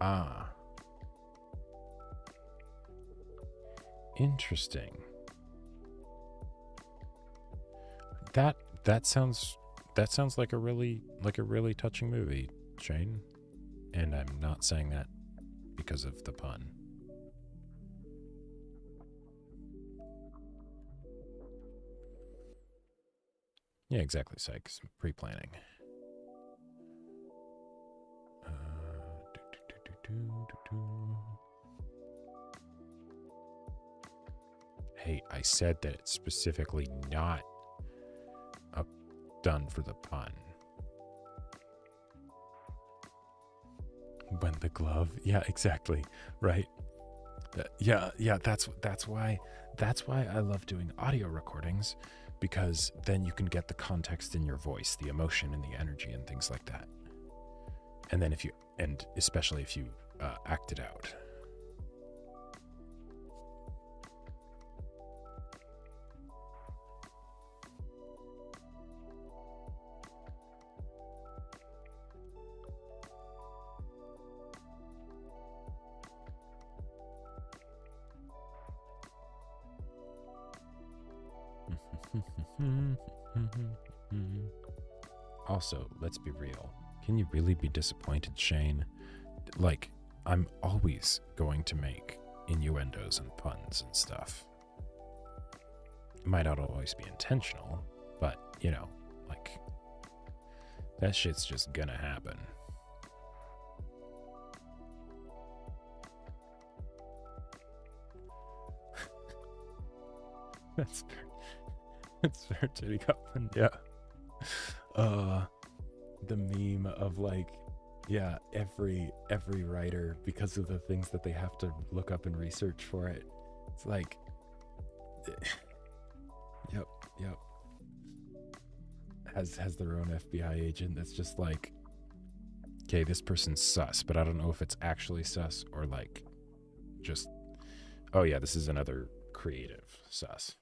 Ah. Interesting. That sounds like a really touching movie, Shane. And I'm not saying that because of the pun. Yeah, exactly, Sykes. Pre-planning. Hey, I said that it's specifically not done for the pun. When the glove, yeah, exactly, right. Yeah, that's why I love doing audio recordings, because then you can get the context in your voice, the emotion and the energy and things like that. And then especially if you act it out. Also, let's be real. Can you really be disappointed, Shane? I'm always going to make innuendos and puns and stuff. It might not always be intentional, but, you know, like, that shit's just gonna happen. That's fair. That's fair, Titty Coupman, yeah. The meme of, like, yeah, every writer, because of the things that they have to look up and research for it, it's like, yep, has their own FBI agent that's just like, okay, this person's sus, but I don't know if it's actually sus or like just, oh yeah, this is another creative sus.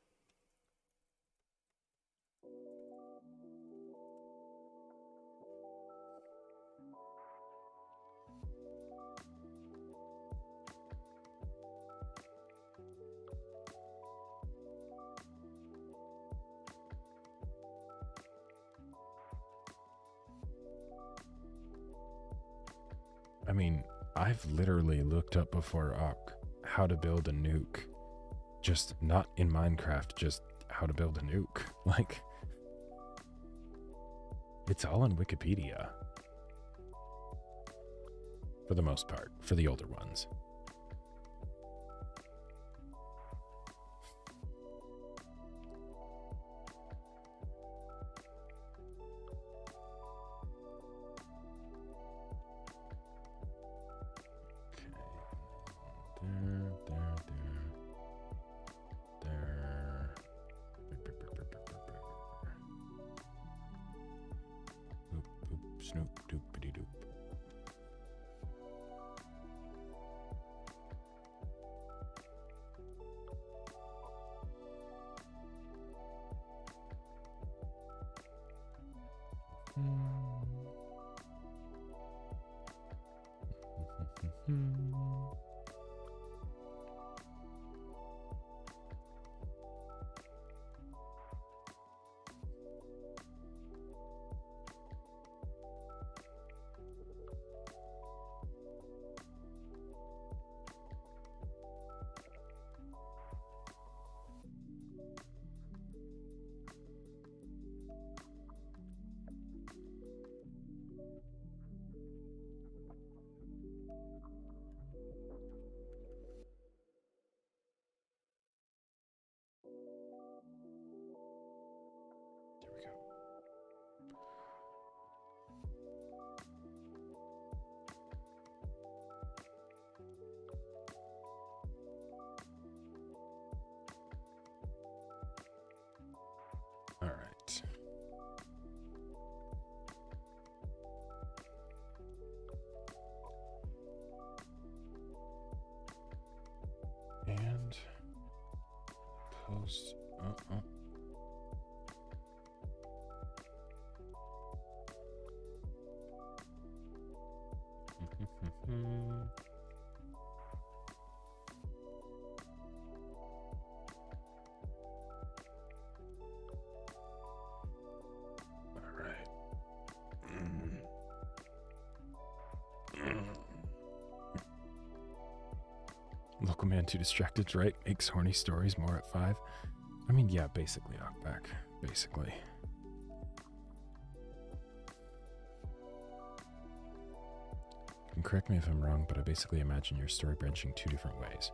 I mean, I've literally looked up before how to build a nuke. Just not in Minecraft, just how to build a nuke. Like, it's all on Wikipedia. For the most part, for the older ones. Snoop doopity doop. There we go. All right. And post. All right. Local man too distracted, right? Makes horny stories more at 5. I mean, yeah, basically, Knockback. Basically. And correct me if I'm wrong, but I basically imagine your story branching 2 different ways.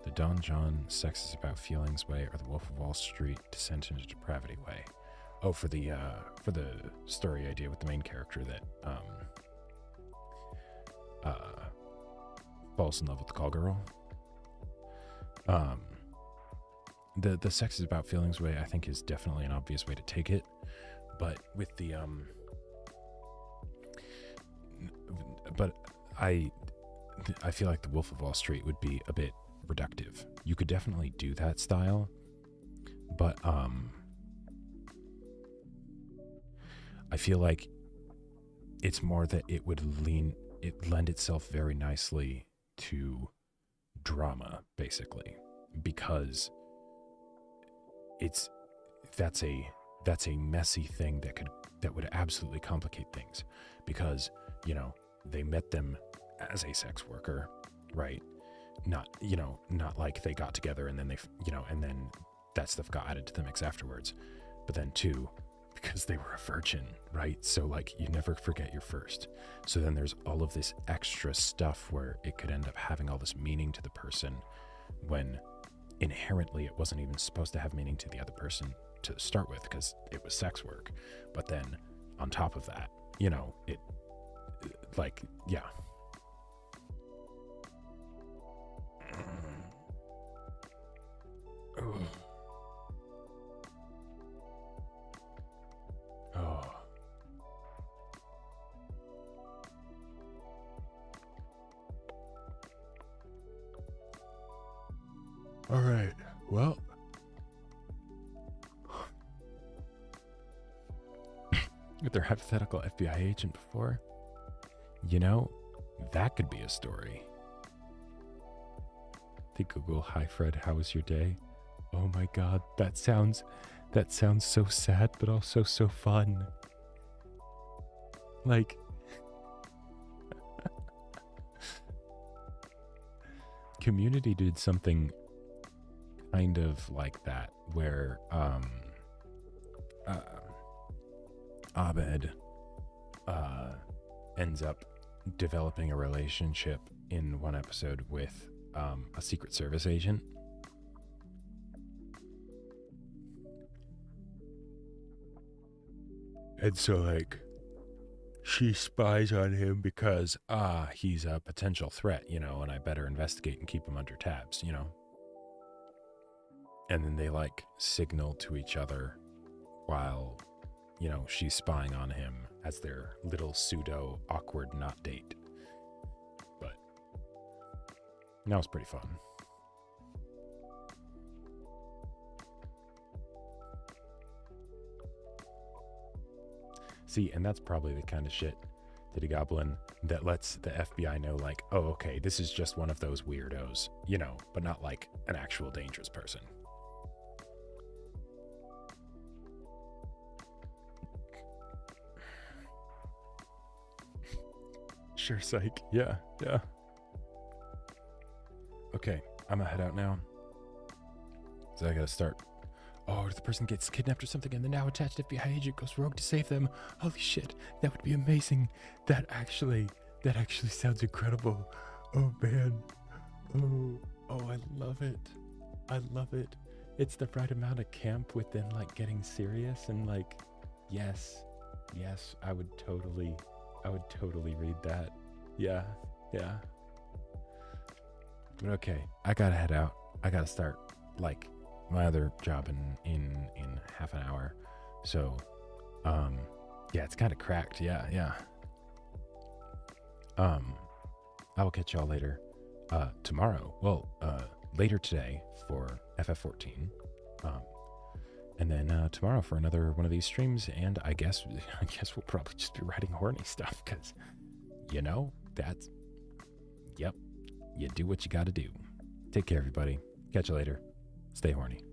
The Don John sex is about feelings way, or the Wolf of Wall Street descent into depravity way. Oh, for the story idea with the main character that falls in love with the call girl. The sex is about feelings way, I think, is definitely an obvious way to take it, but with the but I feel like the Wolf of Wall Street would be a bit reductive. You could definitely do that style, but I feel like it's more that it would lend itself very nicely to drama, basically, because that's a messy thing that would absolutely complicate things, because, you know, they met them as a sex worker, right? Not like they got together and then and then that stuff got added to the mix afterwards. But then 2, because they were a virgin, right? So like you never forget your first. So then there's all of this extra stuff where it could end up having all this meaning to the person when inherently it wasn't even supposed to have meaning to the other person to start with, because it was sex work. But then on top of that, you know, it like, yeah. Oh. All right. Well, with their hypothetical FBI agent before, you know, that could be a story. They Google, "Hi Fred, how was your day?" Oh my God, that sounds so sad, but also so fun. Like, Community did something kind of like that, where Abed ends up developing a relationship in one episode with a Secret Service agent. And so, like, she spies on him because, he's a potential threat, you know, and I better investigate and keep him under tabs, you know? And then they, like, signal to each other while, you know, she's spying on him as their little pseudo awkward not date. But that was pretty fun. See, and that's probably the kind of shit, Titty Goblin, that lets the FBI know, like, oh, okay, this is just one of those weirdos, you know, but not like an actual dangerous person. Sure, psych. Yeah. Okay, I'm gonna head out now. So I gotta start. Oh, the person gets kidnapped or something, and the now attached FBI agent goes rogue to save them. Holy shit, that would be amazing. That actually sounds incredible. Oh man. Oh, I love it. I love it. It's the right amount of camp with them like getting serious and like, yes, I would totally read that. Yeah. But okay, I gotta head out. I gotta start like my other job in half an hour. So, yeah, it's kind of cracked. Yeah. I will catch y'all later. Tomorrow. Well, later today for FF14. And then tomorrow for another one of these streams. And I guess we'll probably just be writing horny stuff because, you know, yep. You do what you got to do. Take care, everybody. Catch you later. Stay horny.